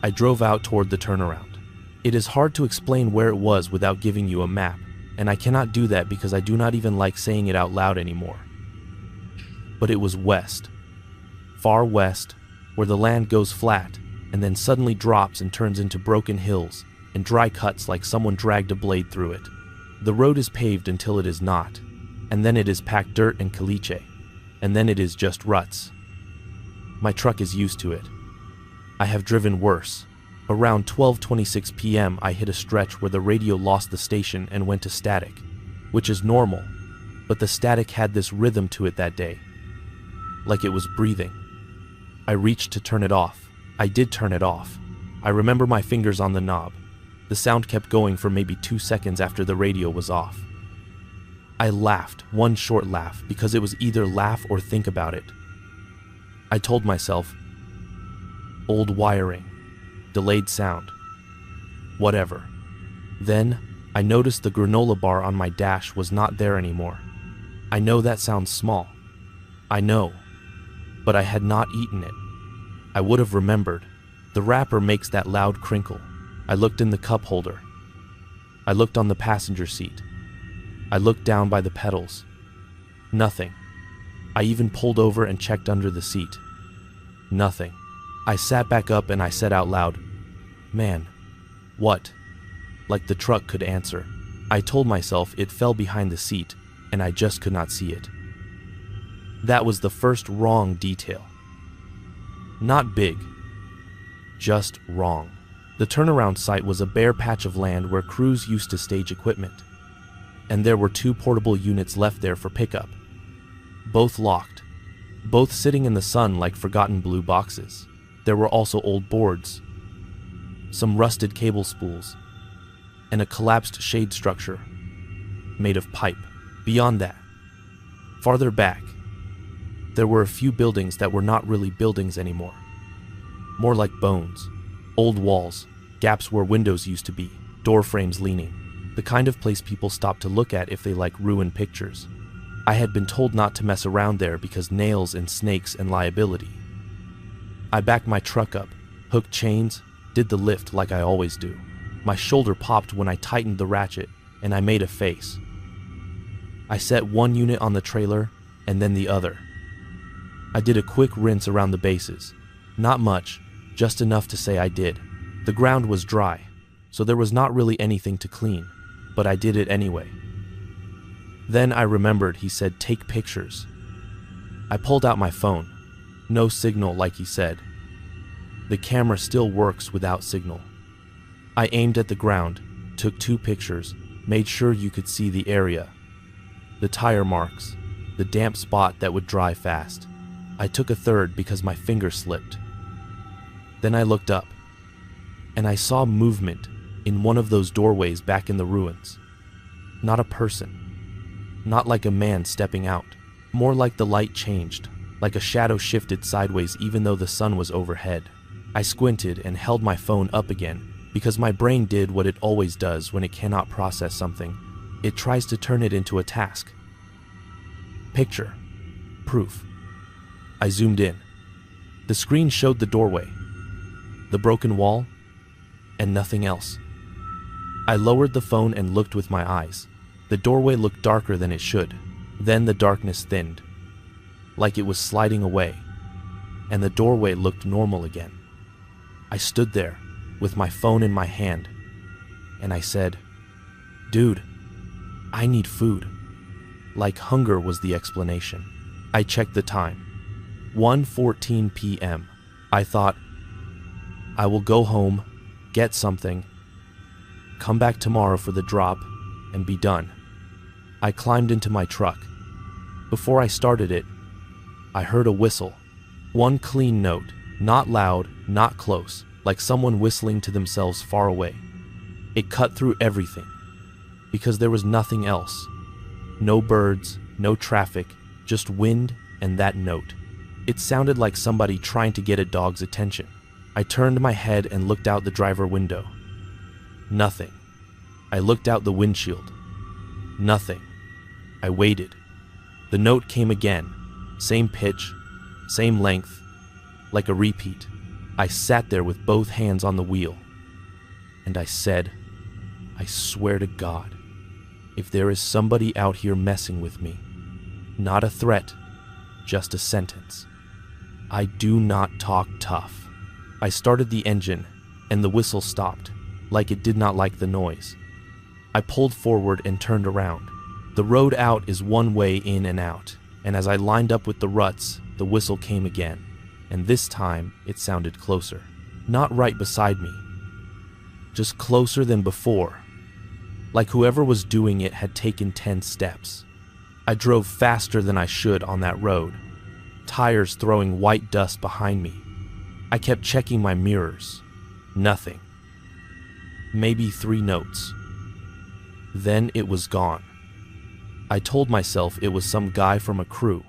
I drove out toward the turnaround. It is hard to explain where it was without giving you a map, and I cannot do that because I do not even like saying it out loud anymore. But it was west. Far west, where the land goes flat, and then suddenly drops and turns into broken hills and dry cuts like someone dragged a blade through it. The road is paved until it is not, and then it is packed dirt and caliche, and then it is just ruts. My truck is used to it. I have driven worse. Around 12:26 p.m. I hit a stretch where the radio lost the station and went to static, which is normal, but the static had this rhythm to it that day, like it was breathing. I reached to turn it off. I did turn it off. I remember my fingers on the knob. The sound kept going for maybe 2 seconds after the radio was off. I laughed, one short laugh, because it was either laugh or think about it. I told myself, old wiring, delayed sound, whatever. Then, I noticed the granola bar on my dash was not there anymore. I know that sounds small. I know. But I had not eaten it. I would have remembered. The wrapper makes that loud crinkle. I looked in the cup holder. I looked on the passenger seat. I looked down by the pedals. Nothing. I even pulled over and checked under the seat. Nothing. I sat back up and I said out loud, "Man, what?" Like the truck could answer. I told myself it fell behind the seat and I just could not see it. That was the first wrong detail. Not big, just wrong. The turnaround site was a bare patch of land where crews used to stage equipment, and there were 2 portable units left there for pickup. Both locked, both sitting in the sun like forgotten blue boxes. There were also old boards, some rusted cable spools, and a collapsed shade structure made of pipe. Beyond that, farther back, there were a few buildings that were not really buildings anymore, more like bones. Old walls, gaps where windows used to be, door frames leaning. The kind of place people stop to look at if they like ruined pictures. I had been told not to mess around there because nails and snakes and liability. I backed my truck up, hooked chains, did the lift like I always do. My shoulder popped when I tightened the ratchet, and I made a face. I set one unit on the trailer, and then the other. I did a quick rinse around the bases. Not much, just enough to say I did. The ground was dry, so there was not really anything to clean, but I did it anyway. Then I remembered he said take pictures. I pulled out my phone. No signal like he said. The camera still works without signal. I aimed at the ground, took 2 pictures, made sure you could see the area. The tire marks, the damp spot that would dry fast. I took a third because my finger slipped. Then I looked up, and I saw movement in one of those doorways back in the ruins. Not a person. Not like a man stepping out. More like the light changed, like a shadow shifted sideways even though the sun was overhead. I squinted and held my phone up again because my brain did what it always does when it cannot process something. It tries to turn it into a task. Picture. Proof. I zoomed in. The screen showed the doorway, the broken wall, and nothing else. I lowered the phone and looked with my eyes. The doorway looked darker than it should. Then the darkness thinned, like it was sliding away, and the doorway looked normal again. I stood there, with my phone in my hand, and I said, "Dude, I need food." Like hunger was the explanation. I checked the time. 1:14 p.m. I thought, I will go home, get something, come back tomorrow for the drop, and be done. I climbed into my truck. Before I started it, I heard a whistle. One clean note, not loud, not close, like someone whistling to themselves far away. It cut through everything, because there was nothing else. No birds, no traffic, just wind and that note. It sounded like somebody trying to get a dog's attention. I turned my head and looked out the driver window. Nothing. I looked out the windshield. Nothing. I waited. The note came again. Same pitch, same length, like a repeat. I sat there with both hands on the wheel. And I said, I swear to God, if there is somebody out here messing with me, not a threat, just a sentence, I do not talk tough. I started the engine, and the whistle stopped, like it did not like the noise. I pulled forward and turned around. The road out is one way in and out, and as I lined up with the ruts, the whistle came again, and this time it sounded closer. Not right beside me, just closer than before, like whoever was doing it had taken 10 steps. I drove faster than I should on that road, tires throwing white dust behind me. I kept checking my mirrors. Nothing. Maybe 3 notes. Then it was gone. I told myself it was some guy from a crew.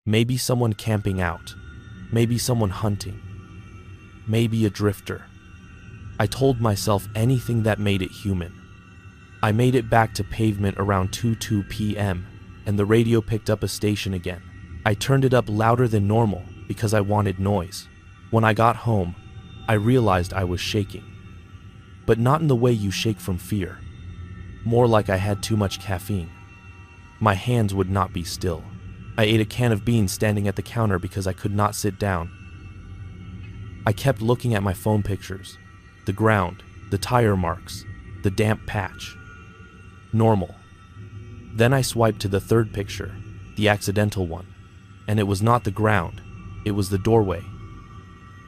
Maybe someone camping out. Maybe someone hunting. Maybe a drifter. I told myself anything that made it human. I made it back to pavement around 2:02 p.m., and the radio picked up a station again. I turned it up louder than normal because I wanted noise. When I got home, I realized I was shaking. But not in the way you shake from fear. More like I had too much caffeine. My hands would not be still. I ate a can of beans standing at the counter because I could not sit down. I kept looking at my phone pictures. The ground, the tire marks, the damp patch. Normal. Then I swiped to the third picture, the accidental one, and it was not the ground, it was the doorway.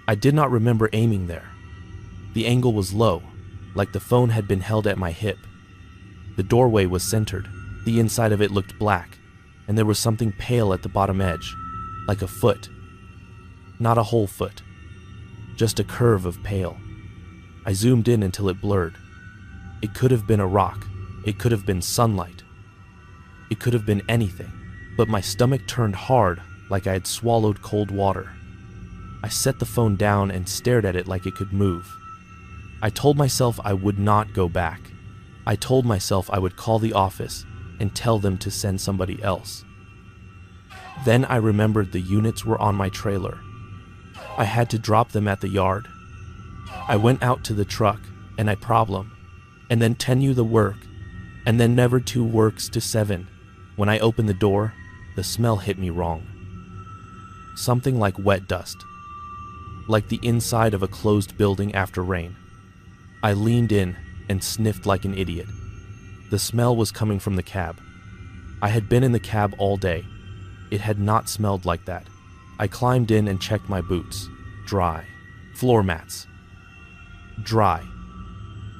I did not remember aiming there. The angle was low, like the phone had been held at my hip. The doorway was centered, the inside of it looked black, and there was something pale at the bottom edge, like a foot. Not a whole foot, just a curve of pale. I zoomed in until it blurred. It could have been a rock. It could have been sunlight. It could have been anything, but my stomach turned hard like I had swallowed cold water. I set the phone down and stared at it like it could move. I told myself I would not go back. I told myself I would call the office and tell them to send somebody else. Then I remembered the units were on my trailer. I had to drop them at the yard. I went out to the truck and I problem, and then 10 the work, and then never 2 works to 7. When I opened the door, the smell hit me wrong. Something like wet dust, like the inside of a closed building after rain. I leaned in and sniffed like an idiot. The smell was coming from the cab. I had been in the cab all day. It had not smelled like that. I climbed in and checked my boots. Dry. Floor mats. Dry.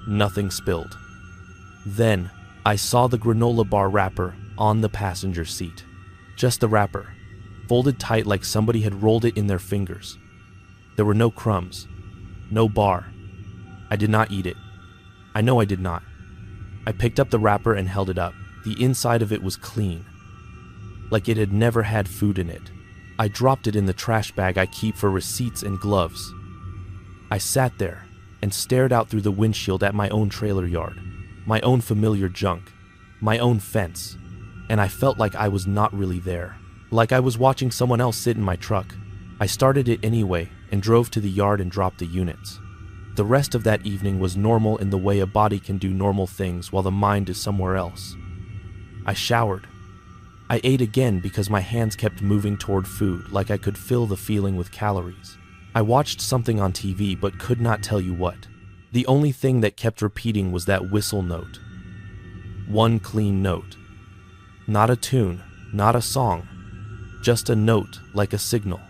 Nothing spilled. Then I saw the granola bar wrapper on the passenger seat. Just the wrapper, folded tight like somebody had rolled it in their fingers. There were no crumbs, no bar. I did not eat it. I know I did not. I picked up the wrapper and held it up. The inside of it was clean, like it had never had food in it. I dropped it in the trash bag I keep for receipts and gloves. I sat there and stared out through the windshield at my own trailer yard, my own familiar junk, my own fence, and I felt like I was not really there, like I was watching someone else sit in my truck. I started it anyway and drove to the yard and dropped the units. The rest of that evening was normal in the way a body can do normal things while the mind is somewhere else. I showered. I ate again because my hands kept moving toward food like I could fill the feeling with calories. I watched something on TV but could not tell you what. The only thing that kept repeating was that whistle note. One clean note. Not a tune, not a song, just a note like a signal.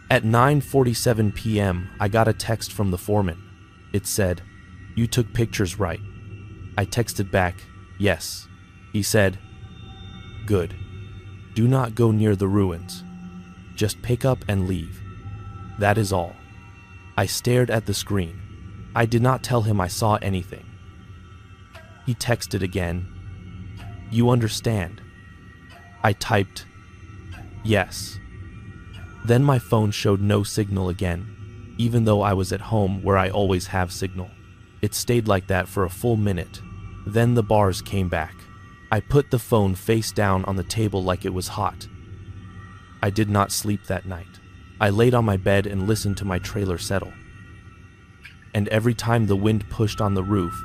At 9:47 p.m., I got a text from the foreman. It said, "You took pictures, right?" I texted back, "Yes." He said, "Good. Do not go near the ruins. Just pick up and leave. That is all." I stared at the screen. I did not tell him I saw anything. He texted again, "You understand?" I typed, "Yes." Then my phone showed no signal again, even though I was at home where I always have signal. It stayed like that for a full minute. Then the bars came back. I put the phone face down on the table like it was hot. I did not sleep that night. I laid on my bed and listened to my trailer settle. And every time the wind pushed on the roof,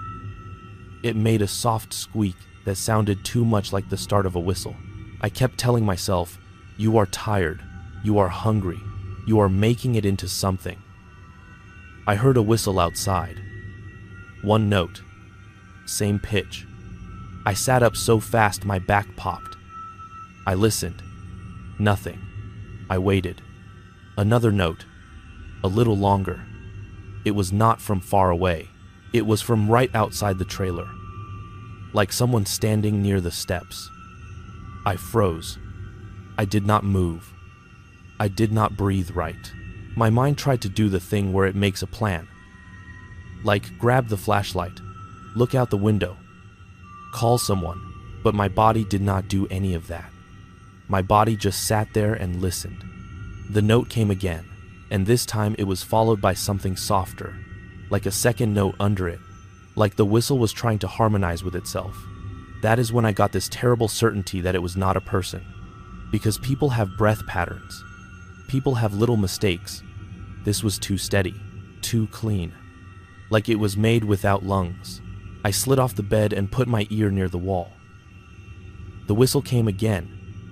it made a soft squeak that sounded too much like the start of a whistle. I kept telling myself, "You are tired. You are hungry. You are making it into something." I heard a whistle outside. One note. Same pitch. I sat up so fast my back popped. I listened. Nothing. I waited. Another note. A little longer. It was not from far away. It was from right outside the trailer. Like someone standing near the steps. I froze. I did not move. I did not breathe right. My mind tried to do the thing where it makes a plan. Like grab the flashlight, look out the window, call someone, but my body did not do any of that. My body just sat there and listened. The note came again, and this time it was followed by something softer, like a second note under it, like the whistle was trying to harmonize with itself. That is when I got this terrible certainty that it was not a person. Because people have breath patterns. People have little mistakes. This was too steady, too clean. Like it was made without lungs. I slid off the bed and put my ear near the wall. The whistle came again,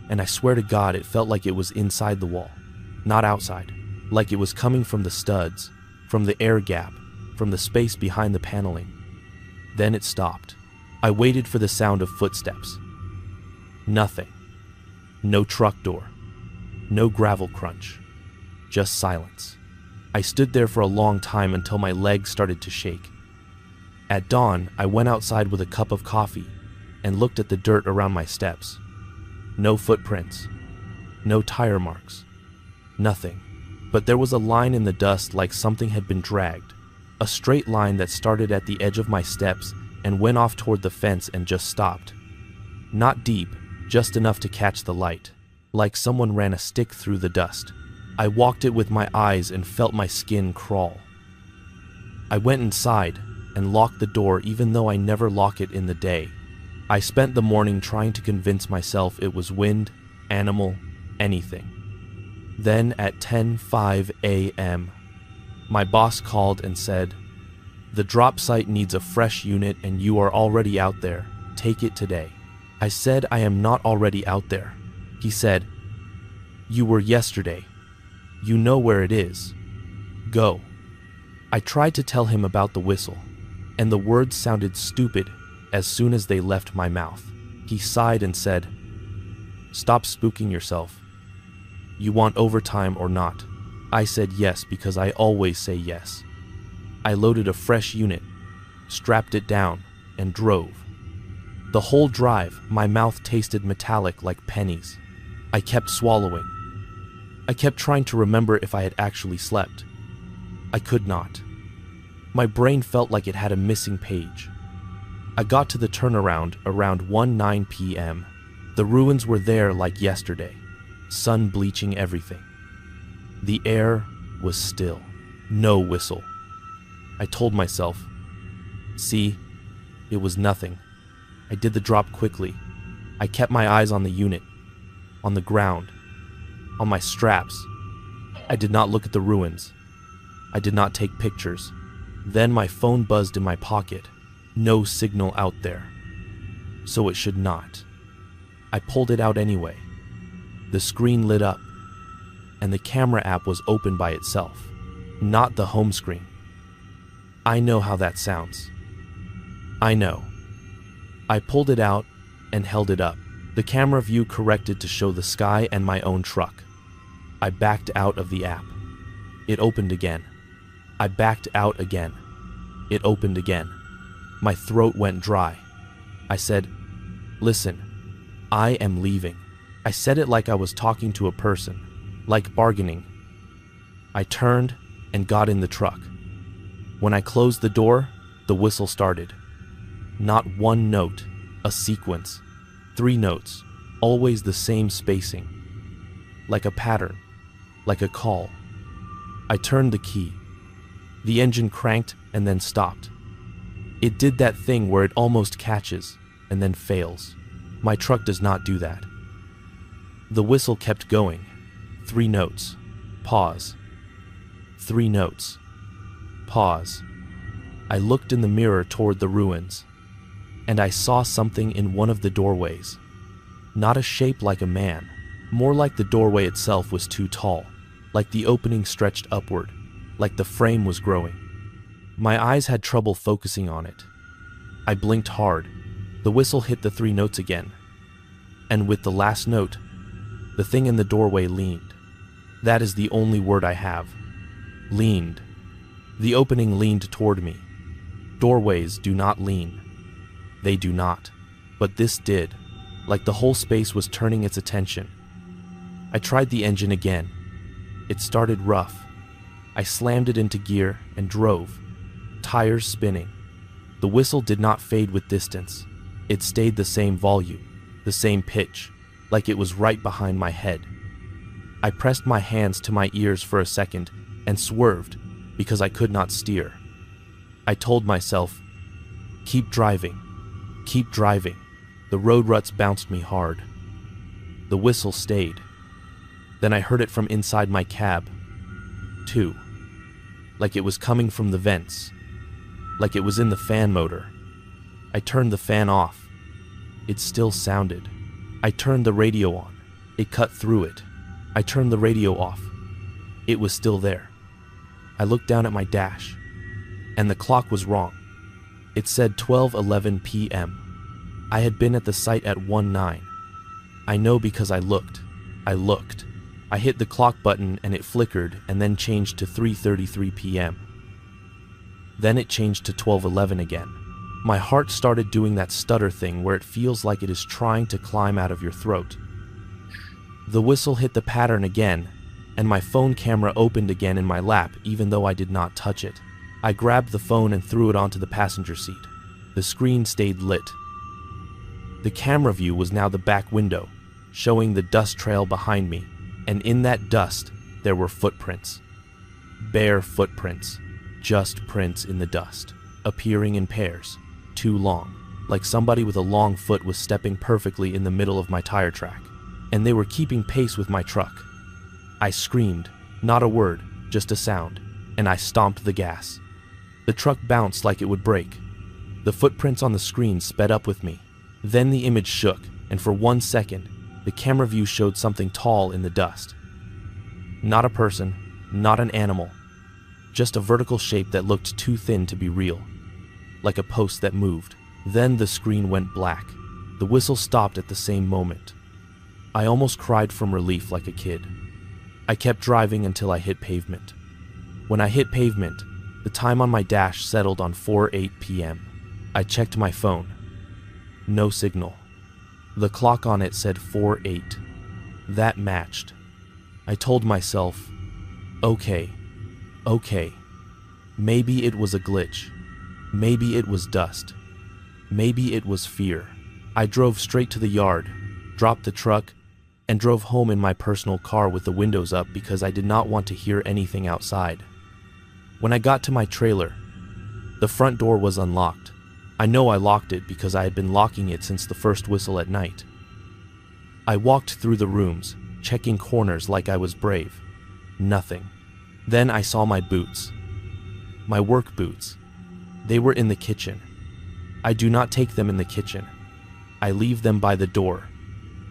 and I swear to God it felt like it was inside the wall, not outside. Like it was coming from the studs, from the air gap, from the space behind the paneling. Then it stopped. I waited for the sound of footsteps. Nothing. No truck door. No gravel crunch. Just silence. I stood there for a long time until my legs started to shake. At dawn, I went outside with a cup of coffee and looked at the dirt around my steps. No footprints. No tire marks. Nothing. But there was a line in the dust like something had been dragged. A straight line that started at the edge of my steps and went off toward the fence and just stopped. Not deep, just enough to catch the light. Like someone ran a stick through the dust. I walked it with my eyes and felt my skin crawl. I went inside and locked the door even though I never lock it in the day. I spent the morning trying to convince myself it was wind, animal, anything. Then at 10:05 a.m., my boss called and said, "The drop site needs a fresh unit and you are already out there. Take it today." I said, "I am not already out there." He said, "You were yesterday. You know where it is. Go." I tried to tell him about the whistle, and the words sounded stupid as soon as they left my mouth. He sighed and said, "Stop spooking yourself. You want overtime or not?" I said yes because I always say yes. I loaded a fresh unit, strapped it down, and drove. The whole drive, my mouth tasted metallic like pennies. I kept swallowing. I kept trying to remember if I had actually slept. I could not. My brain felt like it had a missing page. I got to the turnaround around 1:09 p.m. The ruins were there like yesterday, sun bleaching everything. The air was still. No whistle. I told myself, "See, it was nothing." I did the drop quickly. I kept my eyes on the unit, on the ground, on my straps. I did not look at the ruins. I did not take pictures. Then my phone buzzed in my pocket. No signal out there. So it should not. I pulled it out anyway. The screen lit up, and the camera app was open by itself, not the home screen. I know how that sounds. I know. I pulled it out and held it up. The camera view corrected to show the sky and my own truck. I backed out of the app. It opened again. I backed out again. It opened again. My throat went dry. I said, "Listen, I am leaving." I said it like I was talking to a person, like bargaining. I turned and got in the truck. When I closed the door, the whistle started. Not one note, a sequence. 3 notes, always the same spacing. Like a pattern, like a call. I turned the key. The engine cranked and then stopped. It did that thing where it almost catches and then fails. My truck does not do that. The whistle kept going. 3 notes. Pause. 3 notes. Pause. I looked in the mirror toward the ruins, and I saw something in one of the doorways. Not a shape like a man, more like the doorway itself was too tall, like the opening stretched upward, like the frame was growing. My eyes had trouble focusing on it. I blinked hard. The whistle hit the 3 notes again, and with the last note, the thing in the doorway leaned. That is the only word I have. Leaned. The opening leaned toward me. Doorways do not lean. They do not. But this did, like the whole space was turning its attention. I tried the engine again. It started rough. I slammed it into gear and drove, tires spinning. The whistle did not fade with distance. It stayed the same volume, the same pitch, like it was right behind my head. I pressed my hands to my ears for a second and swerved because I could not steer. I told myself, "Keep driving, keep driving." The road ruts bounced me hard. The whistle stayed. Then I heard it from inside my cab, too. Like it was coming from the vents. Like it was in the fan motor. I turned the fan off. It still sounded. I turned the radio on. It cut through it. I turned the radio off. It was still there. I looked down at my dash, and the clock was wrong. It said 12:11 p.m. I had been at the site at 1:09. I know because I looked. I hit the clock button and it flickered and then changed to 3:33 p.m. Then it changed to 12:11 again. My heart started doing that stutter thing where it feels like it is trying to climb out of your throat. The whistle hit the pattern again, and my phone camera opened again in my lap even though I did not touch it. I grabbed the phone and threw it onto the passenger seat. The screen stayed lit. The camera view was now the back window, showing the dust trail behind me, and in that dust, there were footprints. Bare footprints, just prints in the dust, appearing in pairs, too long, like somebody with a long foot was stepping perfectly in the middle of my tire track, and they were keeping pace with my truck. I screamed, not a word, just a sound, and I stomped the gas. The truck bounced like it would break. The footprints on the screen sped up with me. Then the image shook, and for 1 second, the camera view showed something tall in the dust. Not a person, not an animal, just a vertical shape that looked too thin to be real, like a post that moved. Then the screen went black. The whistle stopped at the same moment. I almost cried from relief like a kid. I kept driving until I hit pavement. When I hit pavement, the time on my dash settled on 4:08 p.m. I checked my phone. No signal. The clock on it said 4:08. That matched. I told myself, okay, maybe it was a glitch. Maybe it was dust. Maybe it was fear. I drove straight to the yard, dropped the truck, and drove home in my personal car with the windows up because I did not want to hear anything outside. When I got to my trailer, the front door was unlocked. I know I locked it because I had been locking it since the first whistle at night. I walked through the rooms, checking corners like I was brave. Nothing. Then I saw my boots. My work boots. They were in the kitchen. I do not take them in the kitchen. I leave them by the door.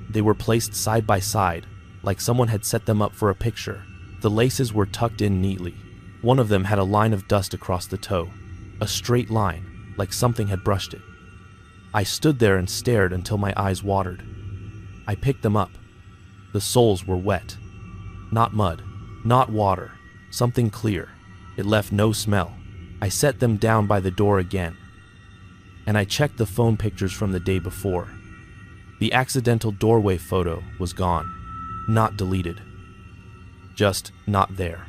They were placed side by side, like someone had set them up for a picture. The laces were tucked in neatly. One of them had a line of dust across the toe, a straight line, like something had brushed it. I stood there and stared until my eyes watered. I picked them up. The soles were wet. Not mud, not water, something clear. It left no smell. I set them down by the door again, and I checked the phone pictures from the day before. The accidental doorway photo was gone, not deleted, just not there.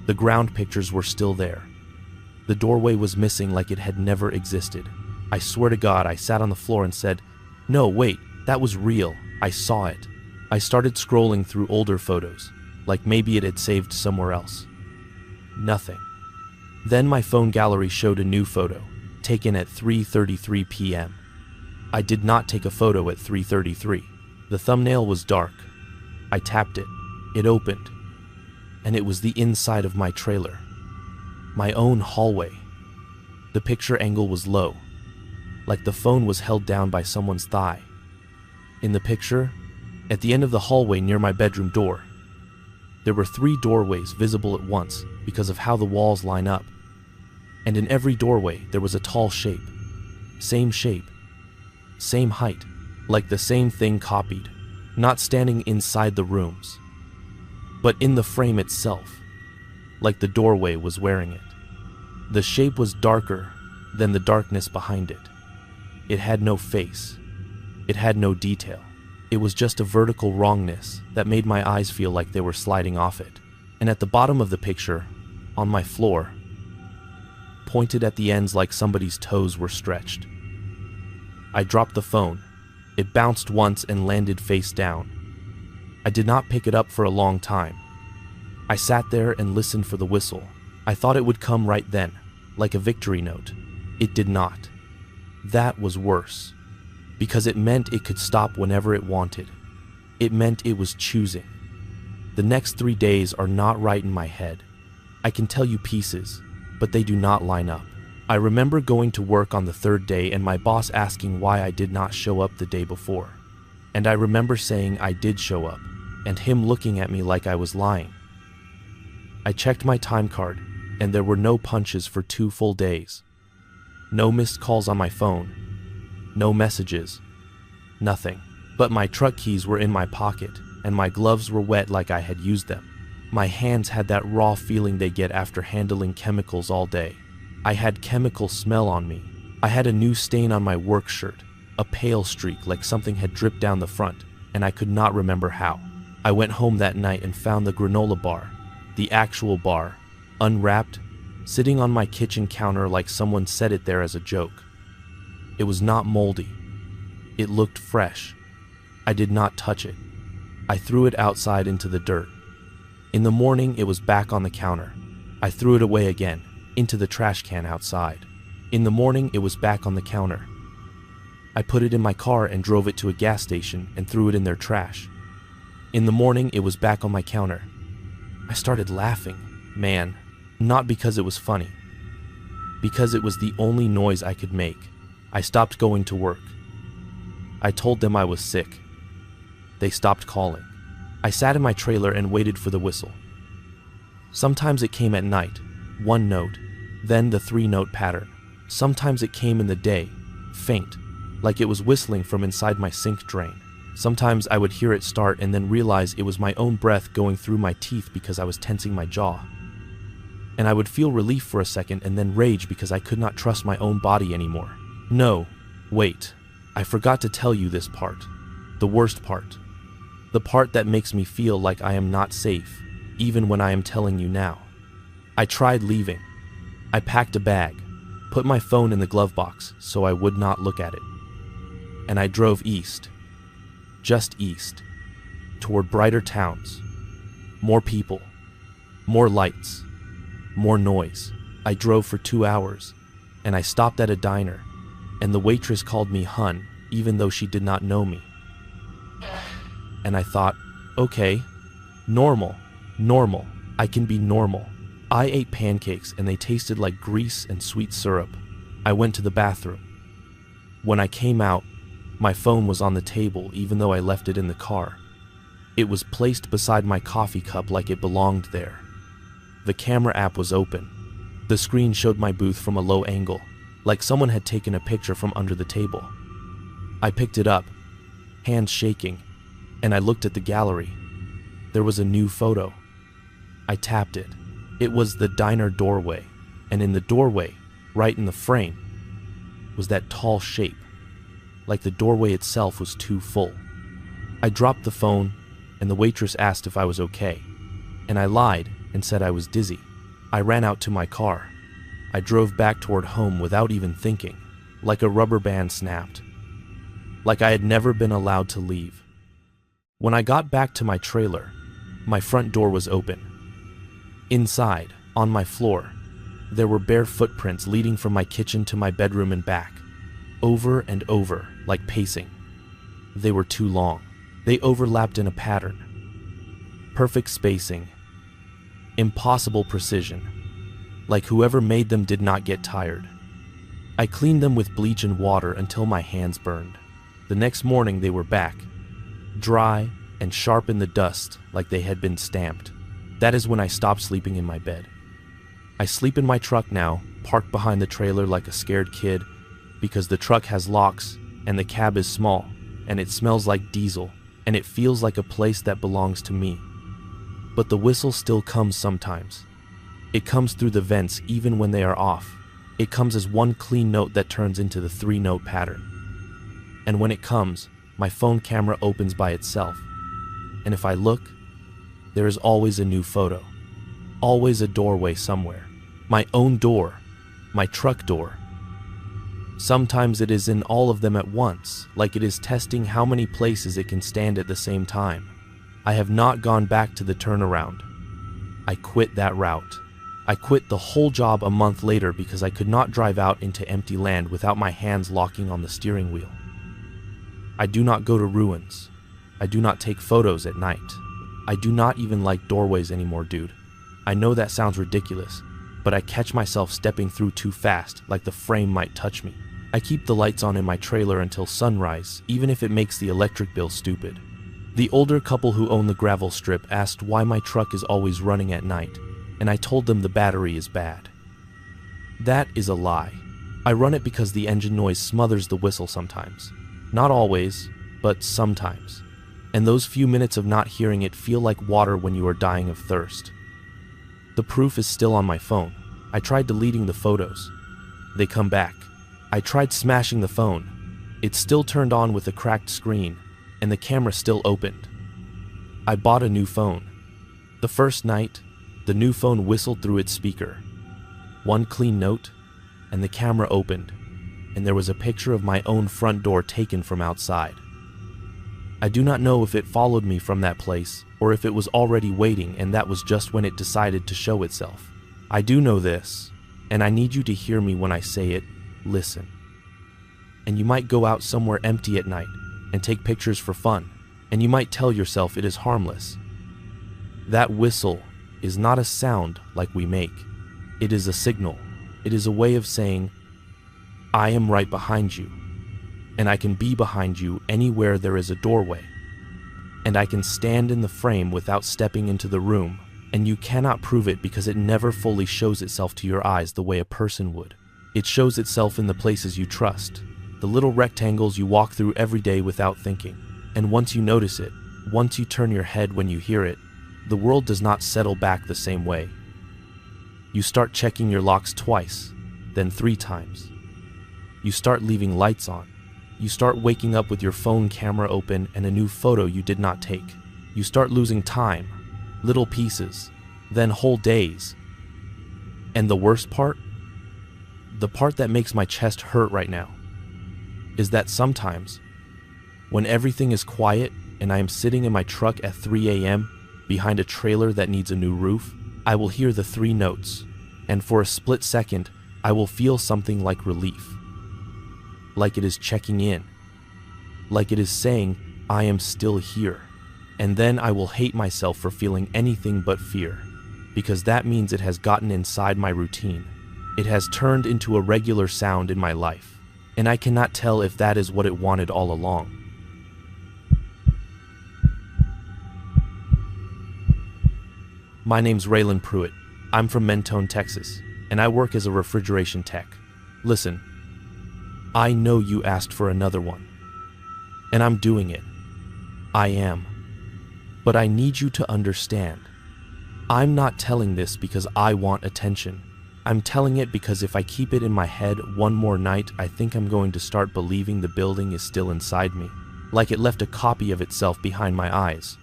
The ground pictures were still there. The doorway was missing like it had never existed. I swear to God, I sat on the floor and said, "No, wait, that was real. I saw it." I started scrolling through older photos, like maybe it had saved somewhere else. Nothing. Then my phone gallery showed a new photo, taken at 3:33 p.m. I did not take a photo at 3:33. The thumbnail was dark. I tapped it. It opened. And it was the inside of my trailer. My own hallway. The picture angle was low, like the phone was held down by someone's thigh. In the picture, at the end of the hallway near my bedroom door, there were 3 doorways visible at once because of how the walls line up. And in every doorway there was a tall shape, same height, like the same thing copied, not standing inside the rooms, but in the frame itself, like the doorway was wearing it. The shape was darker than the darkness behind it. It had no face. It had no detail. It was just a vertical wrongness that made my eyes feel like they were sliding off it. And at the bottom of the picture, on my floor, pointed at the ends like somebody's toes were stretched. I dropped the phone. It bounced once and landed face down. I did not pick it up for a long time. I sat there and listened for the whistle. I thought it would come right then, like a victory note. It did not. That was worse, because it meant it could stop whenever it wanted. It meant it was choosing. The next 3 days are not right in my head. I can tell you pieces, but they do not line up. I remember going to work on the 3rd day and my boss asking why I did not show up the day before. And I remember saying I did show up, and him looking at me like I was lying. I checked my time card, and there were no punches for 2 full days. No missed calls on my phone. No messages. Nothing. But my truck keys were in my pocket, and my gloves were wet like I had used them. My hands had that raw feeling they get after handling chemicals all day. I had chemical smell on me. I had a new stain on my work shirt, a pale streak like something had dripped down the front, and I could not remember how. I went home that night and found the granola bar, the actual bar, unwrapped, sitting on my kitchen counter like someone set it there as a joke. It was not moldy. It looked fresh. I did not touch it. I threw it outside into the dirt. In the morning, it was back on the counter. I threw it away again, into the trash can outside. In the morning, it was back on the counter. I put it in my car and drove it to a gas station and threw it in their trash. In the morning, it was back on my counter. I started laughing, man, not because it was funny, because it was the only noise I could make. I stopped going to work. I told them I was sick. They stopped calling. I sat in my trailer and waited for the whistle. Sometimes it came at night, 1 note, then the 3-note pattern. Sometimes it came in the day, faint, like it was whistling from inside my sink drain. Sometimes I would hear it start and then realize it was my own breath going through my teeth because I was tensing my jaw. And I would feel relief for a second and then rage because I could not trust my own body anymore. No, wait, I forgot to tell you this part. The worst part. The part that makes me feel like I am not safe, even when I am telling you now. I tried leaving. I packed a bag, put my phone in the glove box so I would not look at it. And I drove east. Just east. Toward brighter towns. More people. More lights. More noise. I drove for 2 hours, and I stopped at a diner, and the waitress called me hun, even though she did not know me. And I thought, okay, normal, I can be normal. I ate pancakes and they tasted like grease and sweet syrup. I went to the bathroom. When I came out, my phone was on the table even though I left it in the car. It was placed beside my coffee cup like it belonged there. The camera app was open. The screen showed my booth from a low angle, like someone had taken a picture from under the table. I picked it up, hands shaking, and I looked at the gallery. There was a new photo. I tapped it. It was the diner doorway, and in the doorway, right in the frame, was that tall shape, like the doorway itself was too full. I dropped the phone, and the waitress asked if I was okay, and I lied and said I was dizzy. I ran out to my car. I drove back toward home without even thinking, like a rubber band snapped, like I had never been allowed to leave. When I got back to my trailer, my front door was open. Inside, on my floor, there were bare footprints leading from my kitchen to my bedroom and back, over and over, like pacing. They were too long. They overlapped in a pattern. Perfect spacing. Impossible precision. Like whoever made them did not get tired. I cleaned them with bleach and water until my hands burned. The next morning they were back, dry and sharp in the dust like they had been stamped. That is when I stopped sleeping in my bed. I sleep in my truck now, parked behind the trailer like a scared kid, because the truck has locks and the cab is small and it smells like diesel and it feels like a place that belongs to me. But the whistle still comes sometimes. It comes through the vents even when they are off. It comes as one clean note that turns into the 3-note pattern. And when it comes, my phone camera opens by itself. And if I look, there is always a new photo. Always a doorway somewhere. My own door. My truck door. Sometimes it is in all of them at once, like it is testing how many places it can stand at the same time. I have not gone back to the turnaround. I quit that route. I quit the whole job a month later because I could not drive out into empty land without my hands locking on the steering wheel. I do not go to ruins. I do not take photos at night. I do not even like doorways anymore, dude. I know that sounds ridiculous, but I catch myself stepping through too fast, like the frame might touch me. I keep the lights on in my trailer until sunrise, even if it makes the electric bill stupid. The older couple who own the gravel strip asked why my truck is always running at night, and I told them the battery is bad. That is a lie. I run it because the engine noise smothers the whistle sometimes. Not always, but sometimes. And those few minutes of not hearing it feel like water when you are dying of thirst. The proof is still on my phone. I tried deleting the photos. They come back. I tried smashing the phone. It still turned on with a cracked screen, and the camera still opened. I bought a new phone. The first night, the new phone whistled through its speaker. One clean note, and the camera opened, and there was a picture of my own front door taken from outside. I do not know if it followed me from that place or if it was already waiting and that was just when it decided to show itself. I do know this, and I need you to hear me when I say it. Listen. And you might go out somewhere empty at night and take pictures for fun, and you might tell yourself it is harmless. That whistle is not a sound like we make. It is a signal. It is a way of saying, I am right behind you, and I can be behind you anywhere there is a doorway, and I can stand in the frame without stepping into the room, and you cannot prove it because it never fully shows itself to your eyes the way a person would. It shows itself in the places you trust, the little rectangles you walk through every day without thinking, and once you notice it, once you turn your head when you hear it, the world does not settle back the same way. You start checking your locks twice, then 3 times. You start leaving lights on. You start waking up with your phone camera open and a new photo you did not take. You start losing time, little pieces, then whole days. And the worst part, the part that makes my chest hurt right now, is that sometimes, when everything is quiet and I am sitting in my truck at 3 a.m. behind a trailer that needs a new roof, I will hear the 3 notes, and for a split second, I will feel something like relief. Like it is checking in. Like it is saying, I am still here. And then I will hate myself for feeling anything but fear, because that means it has gotten inside my routine. It has turned into a regular sound in my life, and I cannot tell if that is what it wanted all along. My name's Raylan Pruitt. I'm from Mentone, Texas, and I work as a refrigeration tech. Listen, I know you asked for another one, and I'm doing it. I am. But I need you to understand. I'm not telling this because I want attention. I'm telling it because if I keep it in my head one more night, I think I'm going to start believing the building is still inside me, like it left a copy of itself behind my eyes.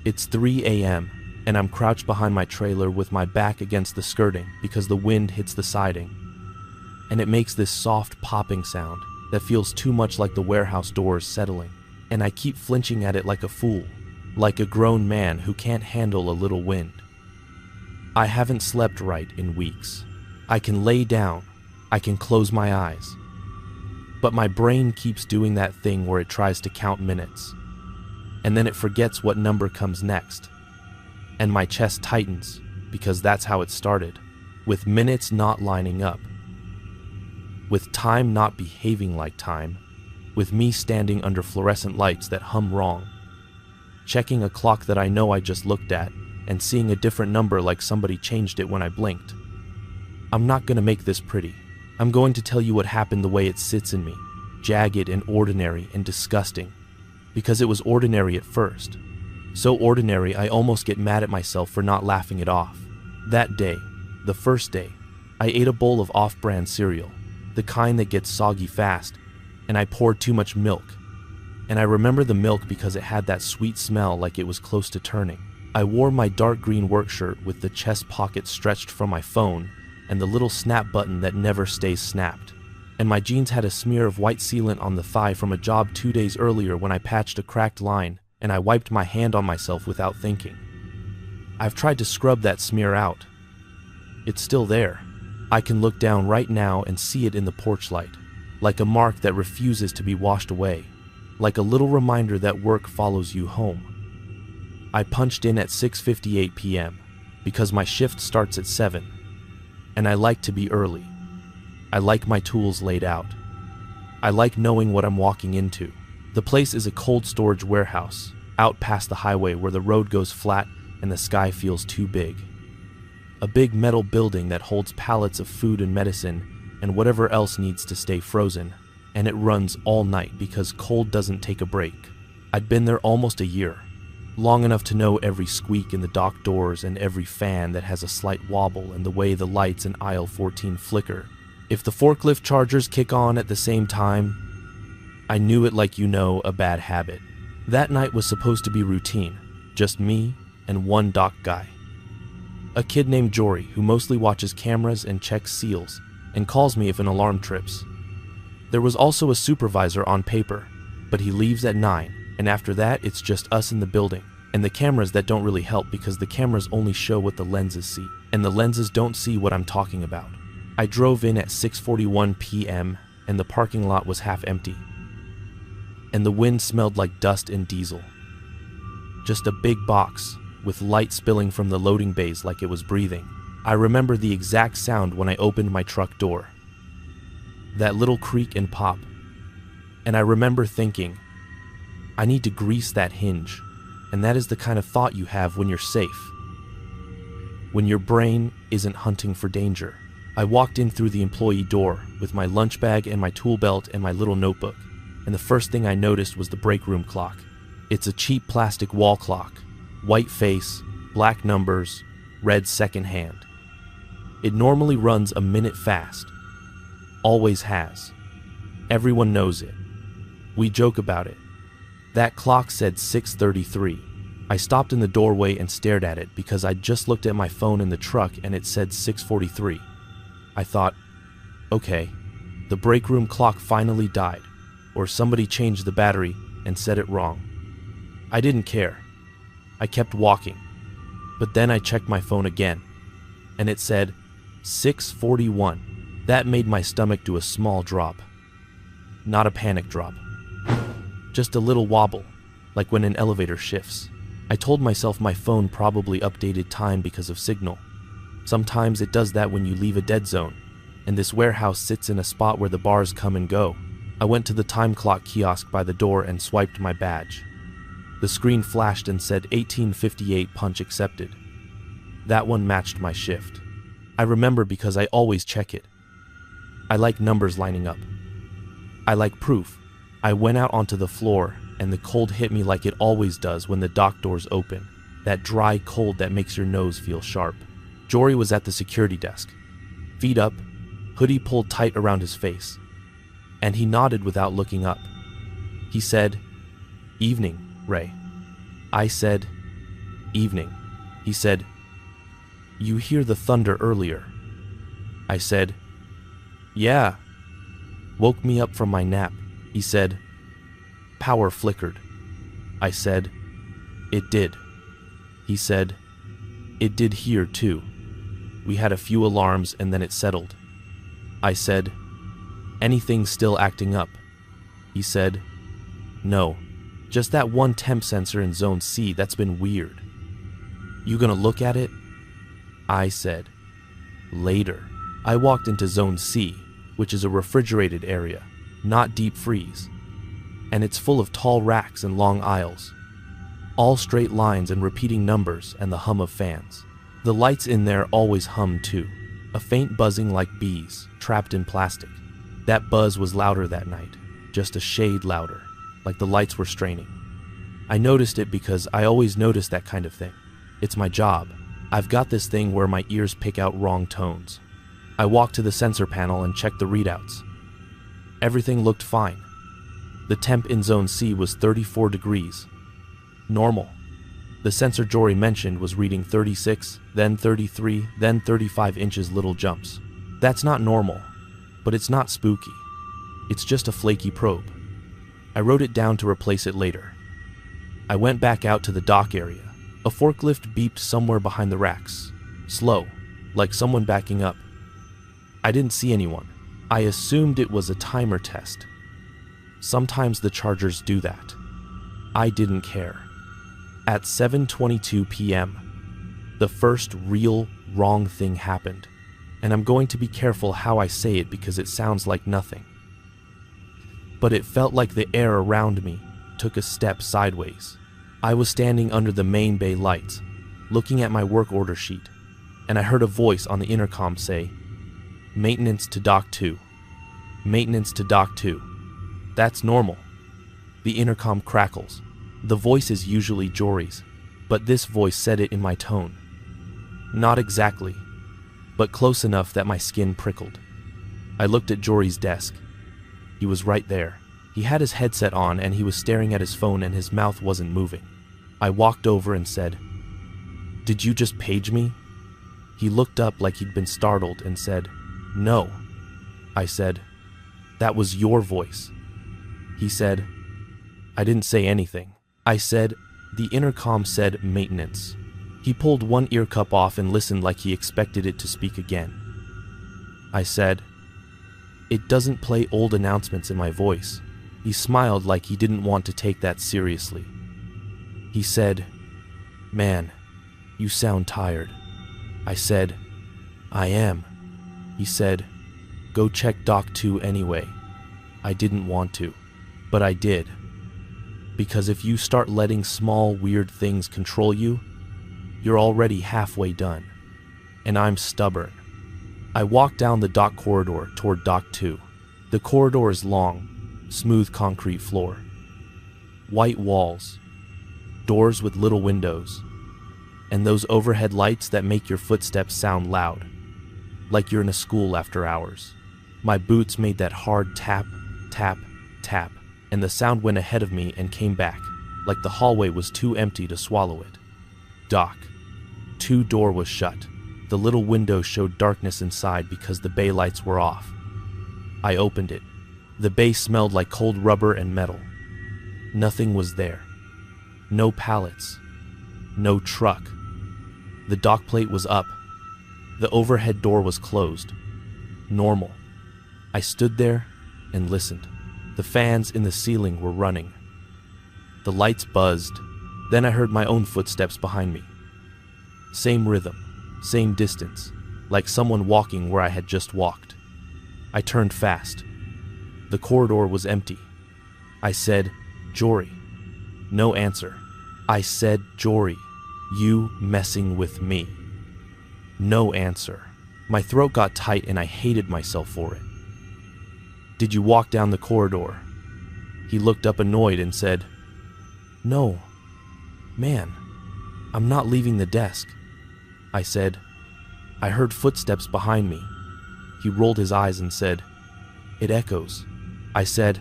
It's 3 a.m., and I'm crouched behind my trailer with my back against the skirting because the wind hits the siding. And it makes this soft popping sound that feels too much like the warehouse doors settling, and I keep flinching at it like a fool, like a grown man who can't handle a little wind. I haven't slept right in weeks. I can lay down, I can close my eyes, but my brain keeps doing that thing where it tries to count minutes, and then it forgets what number comes next, and my chest tightens because that's how it started, with minutes not lining up, with time not behaving like time, with me standing under fluorescent lights that hum wrong, checking a clock that I know I just looked at, and seeing a different number like somebody changed it when I blinked. I'm not gonna make this pretty. I'm going to tell you what happened the way it sits in me, jagged and ordinary and disgusting, because it was ordinary at first. So ordinary I almost get mad at myself for not laughing it off. That day, the first day, I ate a bowl of off-brand cereal, the kind that gets soggy fast, and I poured too much milk. And I remember the milk because it had that sweet smell like it was close to turning. I wore my dark green work shirt with the chest pocket stretched from my phone and the little snap button that never stays snapped. And my jeans had a smear of white sealant on the thigh from a job 2 days earlier when I patched a cracked line, and I wiped my hand on myself without thinking. I've tried to scrub that smear out. It's still there. I can look down right now and see it in the porch light, like a mark that refuses to be washed away, like a little reminder that work follows you home. I punched in at 6:58 p.m. because my shift starts at 7, and I like to be early. I like my tools laid out. I like knowing what I'm walking into. The place is a cold storage warehouse, out past the highway where the road goes flat and the sky feels too big. A big metal building that holds pallets of food and medicine and whatever else needs to stay frozen, and it runs all night because cold doesn't take a break. I'd been there almost a year, long enough to know every squeak in the dock doors and every fan that has a slight wobble and the way the lights in aisle 14 flicker. If the forklift chargers kick on at the same time, I knew it like a bad habit. That night was supposed to be routine, just me and one dock guy. A kid named Jory who mostly watches cameras and checks seals and calls me if an alarm trips. There was also a supervisor on paper, but he leaves at 9 And after that, it's just us in the building. And the cameras that don't really help because the cameras only show what the lenses see. And the lenses don't see what I'm talking about. I drove in at 6:41 p.m. and the parking lot was half empty. And the wind smelled like dust and diesel. Just a big box with light spilling from the loading bays like it was breathing. I remember the exact sound when I opened my truck door. That little creak and pop. And I remember thinking, I need to grease that hinge. And that is the kind of thought you have when you're safe. When your brain isn't hunting for danger. I walked in through the employee door with my lunch bag and my tool belt and my little notebook. And the first thing I noticed was the break room clock. It's a cheap plastic wall clock. White face, black numbers, red second hand. It normally runs a minute fast. Always has. Everyone knows it. We joke about it. That clock said 6:33. I stopped in the doorway and stared at it because I'd just looked at my phone in the truck and it said 6:43. I thought, okay, the break room clock finally died, or somebody changed the battery and set it wrong. I didn't care. I kept walking. But then I checked my phone again, and it said 6:41. That made my stomach do a small drop. Not a panic drop. Just a little wobble, like when an elevator shifts. I told myself my phone probably updated time because of signal. Sometimes it does that when you leave a dead zone, and this warehouse sits in a spot where the bars come and go. I went to the time clock kiosk by the door and swiped my badge. The screen flashed and said 1858 punch accepted. That one matched my shift. I remember because I always check it. I like numbers lining up. I like proof. I went out onto the floor and the cold hit me like it always does when the dock doors open. That dry cold that makes your nose feel sharp. Jory was at the security desk. Feet up, hoodie pulled tight around his face. And he nodded without looking up. He said, "Evening, Ray." I said, "Evening." He said, "You hear the thunder earlier?" I said, "Yeah." Woke me up from my nap. He said, "Power flickered." I said, "It did." He said, "It did here too. We had a few alarms and then it settled." I said, "Anything still acting up?" He said, "No, just that one temp sensor in Zone C that's been weird." "You gonna look at it?" I said, "Later." I walked into Zone C, which is a refrigerated area, not deep freeze. And it's full of tall racks and long aisles. All straight lines and repeating numbers and the hum of fans. The lights in there always hum too, a faint buzzing like bees trapped in plastic. That buzz was louder that night, just a shade louder, like the lights were straining. I noticed it because I always notice that kind of thing. It's my job. I've got this thing where my ears pick out wrong tones. I walked to the sensor panel and checked the readouts. Everything looked fine. The temp in Zone C was 34 degrees. Normal. The sensor Jory mentioned was reading 36, then 33, then 35 inches little jumps. That's not normal, but it's not spooky. It's just a flaky probe. I wrote it down to replace it later. I went back out to the dock area. A forklift beeped somewhere behind the racks. Slow, like someone backing up. I didn't see anyone. I assumed it was a timer test. Sometimes the chargers do that. I didn't care. At 7:22 p.m., the first real wrong thing happened. And I'm going to be careful how I say it because it sounds like nothing. But it felt like the air around me took a step sideways. I was standing under the main bay lights, looking at my work order sheet, and I heard a voice on the intercom say, "Maintenance to Dock 2. Maintenance to Dock 2. That's normal." The intercom crackles. The voice is usually Jory's, but this voice said it in my tone. Not exactly, but close enough that my skin prickled. I looked at Jory's desk. He was right there. He had his headset on and he was staring at his phone and his mouth wasn't moving. I walked over and said, "Did you just page me?" He looked up like he'd been startled and said, "No." I said, "That was your voice." He said, I didn't say anything. I said, the intercom said maintenance. He pulled one ear cup off and listened like he expected it to speak again. I said, it doesn't play old announcements in my voice. He smiled like he didn't want to take that seriously. He said, man, you sound tired. I said, I am. He said, go check Dock 2 anyway. I didn't want to, but I did. Because if you start letting small, weird things control you, you're already halfway done. And I'm stubborn. I walked down the dock corridor toward Dock 2. The corridor is long, smooth concrete floor. White walls. Doors with little windows. And those overhead lights that make your footsteps sound loud. Like you're in a school after hours. My boots made that hard tap, tap, tap. And the sound went ahead of me and came back, like the hallway was too empty to swallow it. Dock 2 door was shut. The little window showed darkness inside because the bay lights were off. I opened it. The bay smelled like cold rubber and metal. Nothing was there. No pallets. No truck. The dock plate was up. The overhead door was closed. Normal. I stood there and listened. The fans in the ceiling were running. The lights buzzed. Then I heard my own footsteps behind me. Same rhythm, same distance, like someone walking where I had just walked. I turned fast. The corridor was empty. I said, Jory. No answer. I said, Jory, you messing with me. No answer. My throat got tight and I hated myself for it. Did you walk down the corridor? He looked up annoyed and said, no, man, I'm not leaving the desk. I said, I heard footsteps behind me. He rolled his eyes and said, it echoes. I said,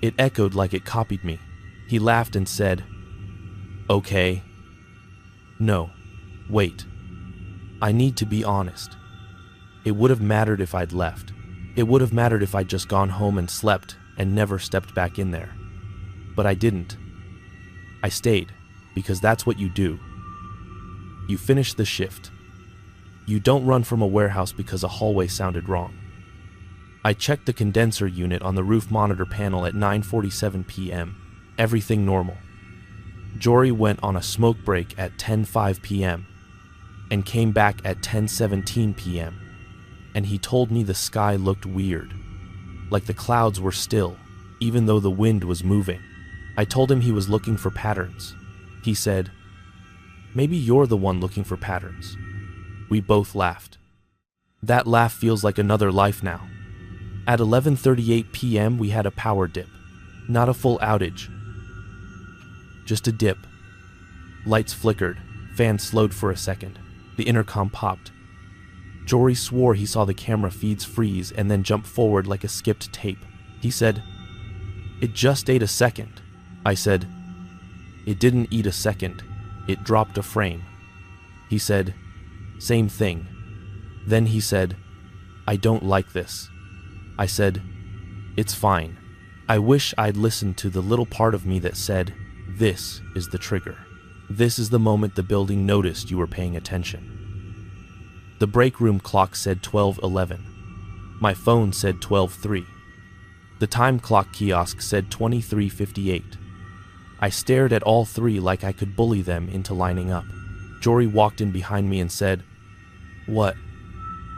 it echoed like it copied me. He laughed and said, okay. No, wait. I need to be honest. It would have mattered if I'd left. It would have mattered if I'd just gone home and slept and never stepped back in there. But I didn't. I stayed, because that's what you do. You finish the shift. You don't run from a warehouse because a hallway sounded wrong. I checked the condenser unit on the roof monitor panel at 9:47 p.m. Everything normal. Jory went on a smoke break at 10:05 p.m. and came back at 10:17 p.m. and he told me the sky looked weird, like the clouds were still, even though the wind was moving. I told him he was looking for patterns. He said, maybe you're the one looking for patterns. We both laughed. That laugh feels like another life now. At 11:38 p.m. we had a power dip. Not a full outage. Just a dip. Lights flickered, fans slowed for a second. The intercom popped. Jory swore he saw the camera feeds freeze and then jump forward like a skipped tape. He said, it just ate a second. I said, it didn't eat a second. It dropped a frame. He said, same thing. Then he said, I don't like this. I said, it's fine. I wish I'd listened to the little part of me that said, this is the trigger. This is the moment the building noticed you were paying attention. The break room clock said 12:11. My phone said 12:03. The time clock kiosk said 23:58. I stared at all three like I could bully them into lining up. Jory walked in behind me and said, what?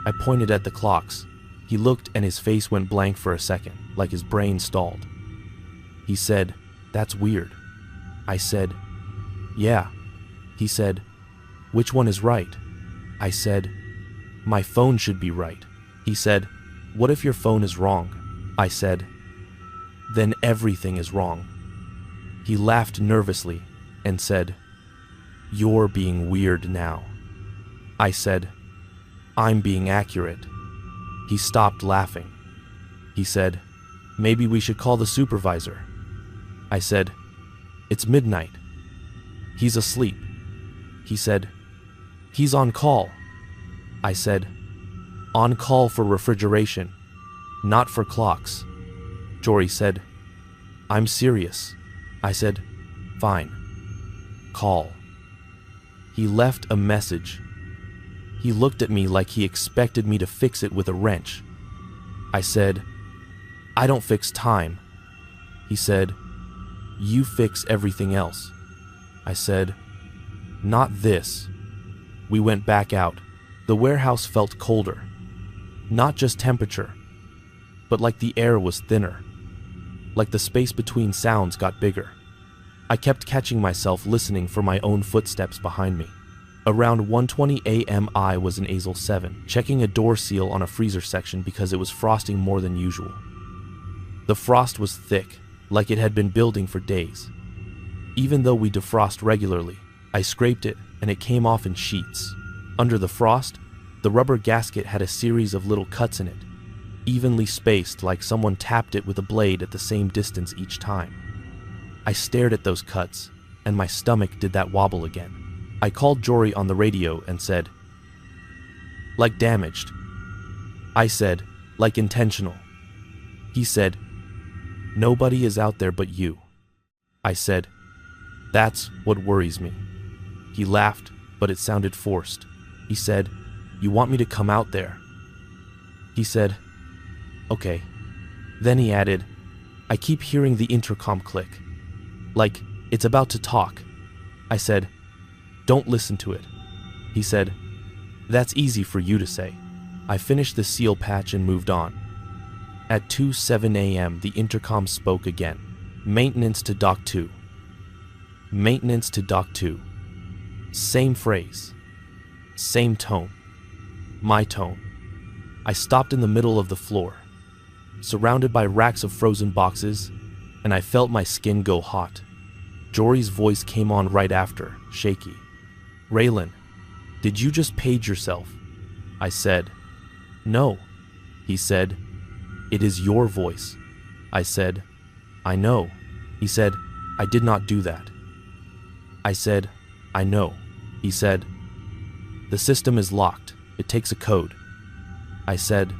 I pointed at the clocks. He looked and his face went blank for a second, like his brain stalled. He said, that's weird. I said, yeah. He said, which one is right? I said, my phone should be right. He said, what if your phone is wrong? I said, then everything is wrong. He laughed nervously and said, you're being weird now. I said, I'm being accurate. He stopped laughing. He said, maybe we should call the supervisor. I said, it's midnight. He's asleep. He said, he's on call. I said, on call for refrigeration, not for clocks. Jory said, I'm serious. I said, "Fine. Call." He left a message. He looked at me like he expected me to fix it with a wrench. I said, "I don't fix time." He said, "You fix everything else." I said, "Not this." We went back out. The warehouse felt colder. Not just temperature, but like the air was thinner. Like the space between sounds got bigger. I kept catching myself listening for my own footsteps behind me. Around 1:20 a.m. I was in Azel 7, checking a door seal on a freezer section because it was frosting more than usual. The frost was thick, like it had been building for days. Even though we defrost regularly, I scraped it and it came off in sheets. Under the frost, the rubber gasket had a series of little cuts in it, evenly spaced like someone tapped it with a blade at the same distance each time. I stared at those cuts, and my stomach did that wobble again. I called Jory on the radio and said, "Like damaged." I said, "Like intentional." He said, "Nobody is out there but you." I said, "That's what worries me." He laughed, but it sounded forced. He said, "You want me to come out there?" He said, "Okay." Then he added, "I keep hearing the intercom click. Like, it's about to talk." I said, "Don't listen to it." He said, "That's easy for you to say." I finished the seal patch and moved on. At 2:07 a.m., the intercom spoke again. "Maintenance to Dock 2. Maintenance to Dock 2. Same phrase. Same tone. My tone. I stopped in the middle of the floor, surrounded by racks of frozen boxes, and I felt my skin go hot. Jory's voice came on right after, shaky. "Raylan, did you just page yourself?" I said, "No." He said, "It is your voice." I said, "I know." He said, "I did not do that." I said, "I know." He said, "The system is locked. It takes a code." I said,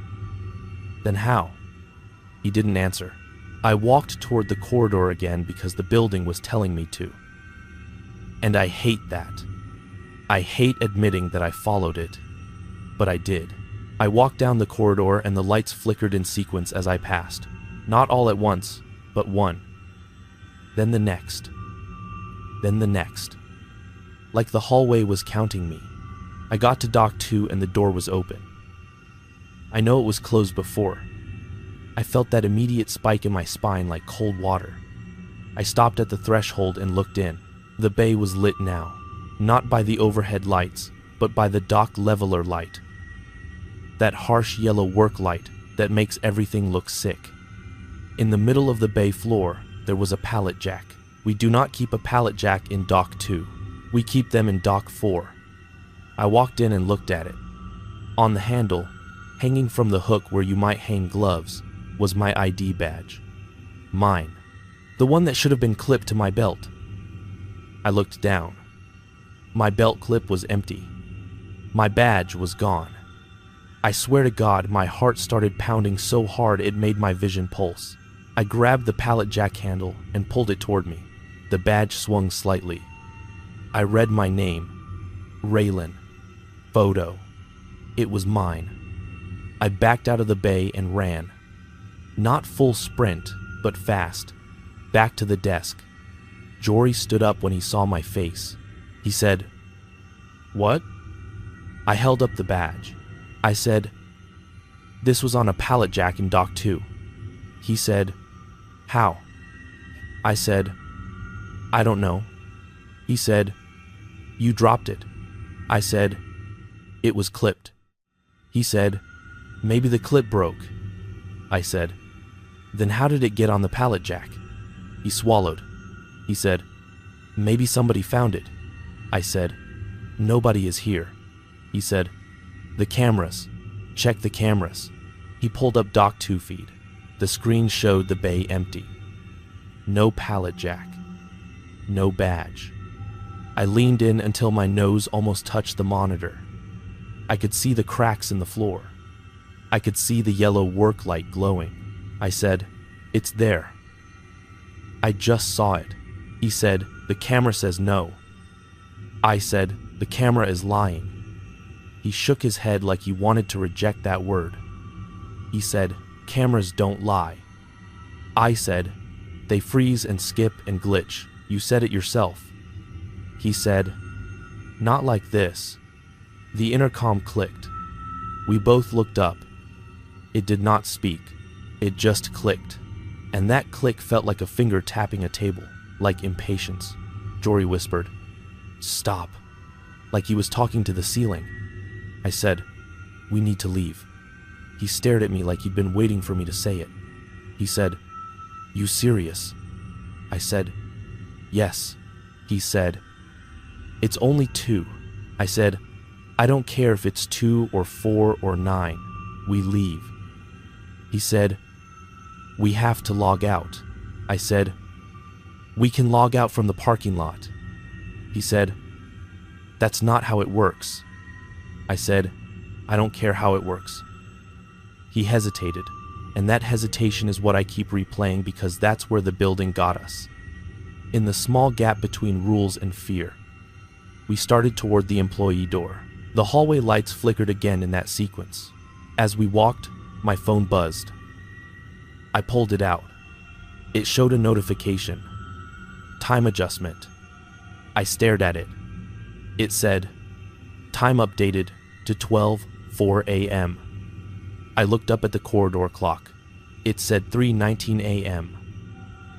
"Then how?" He didn't answer. I walked toward the corridor again because the building was telling me to. And I hate that. I hate admitting that I followed it, but I did. I walked down the corridor and the lights flickered in sequence as I passed. Not all at once, but one. Then the next. Then the next. Like the hallway was counting me. I got to Dock 2 and the door was open. I know it was closed before. I felt that immediate spike in my spine like cold water. I stopped at the threshold and looked in. The bay was lit now, not by the overhead lights, but by the dock leveler light. That harsh yellow work light that makes everything look sick. In the middle of the bay floor, there was a pallet jack. We do not keep a pallet jack in Dock 2. We keep them in Dock 4. I walked in and looked at it. On the handle, hanging from the hook where you might hang gloves, was my ID badge. Mine. The one that should have been clipped to my belt. I looked down. My belt clip was empty. My badge was gone. I swear to God, my heart started pounding so hard it made my vision pulse. I grabbed the pallet jack handle and pulled it toward me. The badge swung slightly. I read my name. Raylan. Photo. It was mine. I backed out of the bay and ran. Not full sprint, but fast. Back to the desk. Jory stood up when he saw my face. He said, "What?" I held up the badge. I said, "This was on a pallet jack in Dock 2. He said, "How?" I said, "I don't know." He said, "You dropped it." I said, "It was clipped." He said, "Maybe the clip broke." I said, "Then how did it get on the pallet jack?" He swallowed. He said, "Maybe somebody found it." I said, "Nobody is here." He said, "The cameras. Check the cameras." He pulled up Dock 2 feed. The screen showed the bay empty. No pallet jack. No badge. I leaned in until my nose almost touched the monitor. I could see the cracks in the floor. I could see the yellow work light glowing. I said, "It's there." I just saw it. He said, "The camera says no." I said, "The camera is lying." He shook his head like he wanted to reject that word. He said, "Cameras don't lie." I said, "They freeze and skip and glitch. You said it yourself." He said, "Not like this." The intercom clicked. We both looked up. It did not speak. It just clicked. And that click felt like a finger tapping a table, like impatience. Jory whispered, "Stop," like he was talking to the ceiling. I said, "We need to leave." He stared at me like he'd been waiting for me to say it. He said, "You serious?" I said, "Yes." He said, "It's only 2. I said, "I don't care if it's 2 or 4 or 9. We leave." He said, "We have to log out." I said, "We can log out from the parking lot." He said, "That's not how it works." I said, "I don't care how it works." He hesitated, and that hesitation is what I keep replaying because that's where the building got us. In the small gap between rules and fear. We started toward the employee door. The hallway lights flickered again in that sequence. As we walked, my phone buzzed. I pulled it out. It showed a notification. Time adjustment. I stared at it. It said, "Time updated to 12:04 a.m. I looked up at the corridor clock. It said 3:19 a.m.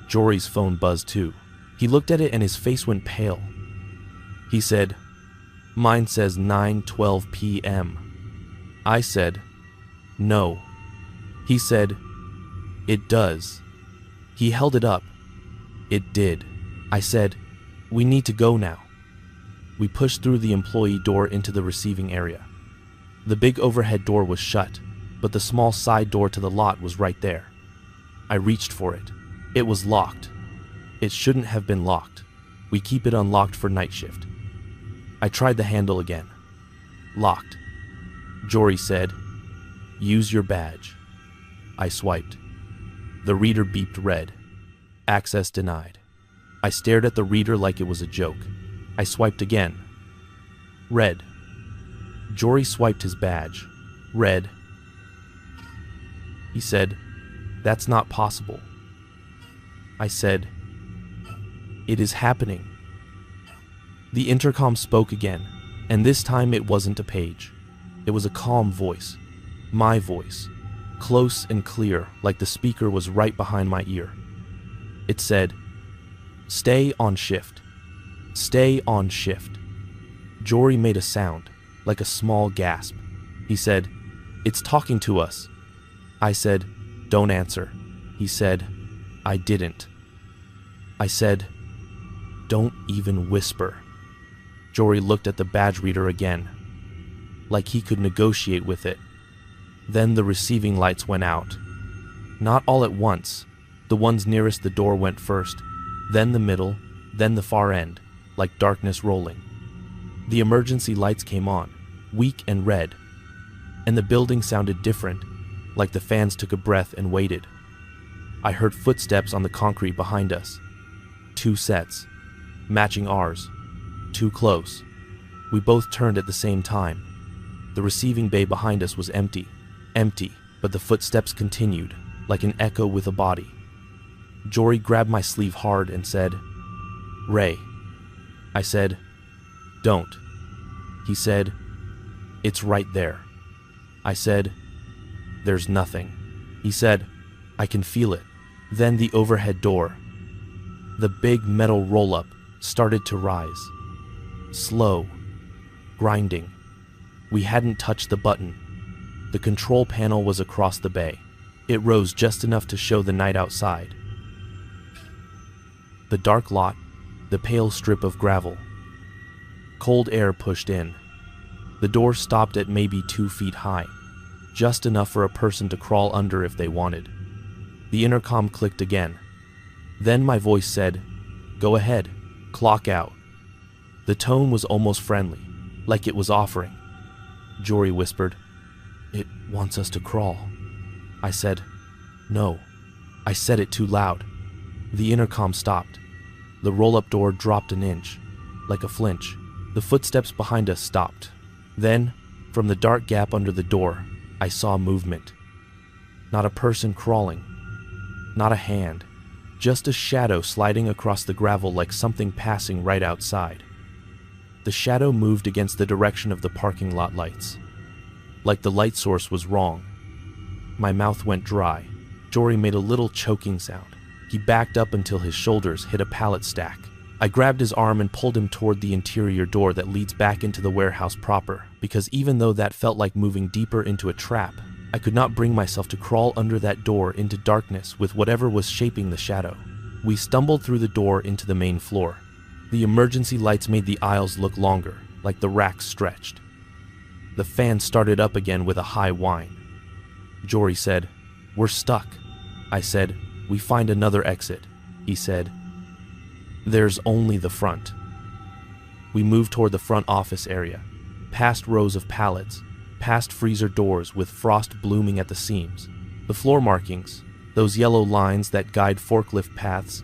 Jory's phone buzzed too. He looked at it and his face went pale. He said, "Mine says 9:12 p.m. I said, "No." He said, "It does." He held it up. It did. I said, "We need to go now." We pushed through the employee door into the receiving area. The big overhead door was shut, but the small side door to the lot was right there. I reached for it. It was locked. It shouldn't have been locked. We keep it unlocked for night shift. I tried the handle again. Locked. Jory said, "Use your badge." I swiped. The reader beeped red. Access denied. I stared at the reader like it was a joke. I swiped again. Red. Jory swiped his badge. Red. He said, "That's not possible." I said, "It is happening." The intercom spoke again, and this time it wasn't a page. It was a calm voice. My voice. Close and clear, like the speaker was right behind my ear. It said, "Stay on shift. Stay on shift." Jory made a sound, like a small gasp. He said, "It's talking to us." I said, "Don't answer." He said, "I didn't." I said, "Don't even whisper." Jory looked at the badge reader again, like he could negotiate with it. Then the receiving lights went out. Not all at once. The ones nearest the door went first, then the middle, then the far end, like darkness rolling. The emergency lights came on, weak and red, and the building sounded different, like the fans took a breath and waited. I heard footsteps on the concrete behind us. 2 sets, matching ours, too close. We both turned at the same time. The receiving bay behind us was empty, but the footsteps continued, like an echo with a body. Jory grabbed my sleeve hard and said, "Ray." I said, "Don't." He said, "It's right there." I said, "There's nothing." He said, "I can feel it." Then the overhead door, the big metal roll-up, started to rise. Slow, grinding. We hadn't touched the button. The control panel was across the bay. It rose just enough to show the night outside. The dark lot, the pale strip of gravel. Cold air pushed in. The door stopped at maybe 2 feet high, just enough for a person to crawl under if they wanted. The intercom clicked again. Then my voice said, "Go ahead, clock out." The tone was almost friendly, like it was offering. Jory whispered, "It wants us to crawl." I said, "No." I said it too loud. The intercom stopped. The roll-up door dropped an inch, like a flinch. The footsteps behind us stopped. Then, from the dark gap under the door, I saw movement. Not a person crawling, not a hand, just a shadow sliding across the gravel like something passing right outside. The shadow moved against the direction of the parking lot lights, like the light source was wrong. My mouth went dry. Jory made a little choking sound. He backed up until his shoulders hit a pallet stack. I grabbed his arm and pulled him toward the interior door that leads back into the warehouse proper, because even though that felt like moving deeper into a trap, I could not bring myself to crawl under that door into darkness with whatever was shaping the shadow. We stumbled through the door into the main floor. The emergency lights made the aisles look longer, like the racks stretched. The fan started up again with a high whine. Jory said, "We're stuck." I said, "We find another exit." He said, "There's only the front." We moved toward the front office area, past rows of pallets, past freezer doors with frost blooming at the seams. The floor markings, those yellow lines that guide forklift paths,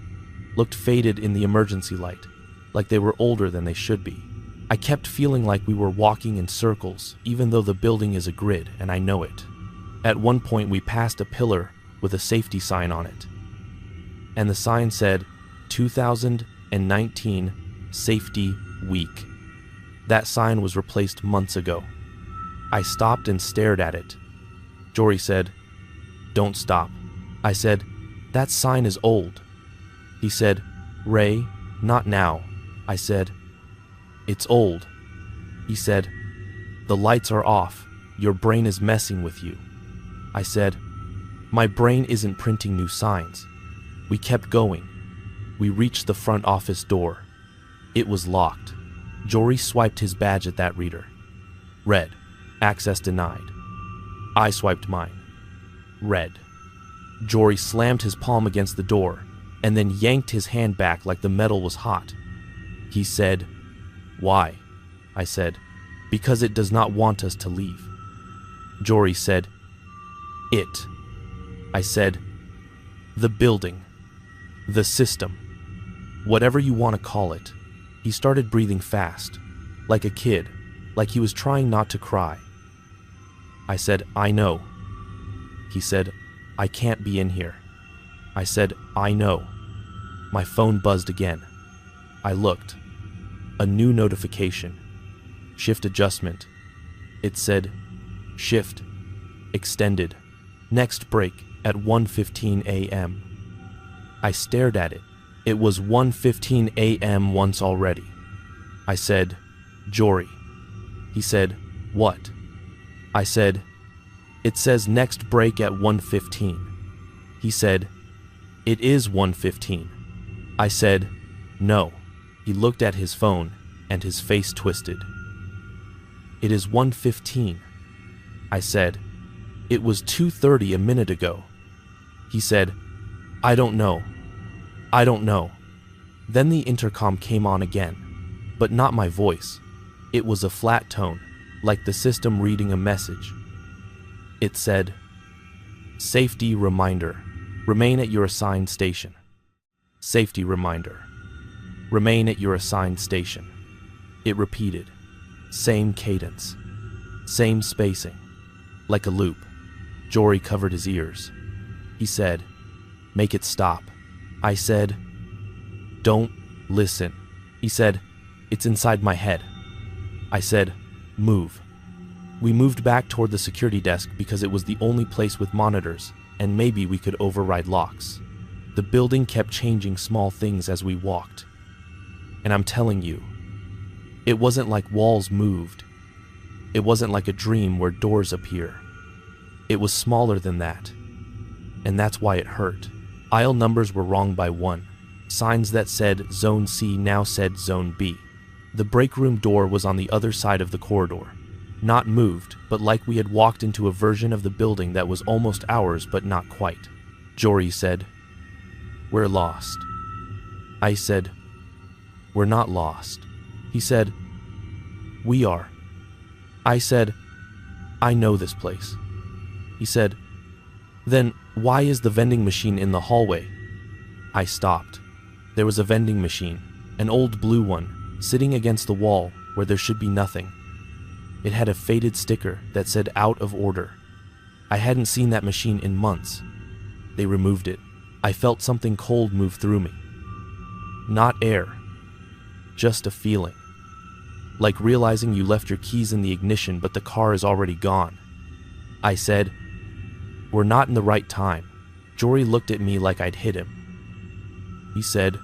looked faded in the emergency light, like they were older than they should be. I kept feeling like we were walking in circles, even though the building is a grid, and I know it. At one point we passed a pillar with a safety sign on it, and the sign said, 2019 Safety Week. That sign was replaced months ago. I stopped and stared at it. Jory said, "Don't stop." I said, "That sign is old." He said, "Ray, not now." I said, "It's old." He said, "The lights are off. Your brain is messing with you." I said, "My brain isn't printing new signs." We kept going. We reached the front office door. It was locked. Jory swiped his badge at that reader. Red. Access denied. I swiped mine. Red. Jory slammed his palm against the door and then yanked his hand back like the metal was hot. He said, "Why?" I said, "Because it does not want us to leave." Jory said, "It." I said, "The building. The system. Whatever you want to call it." He started breathing fast, like a kid, like he was trying not to cry. I said, "I know." He said, "I can't be in here." I said, "I know." My phone buzzed again. I looked. A new notification. Shift adjustment. It said, "Shift. Extended. Next break at 1:15 a.m. I stared at it. It was 1:15 a.m. once already. I said, "Jory." He said, "What?" I said, "It says next break at 1:15. He said, "It is 1:15. I said, "No." He looked at his phone, and his face twisted. "It is 1:15. I said, "It was 2:30 a minute ago." He said, "I don't know. I don't know." Then the intercom came on again, but not my voice. It was a flat tone, like the system reading a message. It said, "Safety reminder. Remain at your assigned station. Safety reminder. Remain at your assigned station." It repeated. Same cadence. Same spacing. Like a loop. Jory covered his ears. He said, "Make it stop." I said, "Don't listen." He said, "It's inside my head." I said, "Move." We moved back toward the security desk because it was the only place with monitors, and maybe we could override locks. The building kept changing small things as we walked. And I'm telling you, it wasn't like walls moved. It wasn't like a dream where doors appear. It was smaller than that. And that's why it hurt. Aisle numbers were wrong by 1. Signs that said Zone C now said Zone B. The break room door was on the other side of the corridor. Not moved, but like we had walked into a version of the building that was almost ours but not quite. Jory said, "We're lost." I said, "We're not lost." He said, "We are." I said, "I know this place." He said, "Then why is the vending machine in the hallway?" I stopped. There was a vending machine, an old blue one, sitting against the wall where there should be nothing. It had a faded sticker that said "out of order." I hadn't seen that machine in months. They removed it. I felt something cold move through me. Not air, just a feeling. Like realizing you left your keys in the ignition but the car is already gone. I said, "We're not in the right time." Jory looked at me like I'd hit him. He said,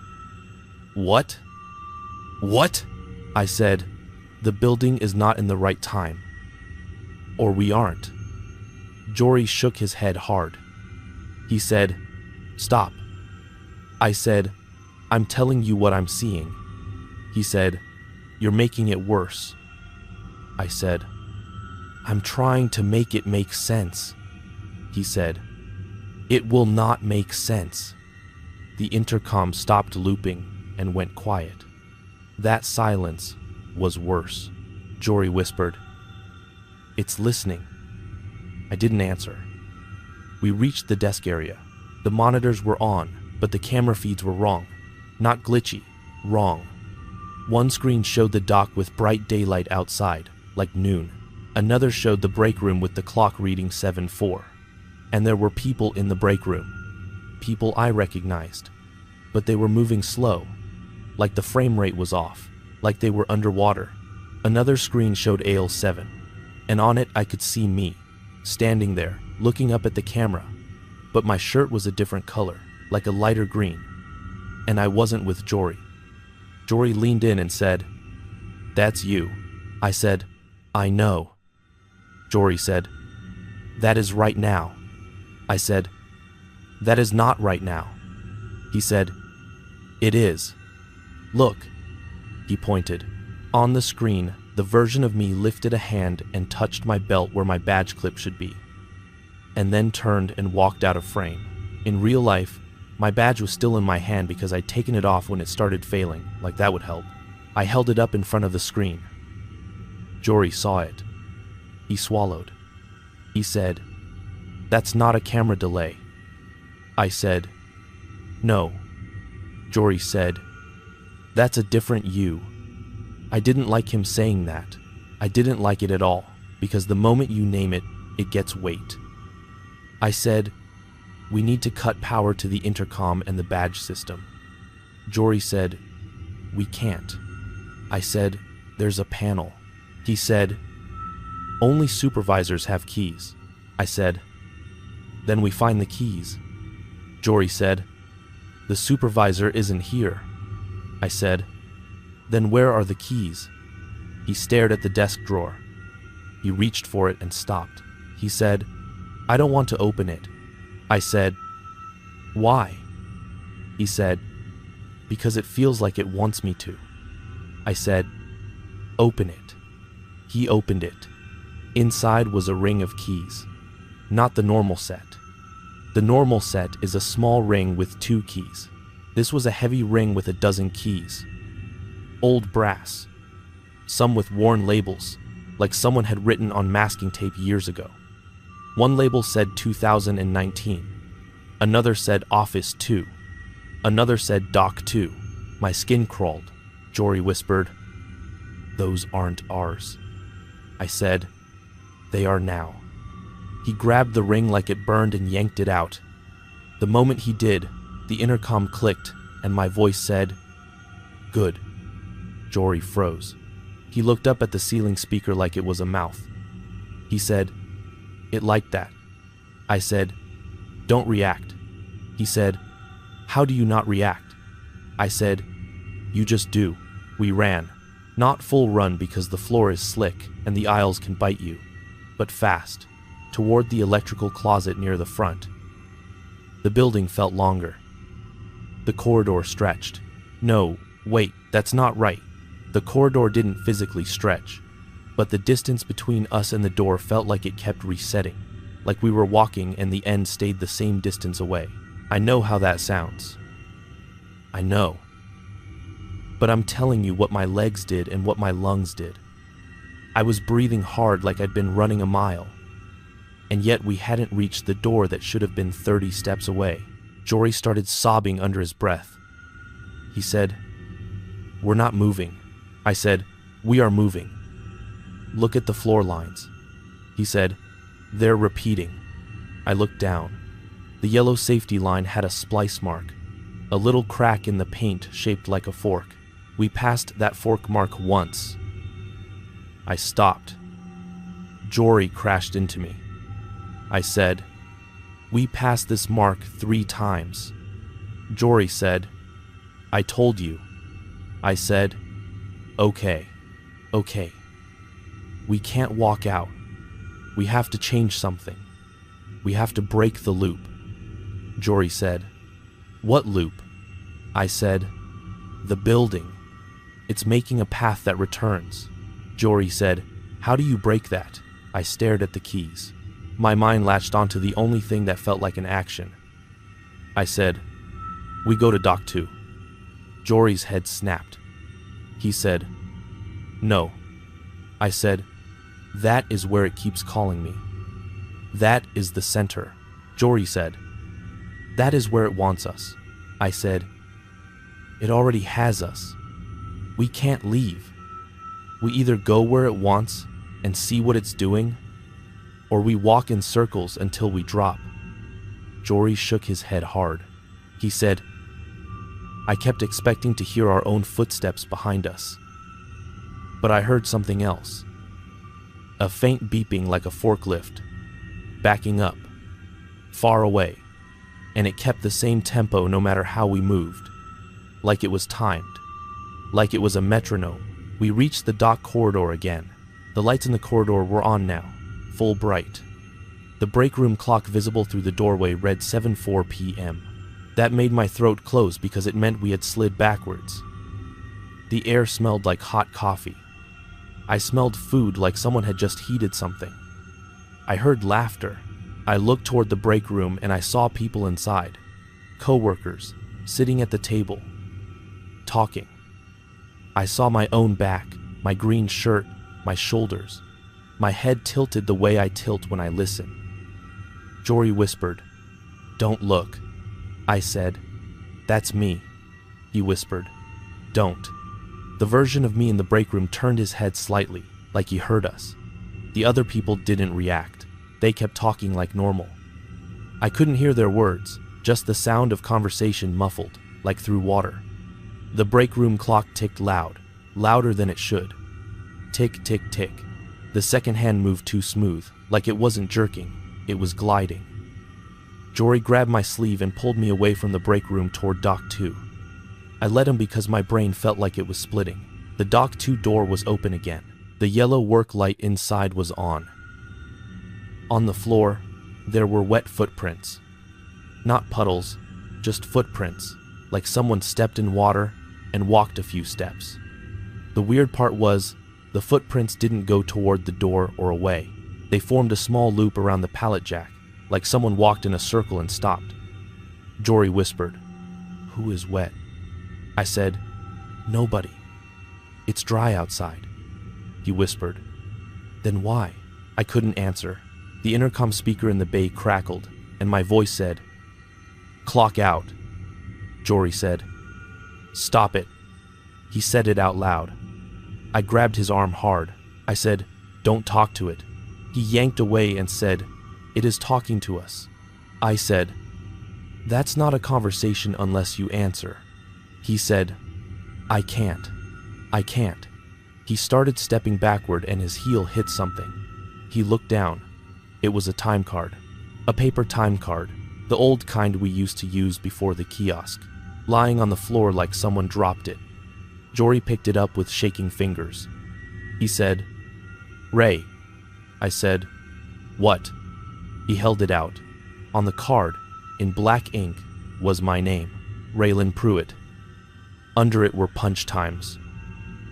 "What?" "What?" I said, "The building is not in the right time. Or we aren't." Jory shook his head hard. He said, "Stop." I said, "I'm telling you what I'm seeing." He said, "You're making it worse." I said, "I'm trying to make it make sense." He said, "It will not make sense." The intercom stopped looping and went quiet. That silence was worse. Jory whispered, "It's listening." I didn't answer. We reached the desk area. The monitors were on, but the camera feeds were wrong. Not glitchy, wrong. One screen showed the dock with bright daylight outside, like noon. Another showed the break room with the clock reading 7:04. And there were people in the break room. People I recognized. But they were moving slow, like the frame rate was off, like they were underwater. Another screen showed AL 7, and on it I could see me, standing there, looking up at the camera. But my shirt was a different color, like a lighter green. And I wasn't with Jory. Jory leaned in and said, "That's you." I said, "I know." Jory said, "That is right now." I said, "That is not right now." He said, "It is. Look." He pointed. On the screen, the version of me lifted a hand and touched my belt where my badge clip should be, and then turned and walked out of frame. In real life, my badge was still in my hand because I'd taken it off when it started failing, like that would help. I held it up in front of the screen. Jory saw it. He swallowed. He said, "That's not a camera delay." I said, "No." Jory said, "That's a different you." I didn't like him saying that. I didn't like it at all, because the moment you name it, it gets weight. I said, "We need to cut power to the intercom and the badge system." Jory said, "We can't." I said, "There's a panel." He said, "Only supervisors have keys." I said, "Then we find the keys." Jory said, "The supervisor isn't here." I said, "Then where are the keys?" He stared at the desk drawer. He reached for it and stopped. He said, "I don't want to open it." I said, "Why?" He said, "Because it feels like it wants me to." I said, "Open it." He opened it. Inside was a ring of keys. Not the normal set. The normal set is a small ring with 2 keys. This was a heavy ring with a dozen keys. Old brass. Some with worn labels, like someone had written on masking tape years ago. One label said 2019. Another said Office 2. Another said Dock 2. My skin crawled. Jory whispered, "Those aren't ours." I said, "They are now." He grabbed the ring like it burned and yanked it out. The moment he did, the intercom clicked and my voice said, "Good." Jory froze. He looked up at the ceiling speaker like it was a mouth. He said, "It liked that." I said, "Don't react." He said, "How do you not react?" I said, "You just do." We ran. Not full run because the floor is slick and the aisles can bite you, but fast, toward the electrical closet near the front. The building felt longer. The corridor stretched. No, wait, that's not right. The corridor didn't physically stretch, but the distance between us and the door felt like it kept resetting, like we were walking and the end stayed the same distance away. I know how that sounds. I know. But I'm telling you what my legs did and what my lungs did. I was breathing hard like I'd been running a mile. And yet we hadn't reached the door that should have been 30 steps away. Jory started sobbing under his breath. He said, "We're not moving." I said, "We are moving." "Look at the floor lines." He said, "They're repeating." I looked down. The yellow safety line had a splice mark, a little crack in the paint shaped like a fork. We passed that fork mark once. I stopped. Jory crashed into me. I said, "We passed this mark 3 times. Jory said, "I told you." I said, "Okay, okay. We can't walk out. We have to change something. We have to break the loop." Jory said, "What loop?" I said, "The building. It's making a path that returns." Jory said, "How do you break that?" I stared at the keys. My mind latched onto the only thing that felt like an action. I said, "We go to Dock 2. Jory's head snapped. He said, "No." I said, "That is where it keeps calling me. That is the center." Jory said, "That is where it wants us." I said, "It already has us. We can't leave. We either go where it wants and see what it's doing, or we walk in circles until we drop." Jory shook his head hard. He said, "I kept expecting to hear our own footsteps behind us. But I heard something else. A faint beeping like a forklift, backing up, far away, and it kept the same tempo no matter how we moved, like it was timed, like it was a metronome." We reached the dock corridor again. The lights in the corridor were on now, full bright. The break room clock visible through the doorway read 7:04 p.m. That made my throat close because it meant we had slid backwards. The air smelled like hot coffee. I smelled food like someone had just heated something. I heard laughter. I looked toward the break room and I saw people inside. Co-workers, sitting at the table, talking. I saw my own back, my green shirt, my shoulders. My head tilted the way I tilt when I listen. Jory whispered, "Don't look." I said, "That's me." He whispered, "Don't." The version of me in the break room turned his head slightly, like he heard us. The other people didn't react. They kept talking like normal. I couldn't hear their words, just the sound of conversation muffled, like through water. The break room clock ticked loud, louder than it should. Tick, tick, tick. The second hand moved too smooth, like it wasn't jerking, it was gliding. Jory grabbed my sleeve and pulled me away from the break room toward Dock 2. I let him because my brain felt like it was splitting. The Dock 2 door was open again. The yellow work light inside was on. On the floor, there were wet footprints. Not puddles, just footprints, like someone stepped in water and walked a few steps. The weird part was, the footprints didn't go toward the door or away. They formed a small loop around the pallet jack, like someone walked in a circle and stopped. Jory whispered, "Who is wet?" I said, "Nobody. It's dry outside." He whispered, "Then why?" I couldn't answer. The intercom speaker in the bay crackled, and my voice said, "Clock out." Jory said, "Stop it." He said it out loud. I grabbed his arm hard. I said, "Don't talk to it." He yanked away and said, "It is talking to us." I said, "That's not a conversation unless you answer." He said, I can't. He started stepping backward and his heel hit something. He looked down. It was a time card. A paper time card, the old kind we used to use before the kiosk, lying on the floor like someone dropped it. Jory picked it up with shaking fingers. He said, "Ray." I said, "What?" He held it out. On the card, in black ink, was my name, Raylan Pruitt. Under it were punch times,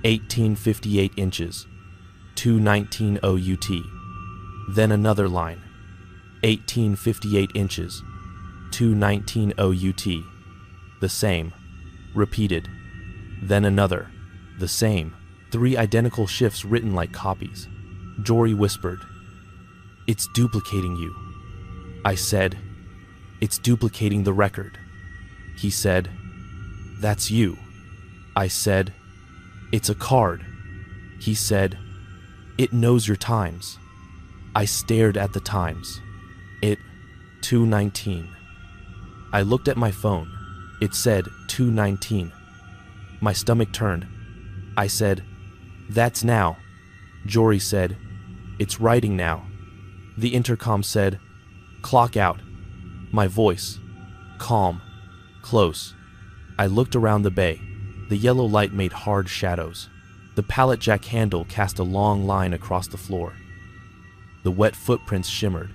1858 inches, 2:19 OUT. Then another line, 1858 inches, 2:19 OUT. The same, repeated. Then another, the same. 3 identical shifts written like copies. Jory whispered, "It's duplicating you." I said, "It's duplicating the record." He said, "That's you." I said, "It's a card." He said, "It knows your times." I stared at the times. 2:19. I looked at my phone. It said 2:19. My stomach turned. I said, "That's now." Jory said, "It's writing now." The intercom said, "Clock out." My voice, calm, close. I looked around the bay. The yellow light made hard shadows. The pallet jack handle cast a long line across the floor. The wet footprints shimmered.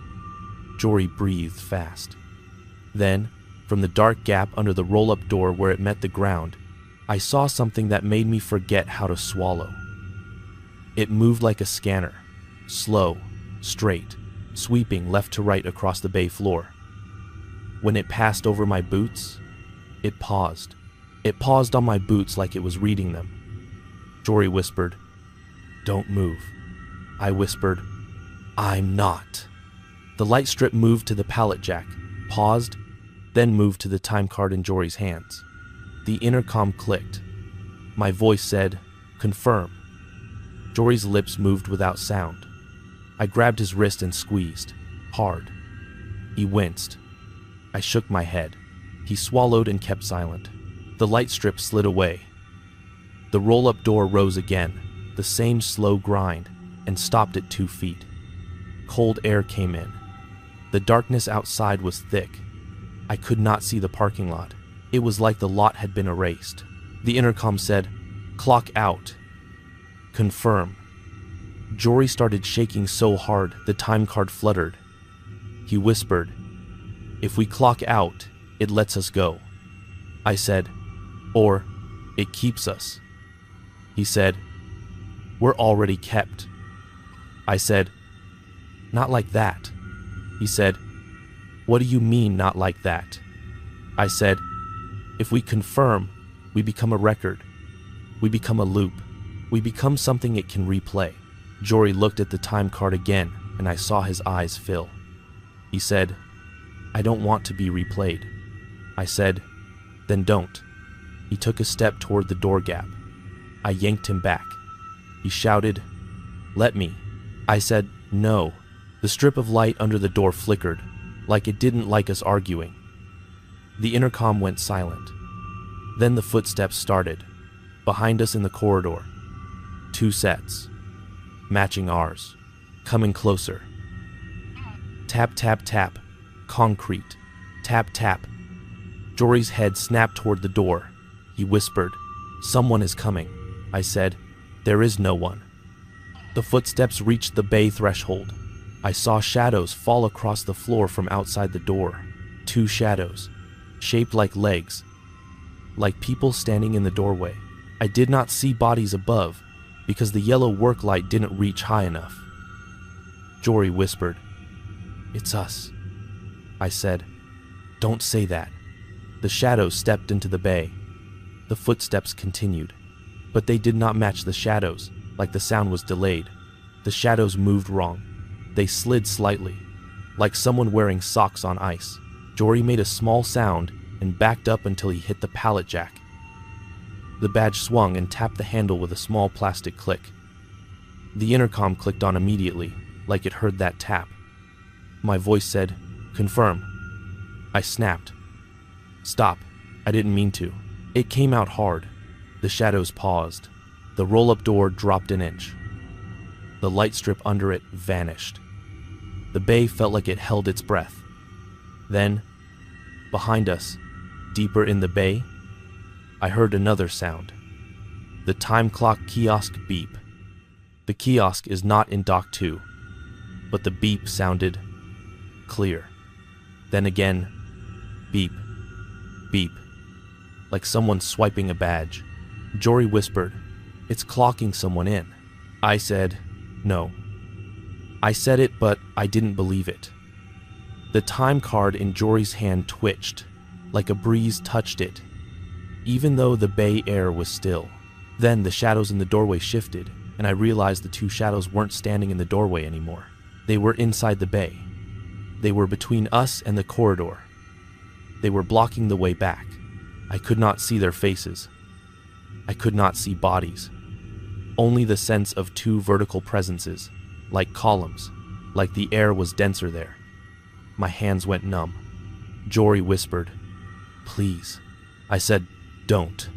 Jory breathed fast. Then, from the dark gap under the roll-up door where it met the ground, I saw something that made me forget how to swallow. It moved like a scanner, slow, straight, sweeping left to right across the bay floor. When it passed over my boots, it paused. It paused on my boots like it was reading them. Jory whispered, "Don't move." I whispered, "I'm not." The light strip moved to the pallet jack, paused, then moved to the time card in Jory's hands. The intercom clicked. My voice said, "Confirm." Jory's lips moved without sound. I grabbed his wrist and squeezed, hard. He winced. I shook my head. He swallowed and kept silent. The light strip slid away. The roll-up door rose again, the same slow grind, and stopped at 2 feet. Cold air came in. The darkness outside was thick. I could not see the parking lot. It was like the lot had been erased. The intercom said, "Clock out." "Confirm." Jory started shaking so hard the time card fluttered. He whispered, "If we clock out, it lets us go." I said, "Or, it keeps us." He said, "We're already kept." I said, "Not like that." He said, "What do you mean, not like that?" I said, "If we confirm, we become a record. We become a loop. We become something it can replay." Jory looked at the time card again, and I saw his eyes fill. He said, "I don't want to be replayed." I said, "Then don't." He took a step toward the door gap. I yanked him back. He shouted, "Let me." I said, "No." The strip of light under the door flickered, like it didn't like us arguing. The intercom went silent. Then the footsteps started, behind us in the corridor. 2 sets, matching ours, coming closer. Tap, tap, tap, concrete, tap, tap. Jory's head snapped toward the door. He whispered, "Someone is coming." I said, "There is no one." The footsteps reached the bay threshold. I saw shadows fall across the floor from outside the door. 2 shadows, shaped like legs, like people standing in the doorway. I did not see bodies above because the yellow work light didn't reach high enough. Jory whispered, "It's us." I said, "Don't say that." The shadows stepped into the bay. The footsteps continued, but they did not match the shadows, like the sound was delayed. The shadows moved wrong. They slid slightly, like someone wearing socks on ice. Jory made a small sound and backed up until he hit the pallet jack. The badge swung and tapped the handle with a small plastic click. The intercom clicked on immediately, like it heard that tap. My voice said, "Confirm." I snapped. "Stop. I didn't mean to." It came out hard. The shadows paused. The roll-up door dropped an inch. The light strip under it vanished. The bay felt like it held its breath. Then, behind us, deeper in the bay, I heard another sound. The time clock kiosk beep. The kiosk is not in Dock 2, but the beep sounded clear. Then again, beep, beep, like someone swiping a badge. Jory whispered, "It's clocking someone in." I said, "No." I said it, but I didn't believe it. The time card in Jory's hand twitched, like a breeze touched it, even though the bay air was still. Then the shadows in the doorway shifted, and I realized the 2 shadows weren't standing in the doorway anymore. They were inside the bay. They were between us and the corridor. They were blocking the way back. I could not see their faces. I could not see bodies. Only the sense of two vertical presences, like columns, like the air was denser there. My hands went numb. Jory whispered, "Please." I said, "Don't."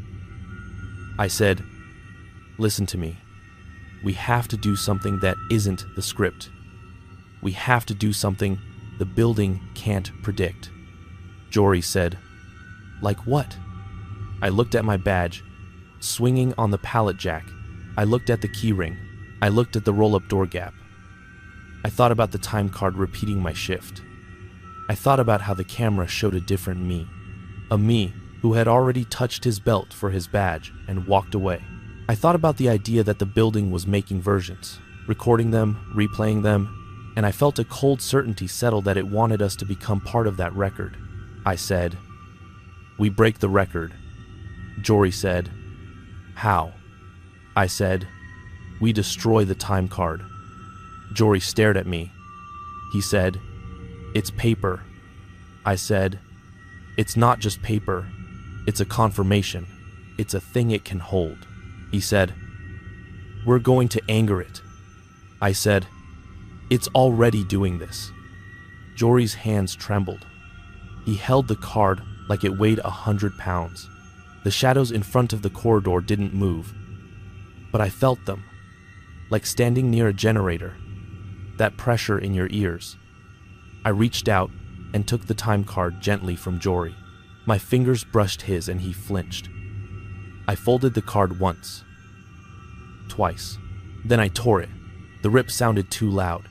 I said, "Listen to me. We have to do something that isn't the script. We have to do something the building can't predict." Jory said, "Like what?" I looked at my badge, swinging on the pallet jack. I looked at the keyring. I looked at the roll-up door gap. I thought about the time card repeating my shift. I thought about how the camera showed a different me. A me who had already touched his belt for his badge and walked away. I thought about the idea that the building was making versions, recording them, replaying them, and I felt a cold certainty settle that it wanted us to become part of that record. I said, "We break the record." Jory said, "How?" I said, "We destroy the time card." Jory stared at me. He said, "It's paper." I said, "It's not just paper. It's a confirmation. It's a thing it can hold." He said, "We're going to anger it." I said, "It's already doing this." Jory's hands trembled. He held the card like it weighed 100 pounds. The shadows in front of the corridor didn't move, but I felt them, like standing near a generator, that pressure in your ears. I reached out and took the time card gently from Jory. My fingers brushed his and he flinched. I folded the card once, twice. Then I tore it. The rip sounded too loud.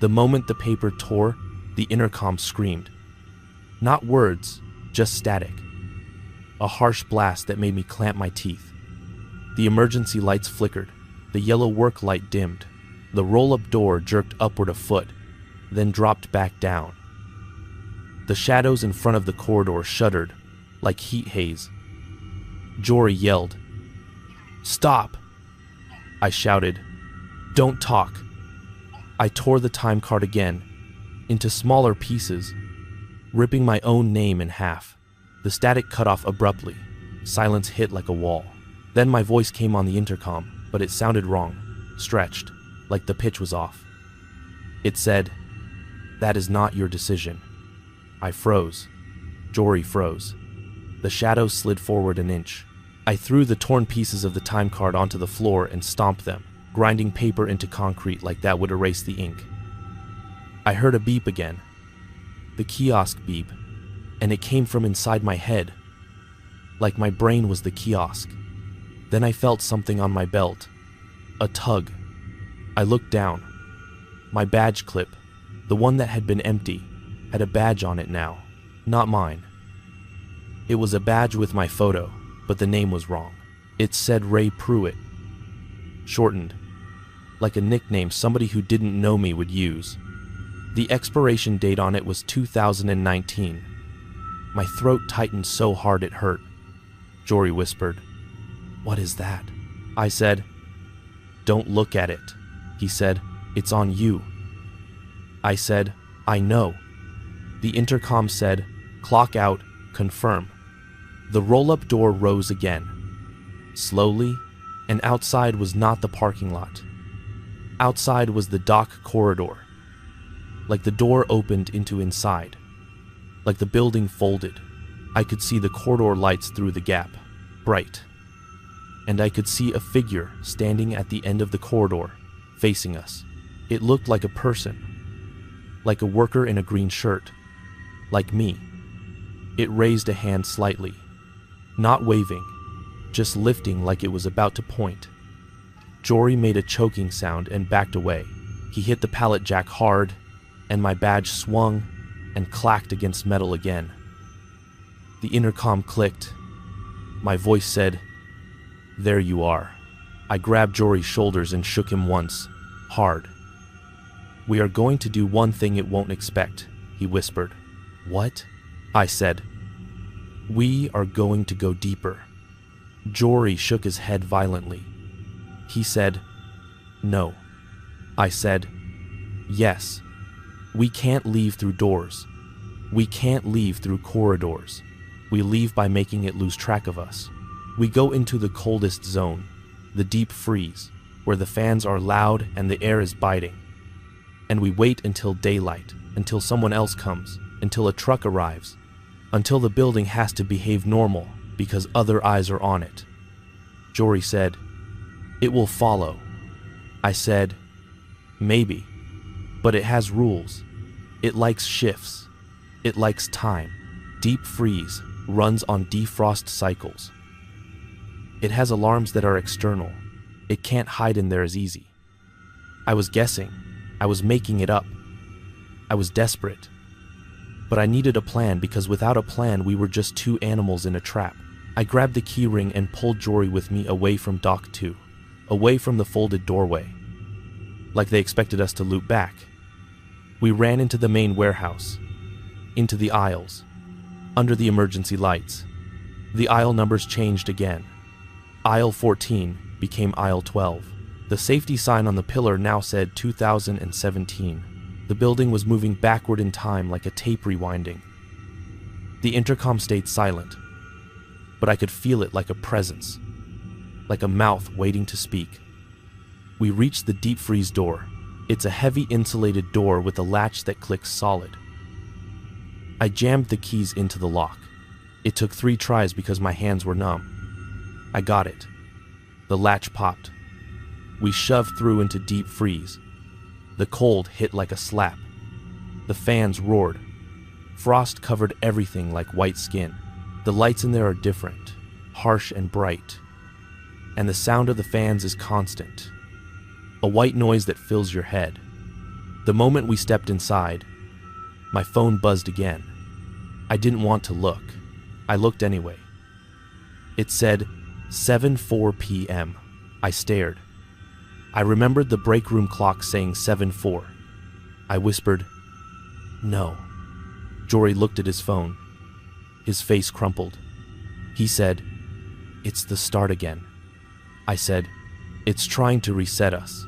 The moment the paper tore, the intercom screamed. Not words, just static. A harsh blast that made me clamp my teeth. The emergency lights flickered. The yellow work light dimmed. The roll-up door jerked upward a foot, then dropped back down. The shadows in front of the corridor shuddered, like heat haze. Jory yelled, "Stop!" I shouted, "Don't talk!" I tore the time card again, into smaller pieces, ripping my own name in half. The static cut off abruptly. Silence hit like a wall. Then my voice came on the intercom, but it sounded wrong, stretched, like the pitch was off. It said, "That is not your decision." I froze. Jory froze. The shadows slid forward an inch. I threw the torn pieces of the time card onto the floor and stomped them, grinding paper into concrete like that would erase the ink. I heard a beep again. The kiosk beep, and it came from inside my head, like my brain was the kiosk. Then I felt something on my belt, a tug. I looked down. My badge clip, the one that had been empty, had a badge on it now, not mine. It was a badge with my photo, but the name was wrong. It said Ray Pruitt, shortened, like a nickname somebody who didn't know me would use. The expiration date on it was 2019. My throat tightened so hard it hurt. Jory whispered, "What is that?" I said, "Don't look at it." He said, "It's on you." I said, "I know." The intercom said, "Clock out, confirm." The roll-up door rose again, slowly, and outside was not the parking lot. Outside was the dock corridor. Like the door opened into inside. Like the building folded. I could see the corridor lights through the gap, bright. And I could see a figure standing at the end of the corridor, facing us. It looked like a person. Like a worker in a green shirt. Like me. It raised a hand slightly. Not waving, just lifting like it was about to point. Jory made a choking sound and backed away. He hit the pallet jack hard, and my badge swung and clacked against metal again. The intercom clicked. My voice said, "There you are." I grabbed Jory's shoulders and shook him once, hard. "We are going to do one thing it won't expect," he whispered. "What?" I said. "We are going to go deeper." Jory shook his head violently. He said, "No." I said, "Yes. We can't leave through doors. We can't leave through corridors. We leave by making it lose track of us. We go into the coldest zone, the deep freeze, where the fans are loud and the air is biting. And we wait until daylight, until someone else comes, until a truck arrives, until the building has to behave normal because other eyes are on it. Jory said, "It will follow." I said, "Maybe, but it has rules. It likes shifts. It likes time. Deep freeze runs on defrost cycles. It has alarms that are external. It can't hide in there as easy." I was guessing. I was making it up. I was desperate. But I needed a plan because without a plan we were just two animals in a trap. I grabbed the key ring and pulled Jory with me away from Dock 2, away from the folded doorway, like they expected us to loop back. We ran into the main warehouse, into the aisles, under the emergency lights. The aisle numbers changed again. Aisle 14 became aisle 12. The safety sign on the pillar now said 2017. The building was moving backward in time like a tape rewinding. The intercom stayed silent, but I could feel it like a presence, like a mouth waiting to speak. We reached the deep freeze door. It's a heavy insulated door with a latch that clicks solid. I jammed the keys into the lock. It took 3 tries because my hands were numb. I got it. The latch popped. We shoved through into deep freeze. The cold hit like a slap. The fans roared. Frost covered everything like white skin. The lights in there are different, harsh and bright. And the sound of the fans is constant. A white noise that fills your head. The moment we stepped inside, my phone buzzed again. I didn't want to look. I looked anyway. It said 7:04 p.m. I stared. I remembered the break room clock saying 7:04. I whispered, "No." Jory looked at his phone. His face crumpled. He said, "It's the start again." I said, "It's trying to reset us."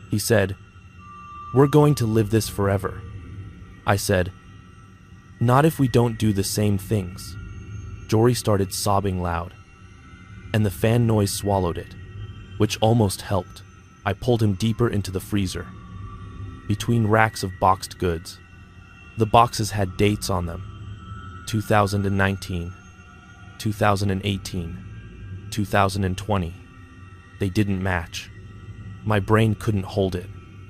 He said, "We're going to live this forever." I said, "Not if we don't do the same things." Jory started sobbing loud, and the fan noise swallowed it, which almost helped. I pulled him deeper into the freezer, between racks of boxed goods. The boxes had dates on them: 2019, 2018, 2020. They didn't match. My brain couldn't hold it.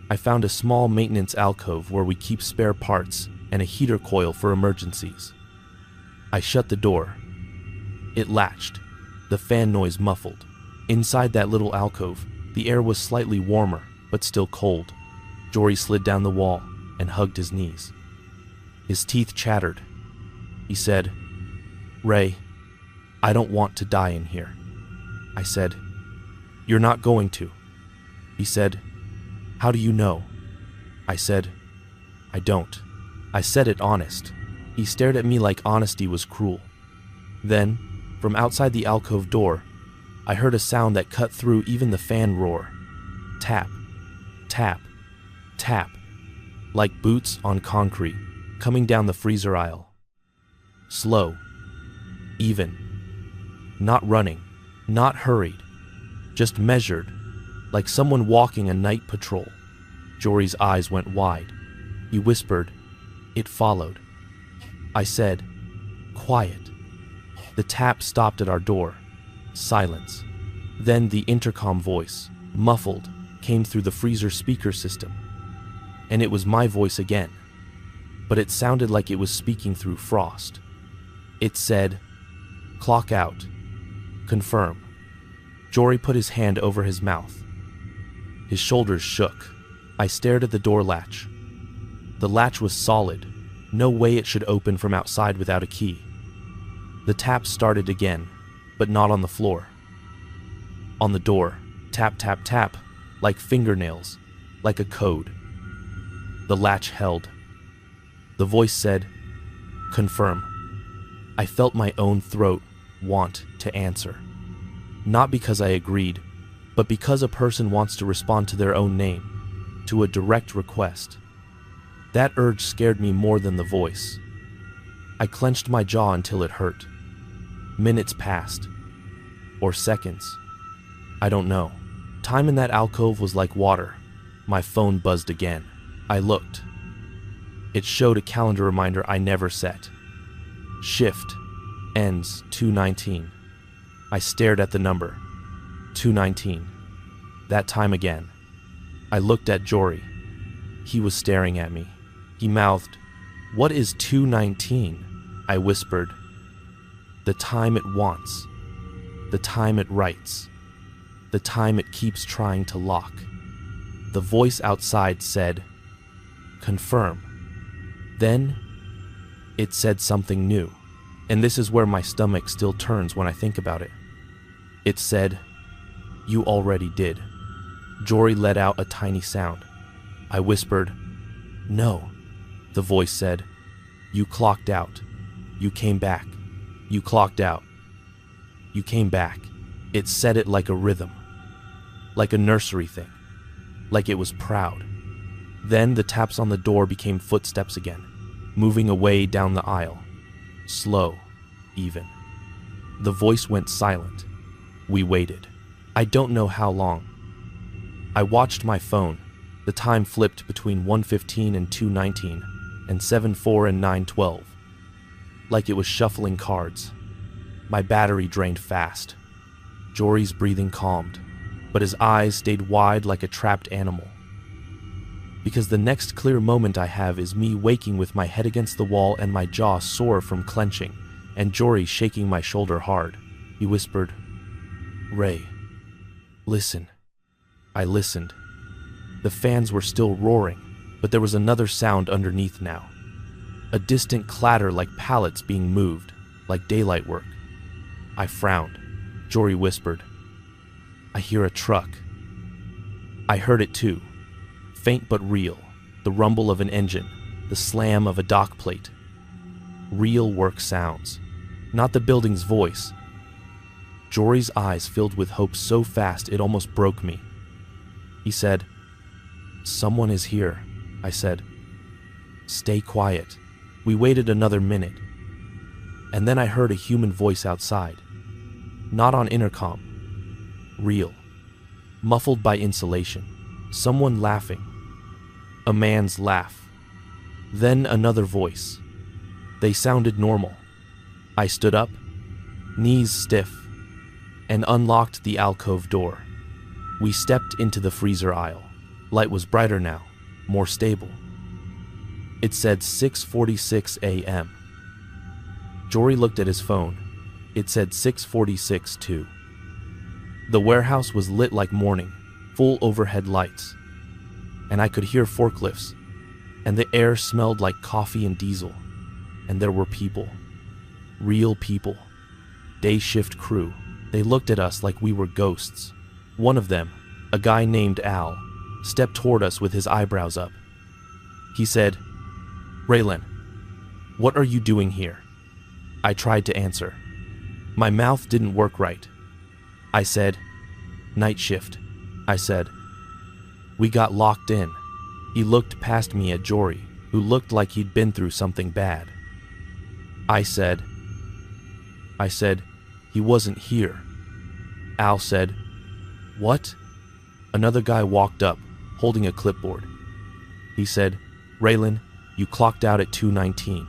I found a small maintenance alcove where we keep spare parts and a heater coil for emergencies. I shut the door. It latched, the fan noise muffled. Inside that little alcove, the air was slightly warmer, but still cold. Jory slid down the wall and hugged his knees. His teeth chattered. He said, "Ray, I don't want to die in here." I said, "You're not going to." He said, "How do you know?" I said, "I don't." I said it honest. He stared at me like honesty was cruel. Then, from outside the alcove door, I heard a sound that cut through even the fan roar. Tap, tap, tap, like boots on concrete, coming down the freezer aisle. Slow, even, not running, not hurried, just measured, like someone walking a night patrol. Jory's eyes went wide. He whispered, "It followed." I said, "Quiet." The tap stopped at our door. Silence. Then the intercom voice, muffled, came through the freezer speaker system. And it was my voice again. But it sounded like it was speaking through frost. It said, "Clock out. Confirm." Jory put his hand over his mouth. His shoulders shook. I stared at the door latch. The latch was solid. No way it should open from outside without a key. The tap started again, but not on the floor. On the door, tap, tap, tap, like fingernails, like a code. The latch held. The voice said, "Confirm." I felt my own throat want to answer. Not because I agreed, but because a person wants to respond to their own name, to a direct request. That urge scared me more than the voice. I clenched my jaw until it hurt. Minutes passed. or seconds. I don't know. Time in that alcove was like water. My phone buzzed again. I looked. It showed a calendar reminder I never set. Shift ends 2:19. I stared at the number. 2:19. That time again. I looked at Jory. He was staring at me. He mouthed, "What is 2:19?" I whispered. "The time it wants. The time it writes. The time it keeps trying to lock." The voice outside said, "Confirm." Then, it said something new, and this is where my stomach still turns when I think about it. It said, "You already did." Jory let out a tiny sound. I whispered, "No." The voice said, "You clocked out. You came back. You clocked out. You came back." It said it like a rhythm, like a nursery thing, like it was proud. Then the taps on the door became footsteps again, moving away down the aisle, slow, even. The voice went silent. We waited. I don't know how long. I watched my phone. The time flipped between 1:15 and 2:19, and 7:04 and 9:12, like it was shuffling cards. My battery drained fast. Jory's breathing calmed, but his eyes stayed wide like a trapped animal. Because the next clear moment I have is me waking with my head against the wall and my jaw sore from clenching, and Jory shaking my shoulder hard. He whispered, "Ray, listen." I listened. The fans were still roaring, but there was another sound underneath now. A distant clatter like pallets being moved, like daylight work. I frowned. Jory whispered, "I hear a truck." I heard it too. Faint but real, the rumble of an engine, the slam of a dock plate. Real work sounds, not the building's voice. Jory's eyes filled with hope so fast it almost broke me. He said, "Someone is here," I said. "Stay quiet." We waited another minute, and then I heard a human voice outside. Not on intercom. Real. Muffled by insulation. Someone laughing. A man's laugh. Then another voice. They sounded normal. I stood up, knees stiff, and unlocked the alcove door. We stepped into the freezer aisle. Light was brighter now, more stable. It said 6:46 a.m. Jory looked at his phone. It said 6:46 too. The warehouse was lit like morning, full overhead lights. And I could hear forklifts, and the air smelled like coffee and diesel. And there were people. Real people. Day shift crew. They looked at us like we were ghosts. One of them, a guy named Al, stepped toward us with his eyebrows up. He said, "Raylan, what are you doing here?" I tried to answer. My mouth didn't work right. I said, "Night shift." I said, "We got locked in." He looked past me at Jory, who looked like he'd been through something bad. I said, "He wasn't here." Al said, "What?" Another guy walked up, holding a clipboard. He said, "Raylan, you clocked out at 2:19.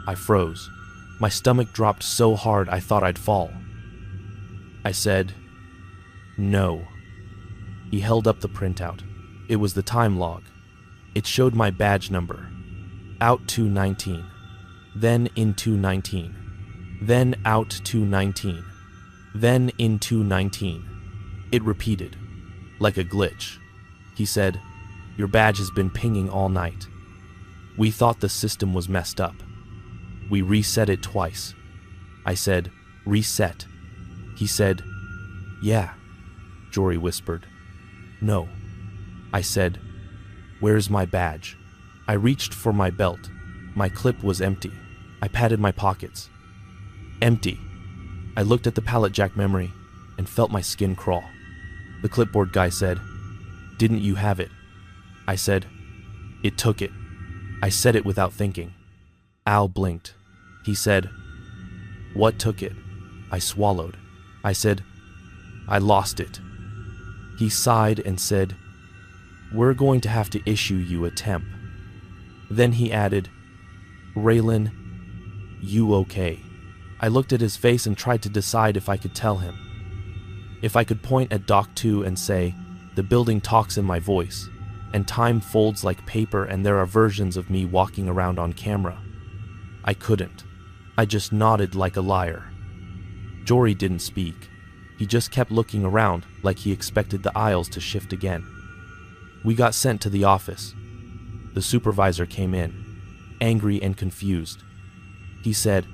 I froze. My stomach dropped so hard I thought I'd fall. I said, "No." He held up the printout. It was the time log. It showed my badge number. Out 2:19. Then in 2:19. Then out 2:19. Then in 2:19. It repeated, like a glitch. He said, "Your badge has been pinging all night." We thought the system was messed up. We reset it twice. I said, "Reset." He said, "Yeah." Jory whispered, "No." I said, "Where's my badge?" I reached for my belt. My clip was empty. I patted my pockets. Empty. I looked at the pallet jack memory and felt my skin crawl. The clipboard guy said, "Didn't you have it?" I said, "It took it." I said it without thinking. Al blinked. He said, "What took it?" I swallowed. I said, I lost it. He sighed and said, "We're going to have to issue you a temp." Then he added, "Raylan, you okay?" I looked at his face and tried to decide if I could tell him. If I could point at Doc 2 and say, "The building talks in my voice, and time folds like paper and there are versions of me walking around on camera." I couldn't. I just nodded like a liar. Jory didn't speak. He just kept looking around like he expected the aisles to shift again. We got sent to the office. The supervisor came in, angry and confused. He said,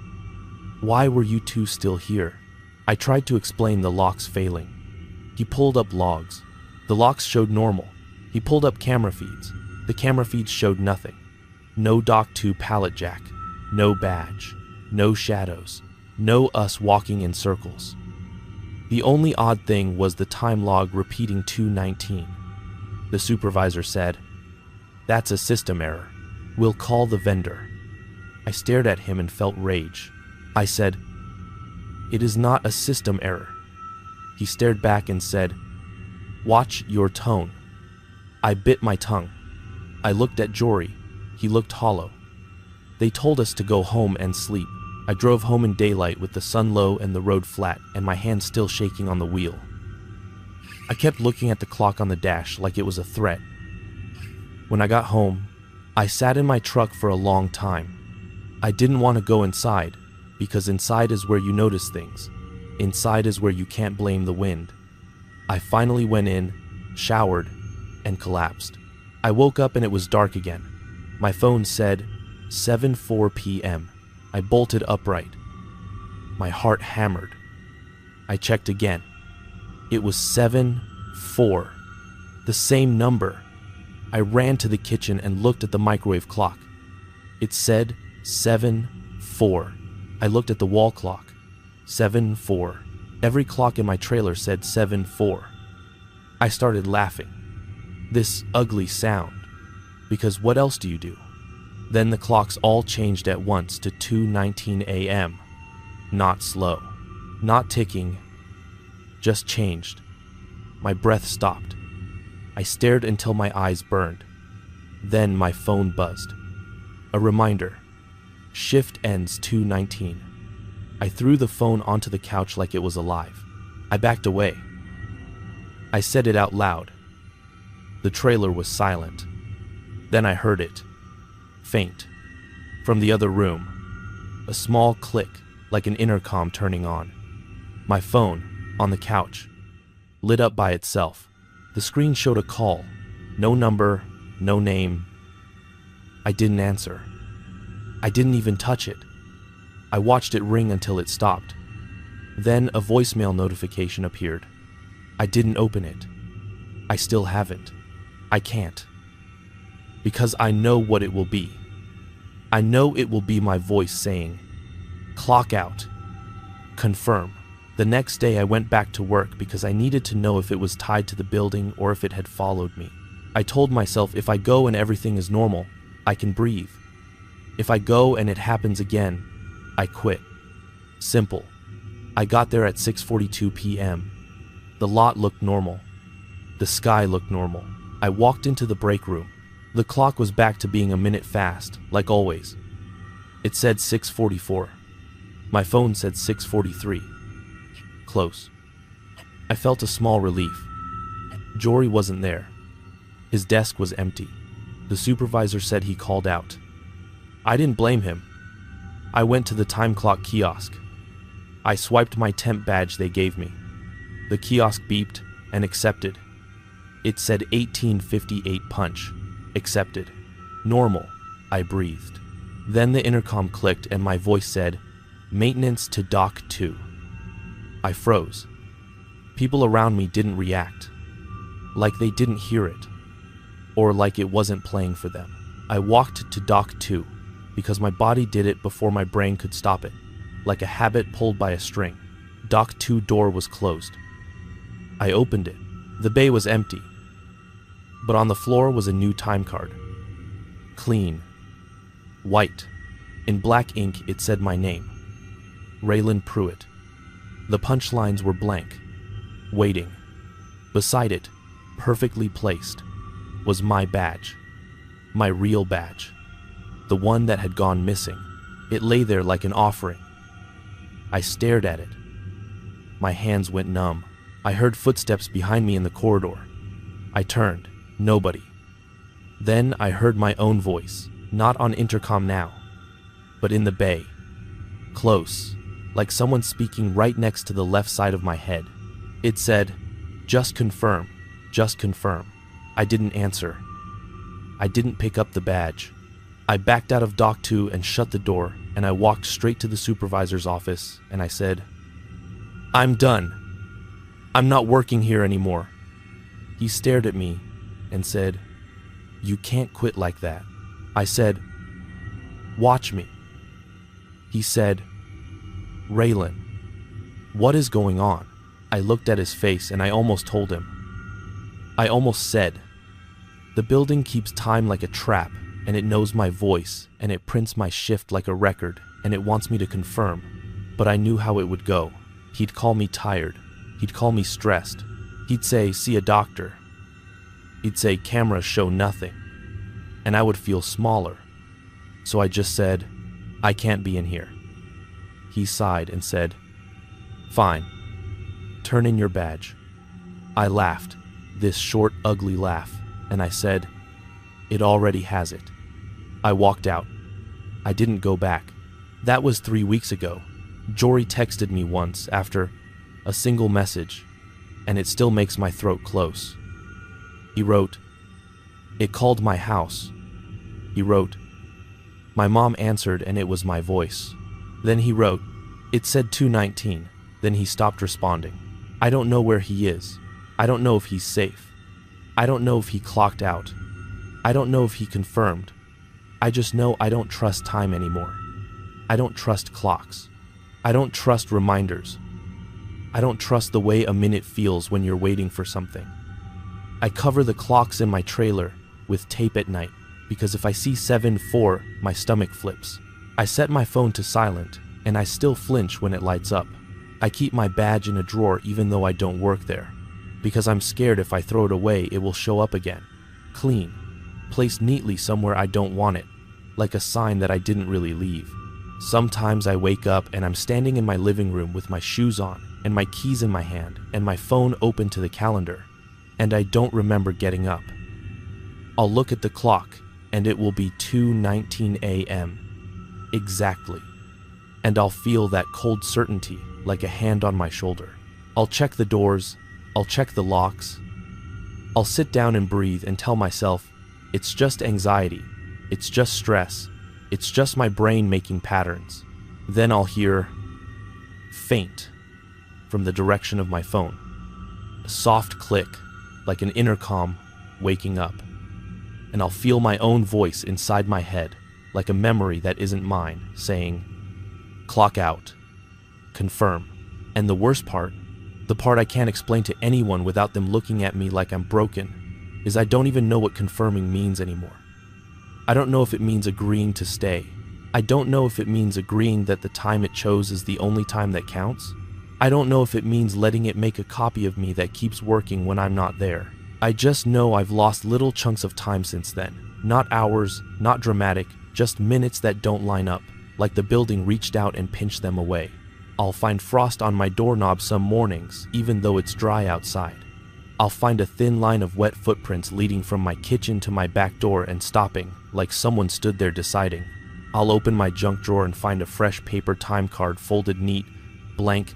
"Why were you two still here?" I tried to explain the locks failing. He pulled up logs. The locks showed normal. He pulled up camera feeds. The camera feeds showed nothing. No Doc 2 pallet jack. No badge. No shadows. No us walking in circles. The only odd thing was the time log repeating 2:19. The supervisor said, "That's a system error. We'll call the vendor." I stared at him and felt rage. I said, "It is not a system error." He stared back and said, "Watch your tone." I bit my tongue. I looked at Jory. He looked hollow. They told us to go home and sleep. I drove home in daylight with the sun low and the road flat and my hand still shaking on the wheel. I kept looking at the clock on the dash like it was a threat. When I got home, I sat in my truck for a long time. I didn't want to go inside, because inside is where you notice things. Inside is where you can't blame the wind. I finally went in, showered, and collapsed. I woke up and it was dark again. My phone said 7:04 p.m. I bolted upright. My heart hammered. I checked again. It was 7:04. The same number. I ran to the kitchen and looked at the microwave clock. It said 7:04. I looked at the wall clock. 7:04. Every clock in my trailer said 7:04. I started laughing. This ugly sound. Because what else do you do? Then the clocks all changed at once to 2:19 a.m. Not slow. Not ticking. Just changed. My breath stopped. I stared until my eyes burned. Then my phone buzzed. A reminder. Shift ends 2:19. I threw the phone onto the couch like it was alive. I backed away. I said it out loud. The trailer was silent. Then I heard it. Faint. From the other room. A small click, like an intercom turning on. My phone, on the couch, lit up by itself. The screen showed a call. No number, no name. I didn't answer. I didn't even touch it. I watched it ring until it stopped. Then a voicemail notification appeared. I didn't open it. I still haven't. I can't. Because I know what it will be. I know it will be my voice saying, "Clock out. Confirm." The next day I went back to work because I needed to know if it was tied to the building or if it had followed me. I told myself if I go and everything is normal, I can breathe. If I go and it happens again, I quit. Simple. I got there at 6:42 p.m. The lot looked normal. The sky looked normal. I walked into the break room. The clock was back to being a minute fast, like always. It said 6:44. My phone said 6:43. Close. I felt a small relief. Jory wasn't there. His desk was empty. The supervisor said he called out. I didn't blame him. I went to the time clock kiosk. I swiped my temp badge they gave me. The kiosk beeped and accepted. It said 1858 punch. Accepted. Normal. I breathed. Then the intercom clicked and my voice said, "Maintenance to Doc 2. I froze. People around me didn't react. Like they didn't hear it. Or like it wasn't playing for them. I walked to Doc 2 because my body did it before my brain could stop it, like a habit pulled by a string. Doc 2 door was closed. I opened it. The bay was empty. But on the floor was a new time card. Clean. White. In black ink it said my name. Raylan Pruitt. The punchlines were blank. waiting. Beside it, perfectly placed, was my badge. My real badge. The one that had gone missing. It lay there like an offering. I stared at it. My hands went numb. I heard footsteps behind me in the corridor. I turned. Nobody. Then I heard my own voice, not on intercom now, but in the bay. Close, like someone speaking right next to the left side of my head. It said, "Just confirm, just confirm." I didn't answer. I didn't pick up the badge. I backed out of Dock 2 and shut the door, and I walked straight to the supervisor's office, and I said, "I'm done. I'm not working here anymore." He stared at me and said, "You can't quit like that." I said, "Watch me." He said, "Raylan, what is going on?" I looked at his face and I almost told him. I almost said, "The building keeps time like a trap, and it knows my voice, and it prints my shift like a record, and it wants me to confirm." But I knew how it would go. He'd call me tired. He'd call me stressed. He'd say, "See a doctor." He'd say, "Cameras show nothing." And I would feel smaller. So I just said, "I can't be in here." He sighed and said, "Fine. Turn in your badge." I laughed, this short, ugly laugh, and I said, "It already has it." I walked out. I didn't go back. That was 3 weeks ago. Jory texted me once after a single message, and it still makes my throat close. He wrote, "It called my house." He wrote, "My mom answered and it was my voice." Then he wrote, "It said 219. Then he stopped responding. I don't know where he is. I don't know if he's safe. I don't know if he clocked out. I don't know if he confirmed. I just know I don't trust time anymore. I don't trust clocks. I don't trust reminders. I don't trust the way a minute feels when you're waiting for something. I cover the clocks in my trailer with tape at night because if I see 7:04, my stomach flips. I set my phone to silent and I still flinch when it lights up. I keep my badge in a drawer even though I don't work there because I'm scared if I throw it away it will show up again, clean, placed neatly somewhere I don't want it, like a sign that I didn't really leave. Sometimes I wake up and I'm standing in my living room with my shoes on and my keys in my hand and my phone open to the calendar, and I don't remember getting up. I'll look at the clock and it will be 2:19 a.m. exactly, and I'll feel that cold certainty like a hand on my shoulder. I'll check the doors, I'll check the locks. I'll sit down and breathe and tell myself, it's just anxiety, it's just stress, it's just my brain making patterns. Then I'll hear faint from the direction of my phone. A soft click, like an intercom waking up. And I'll feel my own voice inside my head, like a memory that isn't mine, saying, "Clock out. Confirm." And the worst part, the part I can't explain to anyone without them looking at me like I'm broken, is I don't even know what confirming means anymore. I don't know if it means agreeing to stay. I don't know if it means agreeing that the time it chose is the only time that counts. I don't know if it means letting it make a copy of me that keeps working when I'm not there. I just know I've lost little chunks of time since then. Not hours, not dramatic, just minutes that don't line up, like the building reached out and pinched them away. I'll find frost on my doorknob some mornings, even though it's dry outside. I'll find a thin line of wet footprints leading from my kitchen to my back door and stopping, like someone stood there deciding. I'll open my junk drawer and find a fresh paper time card folded neat, blank,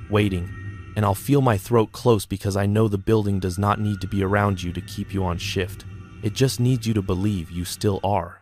waiting, and I'll feel my throat close because I know the building does not need to be around you to keep you on shift. It just needs you to believe you still are.